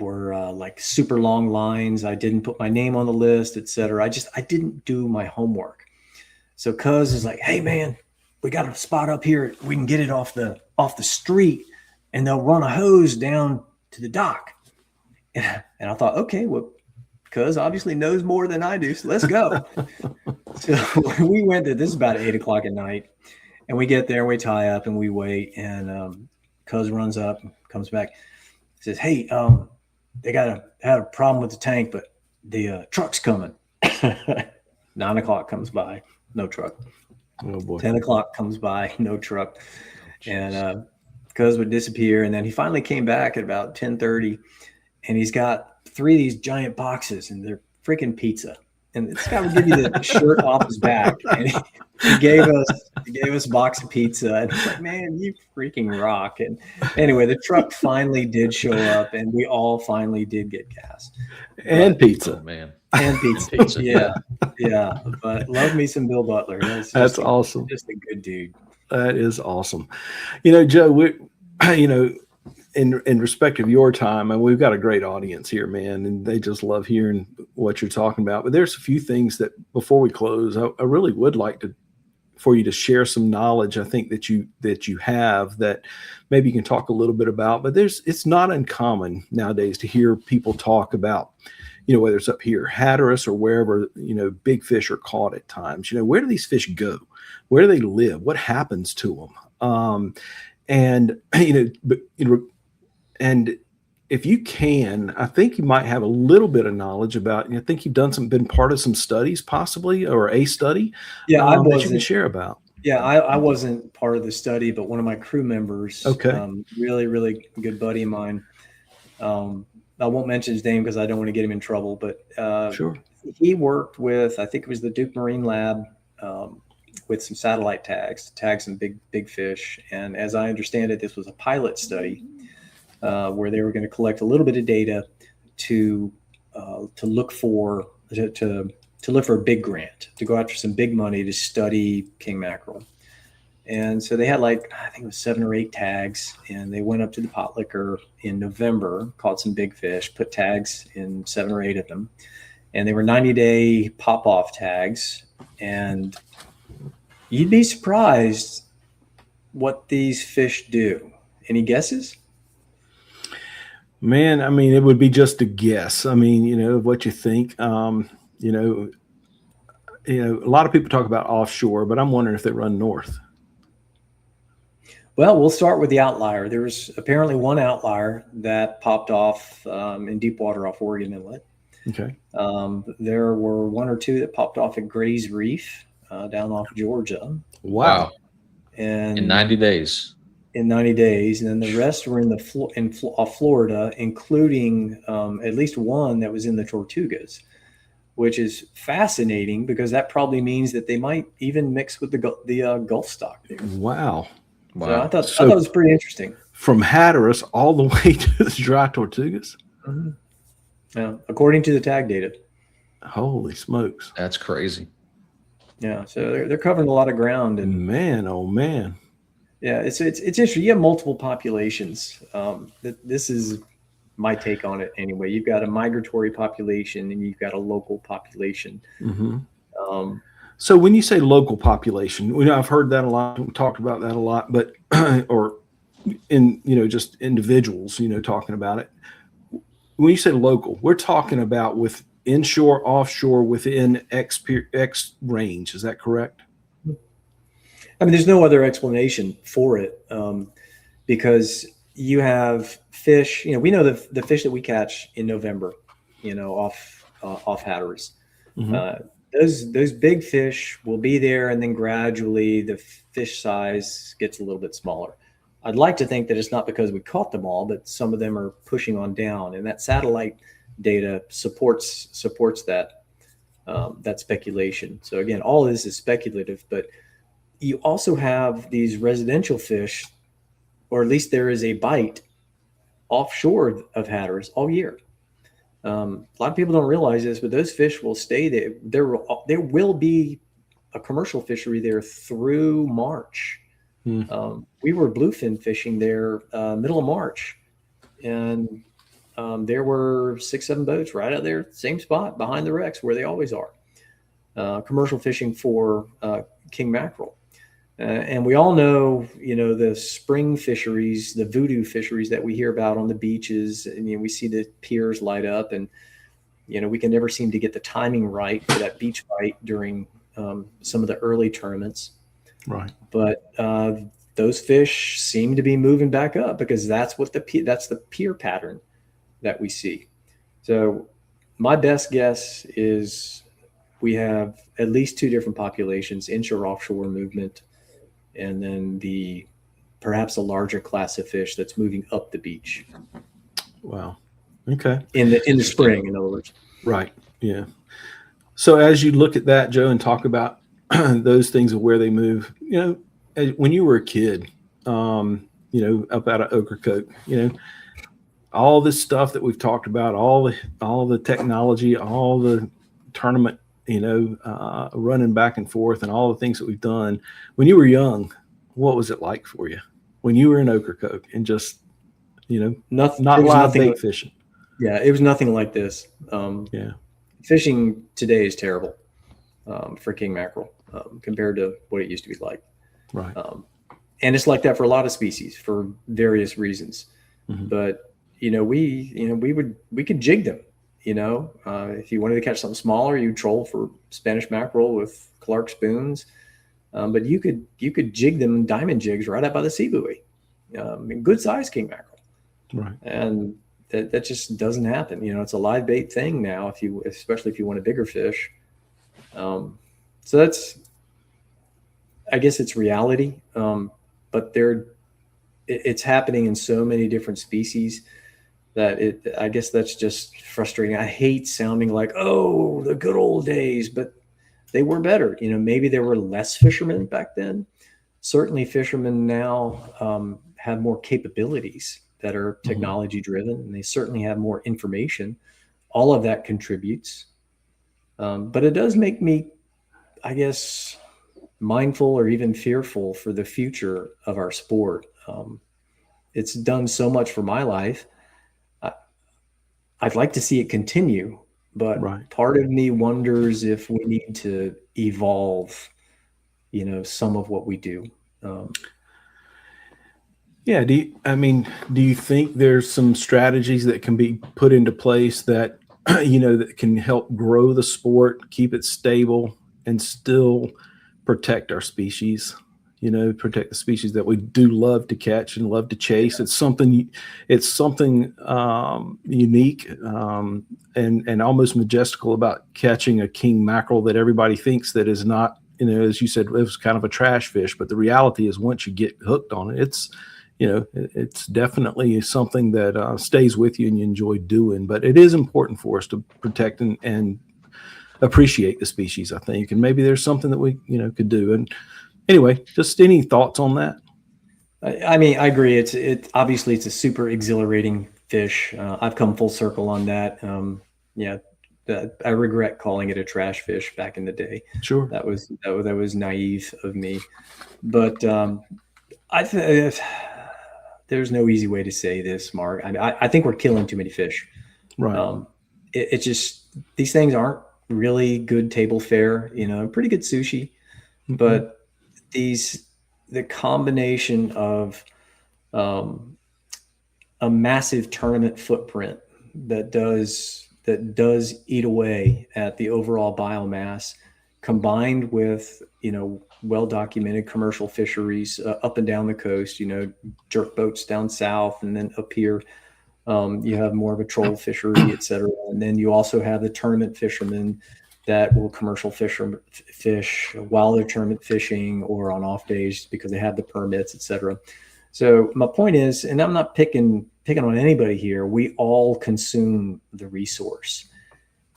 like super long lines. I didn't put my name on the list, et cetera. I didn't do my homework. So Cuz is like, hey man, we got a spot up here. We can get it off the street, and they'll run a hose down to the dock. And I thought, okay, well, Cuz obviously knows more than I do, so let's go. So we went there. This is about 8 o'clock at night, and we get there, we tie up, and we wait. And Cuz runs up, comes back, says, "Hey, they had a problem with the tank, but the truck's coming." 9 o'clock comes by, no truck.
Oh boy.
10 o'clock comes by, no truck. And Cuz would disappear, and then he finally came back at about 10:30, and he's got 3 of these giant boxes, and they're freaking pizza. And this guy would give you the shirt off his back, and he gave us a box of pizza. And it's like, man, you freaking rock. And anyway, the truck finally did show up, and we all finally did get gas
and pizza,
man,
and pizza. Yeah. But love me some Bill Butler.
That's awesome.
Just a good dude.
That is awesome. Joe, in respect of your time, and we've got a great audience here, man, and they just love hearing what you're talking about. But there's a few things that before we close, I really would like for you to share some knowledge. I think that you have that maybe you can talk a little bit about. But it's not uncommon nowadays to hear people talk about, whether it's up here, Hatteras or wherever, big fish are caught at times. Where do these fish go? Where do they live? What happens to them? And if you can, I think you might have a little bit of knowledge about. I think you've been part of some studies, possibly, or a study.
Yeah,
that you can share about.
Yeah, I wasn't part of the study, but one of my crew members, really, really good buddy of mine. I won't mention his name because I don't want to get him in trouble. But
sure,
he worked with, I think it was the Duke Marine Lab, with some satellite tags to tag some big fish. And as I understand it, this was a pilot study. Where they were going to collect a little bit of data to look for a big grant, to go after some big money to study king mackerel. And so they had I think it was 7 or 8 tags, and they went up to the pot liquor in November, caught some big fish, put tags in 7 or 8 of them, and they were 90-day pop-off tags. And you'd be surprised what these fish do. Any guesses?
Man, I mean, it would be just a guess. I mean, what you think. You know, a lot of people talk about offshore, but I'm wondering if they run north.
Well, we'll start with the outlier. There was apparently one outlier that popped off in deep water off Oregon Inlet.
Okay.
There were one or two that popped off at Gray's Reef down off Georgia.
Wow.
And
In 90 days.
In 90 days, and then the rest were in off Florida, including at least one that was in the Tortugas, which is fascinating because that probably means that they might even mix with the Gulf stock there.
Wow.
So I thought it was pretty interesting.
From Hatteras all the way to the dry Tortugas.
Mm-hmm. Yeah, according to the tag data.
Holy smokes!
That's crazy.
Yeah, so they're covering a lot of ground, and
man, oh man.
Yeah, it's interesting. You have multiple populations. This is my take on it anyway. You've got a migratory population and you've got a local population.
Mm-hmm. So when you say local population, I've heard that a lot. We talked about that a lot, but or in just individuals, talking about it. When you say local, we're talking about with inshore, offshore, within X range. Is that correct?
I mean, there's no other explanation for it because you have fish. We know the fish that we catch in November, off Hatteras. Mm-hmm. Those big fish will be there, and then gradually the fish size gets a little bit smaller. I'd like to think that it's not because we caught them all, but some of them are pushing on down, and that satellite data supports that that speculation. So again, all of this is speculative, but you also have these residential fish, or at least there is a bite offshore of Hatteras all year. A lot of people don't realize this, but those fish will stay there. There will be a commercial fishery there through March. We were bluefin fishing there middle of March, and there were 6-7 boats right out there, same spot behind the wrecks where they always are. Commercial fishing for king mackerel. And we all know, the spring fisheries, the voodoo fisheries that we hear about on the beaches, and we see the piers light up, and we can never seem to get the timing right for that beach bite during some of the early tournaments.
Right.
But those fish seem to be moving back up because that's the pier pattern that we see. So my best guess is we have at least two different populations: inshore, offshore movement, and then perhaps a larger class of fish that's moving up the beach.
Wow. Okay.
In the spring, in other words.
Right. Yeah. So as you look at that, Joe, and talk about those things of where they move, when you were a kid, up out of Ocracoke, all this stuff that we've talked about, all the technology, all the tournament, running back and forth, and all the things that we've done. When you were young, what was it like for you when you were in Ocracoke and just, not live bait fishing?
Yeah, it was nothing like this.
Yeah.
Fishing today is terrible for king mackerel compared to what it used to be like.
Right.
And it's like that for a lot of species for various reasons. Mm-hmm. But, we could jig them. If you wanted to catch something smaller, you troll for Spanish mackerel with Clark spoons. But you could jig them diamond jigs right up by the sea buoy. Good size king mackerel.
Right. And
that just doesn't happen. It's a live bait thing now, especially if you want a bigger fish. So I guess it's reality. But it's happening in so many different species that I guess that's just frustrating. I hate sounding like, oh, the good old days, but they were better. Maybe there were less fishermen back then. Certainly fishermen now have more capabilities that are technology driven, and they certainly have more information. All of that contributes. But it does make me, I guess, mindful or even fearful for the future of our sport. It's done so much for my life. I'd like to see it continue, but part of me wonders if we need to evolve, some of what we do.
Yeah. Do you think there's some strategies that can be put into place that, that can help grow the sport, keep it stable, and still protect our species? Protect the species that we do love to catch and love to chase. It's something unique and almost majestical about catching a king mackerel that everybody thinks that is not, as you said, it was kind of a trash fish. But the reality is, once you get hooked on it, it's definitely something that stays with you and you enjoy doing. But it is important for us to protect and appreciate the species, I think. And maybe there's something that we, could do. And anyway, just any thoughts on that?
I mean, I agree. Obviously it's a super exhilarating fish. I've come full circle on that. I regret calling it a trash fish back in the day.
Sure.
That was naive of me. But there's no easy way to say this, Mark. I think we're killing too many fish.
Right.
It's just, these things aren't really good table fare, pretty good sushi, but the combination of a massive tournament footprint that does eat away at the overall biomass, combined with well-documented commercial fisheries up and down the coast, jerk boats down south, and then up here you have more of a troll fishery, et cetera. And then you also have the tournament fishermen that will commercial fish while they're tournament fishing or on off days because they have the permits, et cetera. So my point is, and I'm not picking on anybody here, we all consume the resource.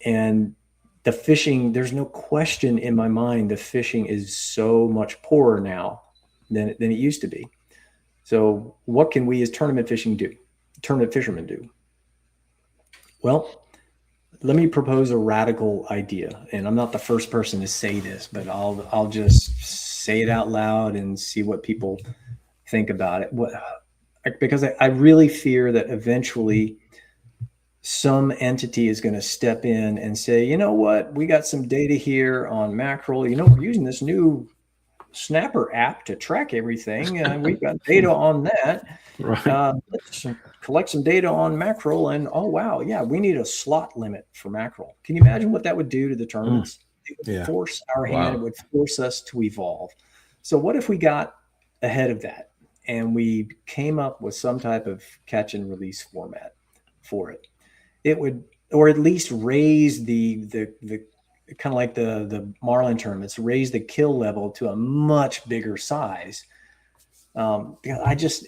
And the fishing, there's no question in my mind, the fishing is so much poorer now than it used to be. So what can we as tournament fishermen do? Well, let me propose a radical idea. And I'm not the first person to say this, but I'll just say it out loud and see what people think about it. Because I really fear that eventually some entity is going to step in and say, you know what, we got some data here on mackerel. We're using this new Snapper app to track everything. We've got data on that.
Right.
Let's collect some data on mackerel, and oh wow, yeah, we need a slot limit for mackerel. Can you imagine what that would do to the tournaments? It would force our hand. It would force us to evolve. So what if we got ahead of that and we came up with some type of catch and release format for it? It would, or at least raise the kind of like the marlin tournaments, raise the kill level to a much bigger size. Because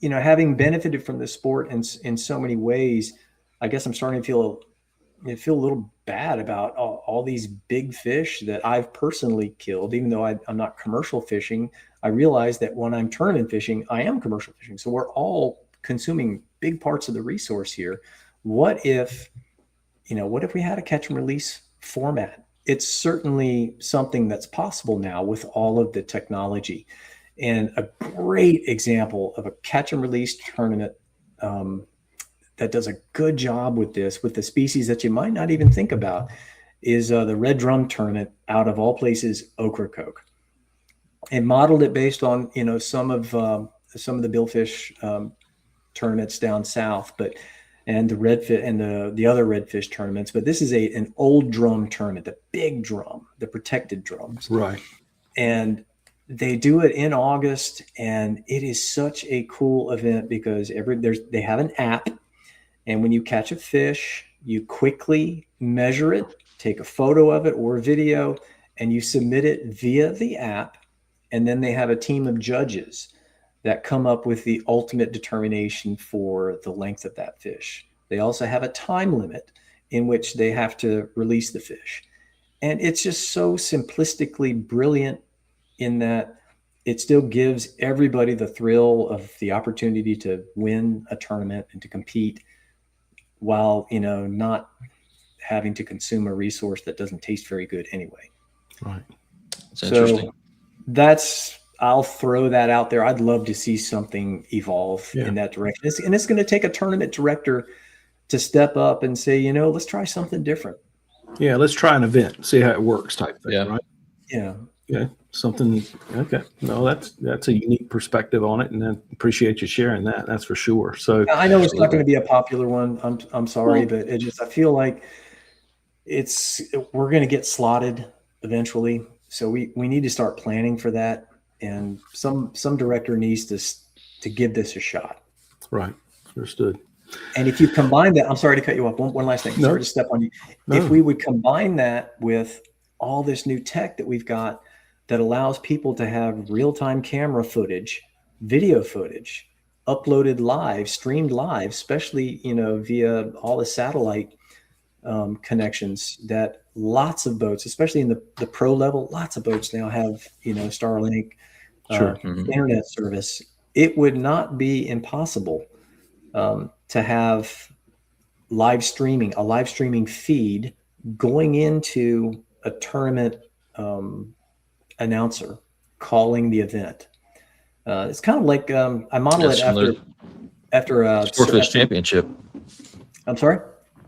having benefited from the sport in so many ways, I guess I'm starting to feel a little bad about all these big fish that I've personally killed. Even though I'm not commercial fishing, I realize that when I'm tournament fishing, I am commercial fishing. So we're all consuming big parts of the resource here. What if we had a catch and release format? It's certainly something that's possible now with all of the technology. And a great example of a catch and release tournament that does a good job with this, with the species that you might not even think about, is the red drum tournament out of all places, Ocracoke. And modeled it based on some of the billfish tournaments down south, and the redfish and the other redfish tournaments. But this is an old drum tournament, the big drum, the protected drums.
Right.
And they do it in August, and it is such a cool event because they have an app, and when you catch a fish, you quickly measure it, take a photo of it or a video, and you submit it via the app. And then they have a team of judges that come up with the ultimate determination for the length of that fish. They also have a time limit in which they have to release the fish. And it's just so simplistically brilliant in that it still gives everybody the thrill of the opportunity to win a tournament and to compete while, not having to consume a resource that doesn't taste very good anyway.
Right.
It's interesting.
I'll throw that out there. I'd love to see something evolve in that direction. And it's going to take a tournament director to step up and say, let's try something different.
Yeah, let's try an event, see how it works type thing, right?
Yeah.
Yeah, something. Okay, no, that's a unique perspective on it, and I appreciate you sharing that. That's for sure. So
I know it's not going to be a popular one. I'm sorry,
Well-
but I feel like we're going to get slotted eventually. So we need to start planning for that. And some director needs to give this a shot.
right, understood.
And if you combine that, I'm sorry to cut you off. One last thing.
No.
Sorry to step on you.
No.
If we would combine that with all this new tech that we've got that allows people to have real-time camera footage, video footage, uploaded live, streamed live, especially, via all the satellite connections that lots of boats, especially in the pro level, lots of boats now have, Starlink,
Sure.
internet service. It would not be impossible to have a live streaming feed going into a tournament announcer calling the event. It's kind of like I model it after a
Sportfish Championship.
I'm sorry?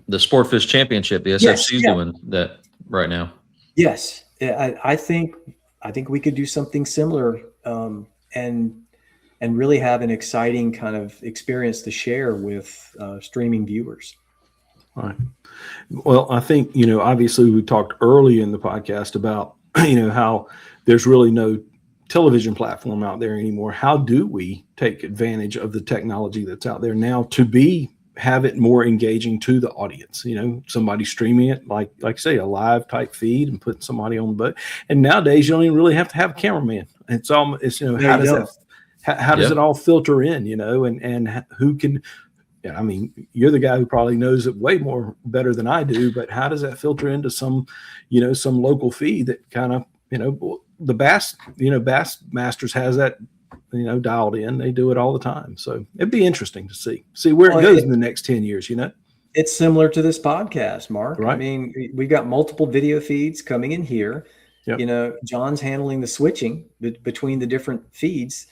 The Sportfish Championship, the SFC's doing that right now.
Yes. I think we could do something similar and really have an exciting kind of experience to share with streaming viewers.
All right. Well, I think, obviously we talked early in the podcast about, how there's really no television platform out there anymore. How do we take advantage of the technology that's out there now to have it more engaging to the audience? Somebody streaming it, like say a live type feed and putting somebody on the boat. And nowadays you don't even really have to have a cameraman. It's how does it all filter in, and who can, I mean, you're the guy who probably knows it way more better than I do, but how does that filter into some local feed that kind of, the Bass Masters has that, dialed in. They do it all the time. So it'd be interesting to see where it goes in the next 10 years,
It's similar to this podcast, Mark.
Right.
I mean, we've got multiple video feeds coming in here. Yep. John's handling the switching between the different feeds.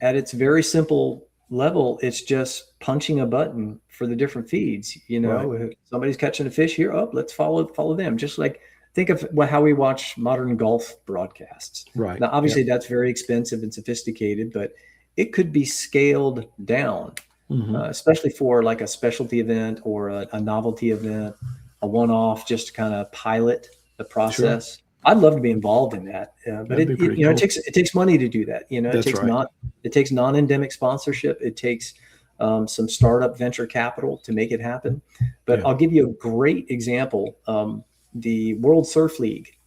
At its very simple level, it's just punching a button for the different feeds. Right. If somebody's catching a fish here, let's follow them. Just like think of how we watch modern golf broadcasts.
Right.
Now, obviously, that's very expensive and sophisticated, but it could be scaled down, especially for like a specialty event or a novelty event, a one-off, just to kind of pilot the process. Sure. I'd love to be involved in that, but cool. it takes money to do that. It takes non-endemic sponsorship. It takes some startup venture capital to make it happen. But I'll give you a great example. The World Surf League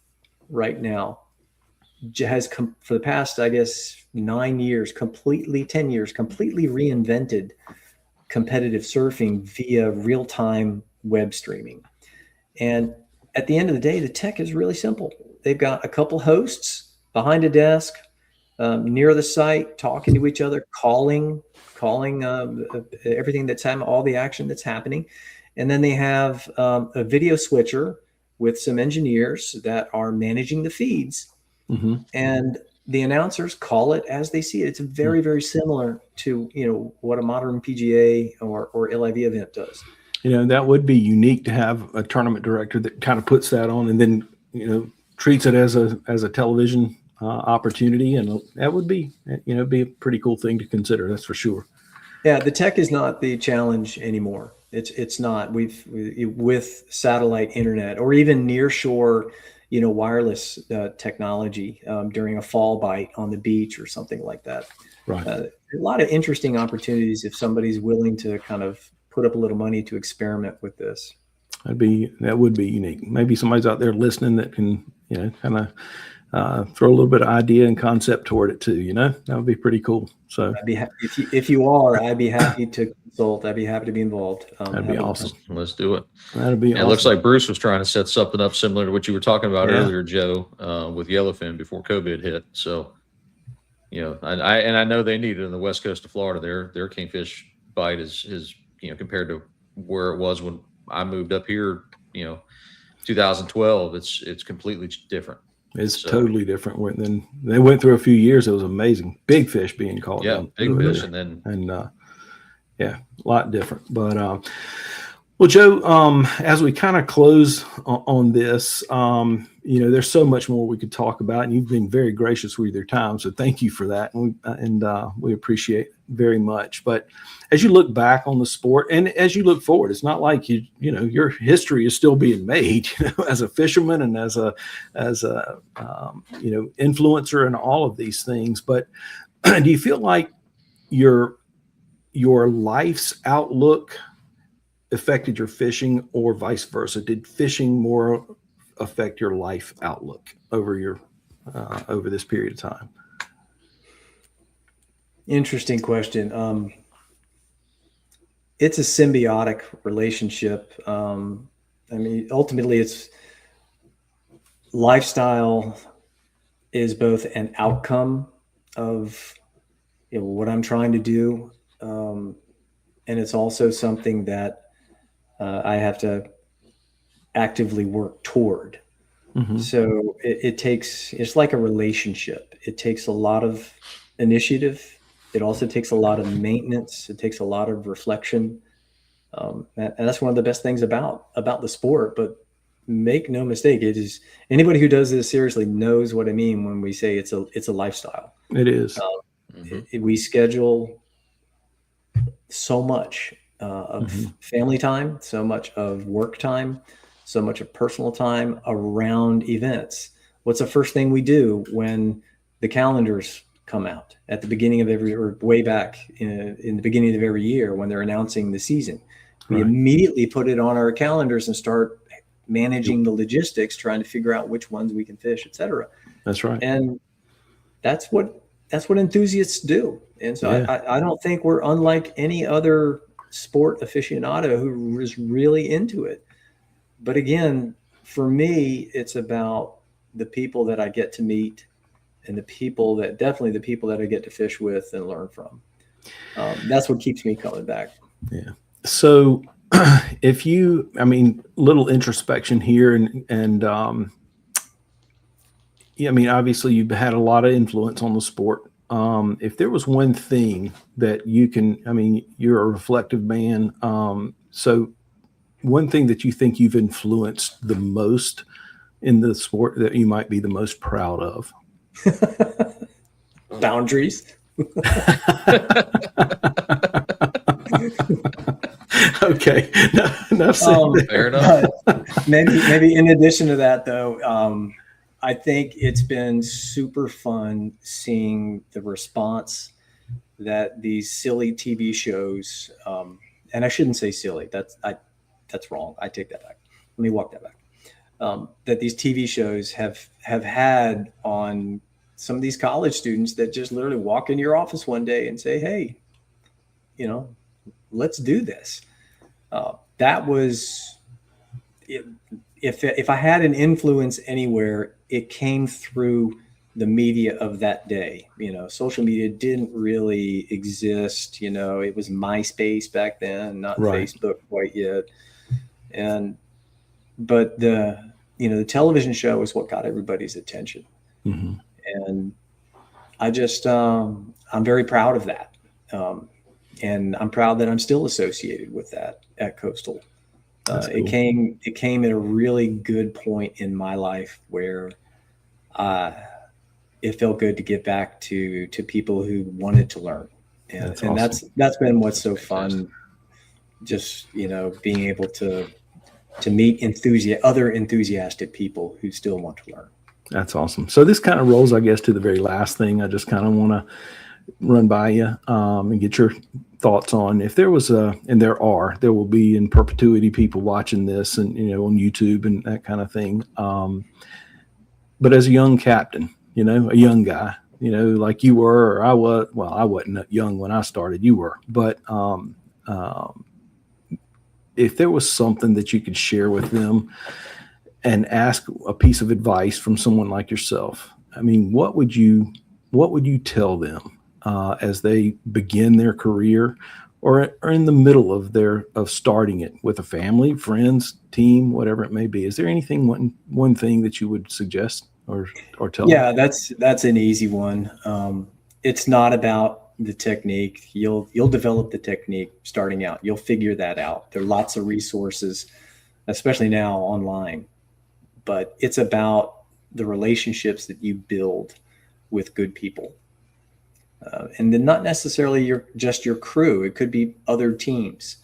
right now has for the past, I guess, 10 years, completely reinvented competitive surfing via real-time web streaming. And at the end of the day, the tech is really simple. They've got a couple hosts behind a desk near the site, talking to each other, calling everything that's happening, all the action that's happening. And then they have a video switcher with some engineers that are managing the feeds. And the announcers call it as they see it. It's very, very similar to, what a modern PGA or LIV event does.
That would be unique to have a tournament director that kind of puts that on and then, treats it as a television opportunity. And that would be, be a pretty cool thing to consider. That's for sure.
Yeah. The tech is not the challenge anymore. It's not. With satellite internet or even nearshore, wireless technology during a fall bite on the beach or something like that.
Right.
A lot of interesting opportunities if somebody's willing to kind of put up a little money to experiment with this. That would be unique. Maybe somebody's out there listening that can, kind of throw a little bit of idea and concept toward it too. That would be pretty cool. So I'd be if you are, I'd be happy to consult. I'd be happy to be involved.
That'd be awesome.
Let's do it.
That'd be awesome.
It looks like Bruce was trying to set something up similar to what you were talking about earlier, Joe, with yellowfin before COVID hit. So, I know they need it in the west coast of Florida. Their kingfish bite is compared to where it was when I moved up here, 2012, it's completely different.
It's totally different. Then they went through a few years. It was amazing. Big fish being caught.
Yeah, big fish. And
a lot different. But, well, Joe, as we kind of close on this, there's so much more we could talk about, and you've been very gracious with your time. So thank you for that. And we appreciate it very much. But as you look back on the sport and as you look forward, it's not like your history is still being made, as a fisherman and as a influencer and all of these things. But do you feel like your life's outlook affected your fishing, or vice versa? Did fishing more affect your life outlook over this period of time?
Interesting question. It's a symbiotic relationship. Ultimately, it's lifestyle is both an outcome of what I'm trying to do, and it's also something that I have to actively work toward.
Mm-hmm.
So it's like a relationship. It takes a lot of initiative. It also takes a lot of maintenance. It takes a lot of reflection. And that's one of the best things about the sport. But make no mistake, it is, anybody who does this seriously knows what I mean when we say it's a lifestyle.
It is.
We schedule so much of family time, so much of work time, so much of personal time around events. What's the first thing we do when the calendars come out at the beginning of way back in the beginning of every year when they're announcing the season? We immediately put it on our calendars and start managing the logistics, trying to figure out which ones we can fish, et cetera.
That's right.
And that's what enthusiasts do. And so I don't think we're unlike any other sport aficionado who is really into it. But again, for me, it's about the people that I get to meet and definitely the people that I get to fish with and learn from. That's what keeps me coming back.
Yeah. So little introspection here and obviously you've had a lot of influence on the sport. If there was one thing that you're a reflective man. So one thing that you think you've influenced the most in the sport that you might be the most proud of?
Boundaries.
Okay.
Fair enough. Maybe in addition to that, though, I think it's been super fun seeing the response that these silly TV shows, and I shouldn't say silly. That's wrong. I take that back. Let me walk that back. That these TV shows have had on some of these college students that just literally walk in your office one day and say, "Hey, let's do this." That was, if I had an influence anywhere, it came through the media of that day. Social media didn't really exist. It was MySpace back then, not Facebook quite yet. But the television show is what got everybody's attention. Mm-hmm. And I just, I'm very proud of that. And I'm proud that I'm still associated with that at Coastal. Cool. It came at a really good point in my life where it felt good to get back to people who wanted to learn. And that's been what's so fun. Just, being able to meet other enthusiastic people who still want to learn. That's awesome. So this kind of rolls, I guess, to the very last thing. I just kind of want to run by you and get your thoughts on if there was there will be in perpetuity people watching this and, on YouTube and that kind of thing. But as a young captain, a young guy, like you were, or I was, well, I wasn't young when I started, you were, but if there was something that you could share with them and ask a piece of advice from someone like yourself, what would you tell them as they begin their career or in the middle of starting it with a family, friends, team, whatever it may be? Is there anything, one thing that you would suggest or tell them? Yeah, that's an easy one. It's not about the technique. You'll develop the technique starting out. You'll figure that out. There are lots of resources, especially now online. but it's about the relationships that you build with good people. And then not necessarily just your crew. It could be other teams,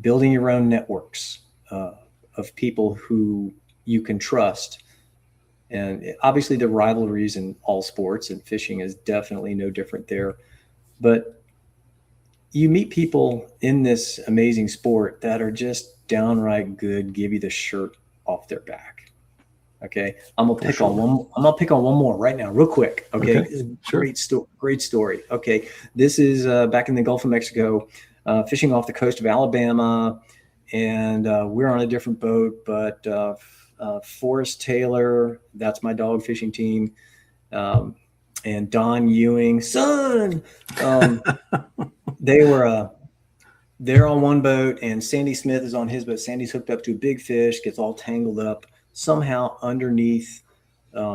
building your own networks of people who you can trust. And obviously the rivalries in all sports, and fishing is definitely no different there. But you meet people in this amazing sport that are just downright good, give you the shirt off their back. Okay. I'm gonna pick on one more right now, real quick. Okay. This is great story. Okay. This is back in the Gulf of Mexico, fishing off the coast of Alabama, and we're on a different boat, but Forrest Taylor, that's my dog fishing team, and Don Ewing, son, they're on one boat, and Sandy Smith is on his boat. Sandy's hooked up to a big fish, gets all tangled up somehow underneath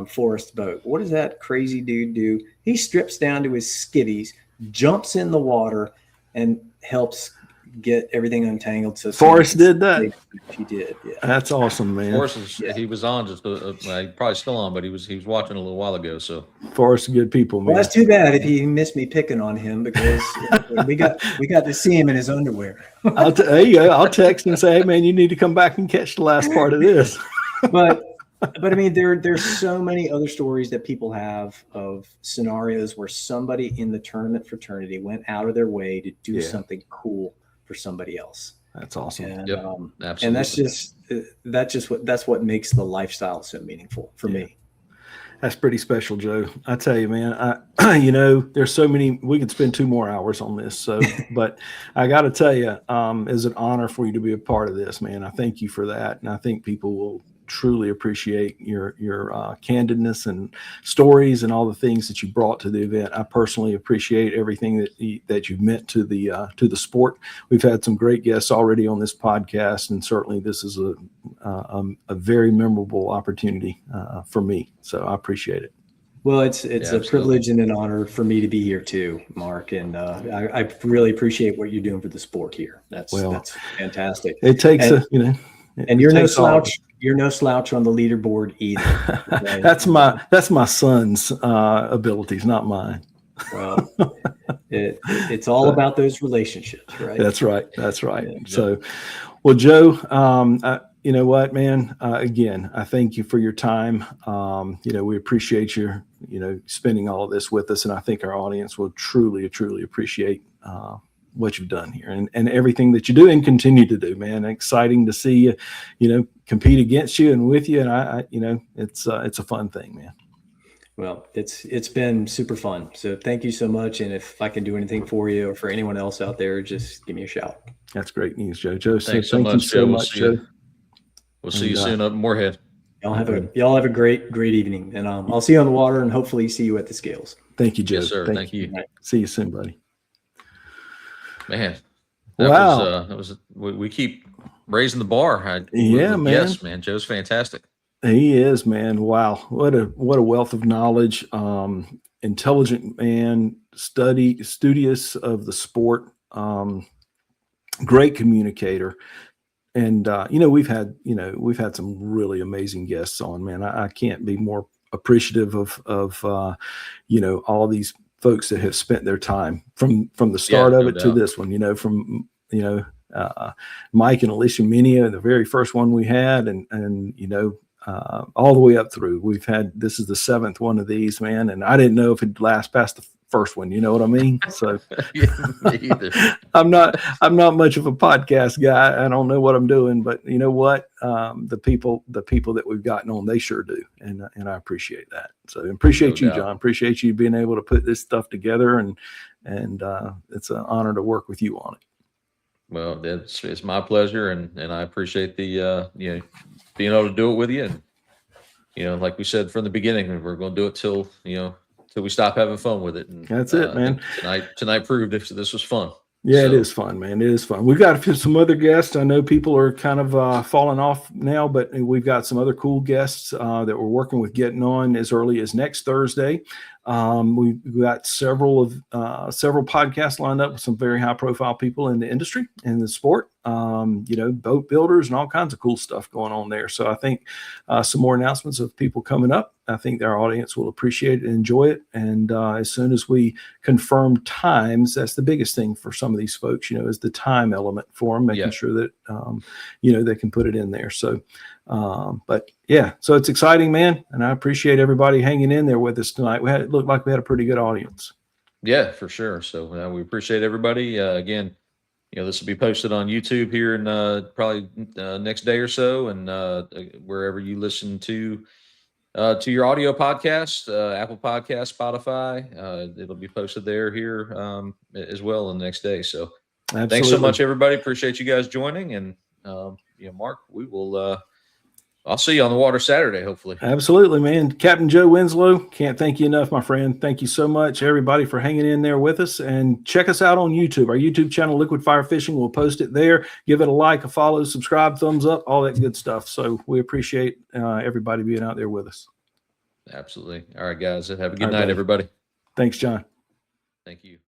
Forrest's boat. What does that crazy dude do? He strips down to his skivvies, jumps in the water, and helps get everything untangled. So
Forrest did that.
He did. Yeah.
That's awesome, man.
Forrest he was on just probably still on, but he was watching a little while ago. So
Forrest, good people, man.
Well, that's too bad if he missed me picking on him, because we got to see him in his underwear.
There you go. I'll text and say, hey, man, you need to come back and catch the last part of this.
But I mean, there's so many other stories that people have of scenarios where somebody in the tournament fraternity went out of their way to do something cool for somebody else.
That's awesome.
And,
absolutely.
And that's what makes the lifestyle so meaningful for me.
That's pretty special, Joe. I tell you, man, there's so many, we could spend 2 more hours on this. So, but I got to tell you, it's an honor for you to be a part of this, man. I thank you for that. And I think people will truly appreciate your candidness and stories and all the things that you brought to the event. I personally appreciate everything that you've meant to the sport. We've had some great guests already on this podcast, and certainly this is a very memorable opportunity for me. So I appreciate it.
Well, it's a privilege and an honor for me to be here too, Mark. And I really appreciate what you're doing for the sport here. That's fantastic.
It takes
and you're no slouch. You're no slouch on the leaderboard either. Okay?
That's my son's abilities, not mine.
Well, it's all about those relationships, right?
That's right. Yeah. So,
Well,
Joe, you know what, man? Again, I thank you for your time. We appreciate your, spending all of this with us, and I think our audience will truly appreciate what you've done here and everything that you do and continue to do, man. Exciting to see you, compete against you and with you. And I it's a fun thing, man.
Well, it's been super fun. So thank you so much. And if I can do anything for you or for anyone else out there, just give me a shout.
That's great news, Joe. Joe,
thank you so much, Joe. We'll see you soon up in Moorhead.
Y'all have a great evening, and I'll see you on the water and hopefully see you at the scales.
Thank you, Joe.
Yes, sir. Thank you.
See you soon, buddy.
Man,
wow.
We keep raising the bar.
Man.
Yes, man. Joe's fantastic.
He is, man. Wow. What a wealth of knowledge. Intelligent man, studious of the sport, great communicator. And, we've had some really amazing guests on, man. I can't be more appreciative of all these folks that have spent their time from the start of it to this one, from Mike and Alicia Minia, the very first one we had, and all the way up through. This is the 7th one of these, man, and I didn't know if it'd last past the first one. You know what I mean? So
me either.
I'm not much of a podcast guy. I don't know what I'm doing, but you know what? The people that we've gotten on, they sure do. And I appreciate that. So appreciate you, John. Appreciate you being able to put this stuff together, and it's an honor to work with you on it.
Well, it's my pleasure. And I appreciate the, being able to do it with you. And, like we said from the beginning, we're going to do it till we stop having fun with it. And
that's it, man.
Tonight proved this was fun.
Yeah, it is fun, man. It is fun. We've got some other guests. I know people are kind of falling off now, but we've got some other cool guests that we're working with getting on as early as next Thursday. We've got several podcasts lined up with some very high profile people in the industry and the sport, boat builders and all kinds of cool stuff going on there. So I think some more announcements of people coming up. I think our audience will appreciate it and enjoy it. And as soon as we confirm times, that's the biggest thing for some of these folks, is the time element for them, making sure that, they can put it in there. So, but yeah, so it's exciting, man. And I appreciate everybody hanging in there with us tonight. It looked like we had a pretty good audience.
Yeah, for sure. So we appreciate everybody. Again, this will be posted on YouTube here in probably next day or so, and wherever you listen to your audio podcast, Apple Podcast, Spotify, it'll be posted here as well in the next day. So thanks so much, everybody. Appreciate you guys joining. And, Mark, we will, I'll see you on the water Saturday, hopefully.
Absolutely, man. Captain Joe Winslow, can't thank you enough, my friend. Thank you so much, everybody, for hanging in there with us. And check us out on YouTube. Our YouTube channel, Liquid Fire Fishing, we'll post it there. Give it a like, a follow, subscribe, thumbs up, all that good stuff. So we appreciate everybody being out there with us.
Absolutely. All right, guys. Have a good night, everybody.
Thanks, John.
Thank you.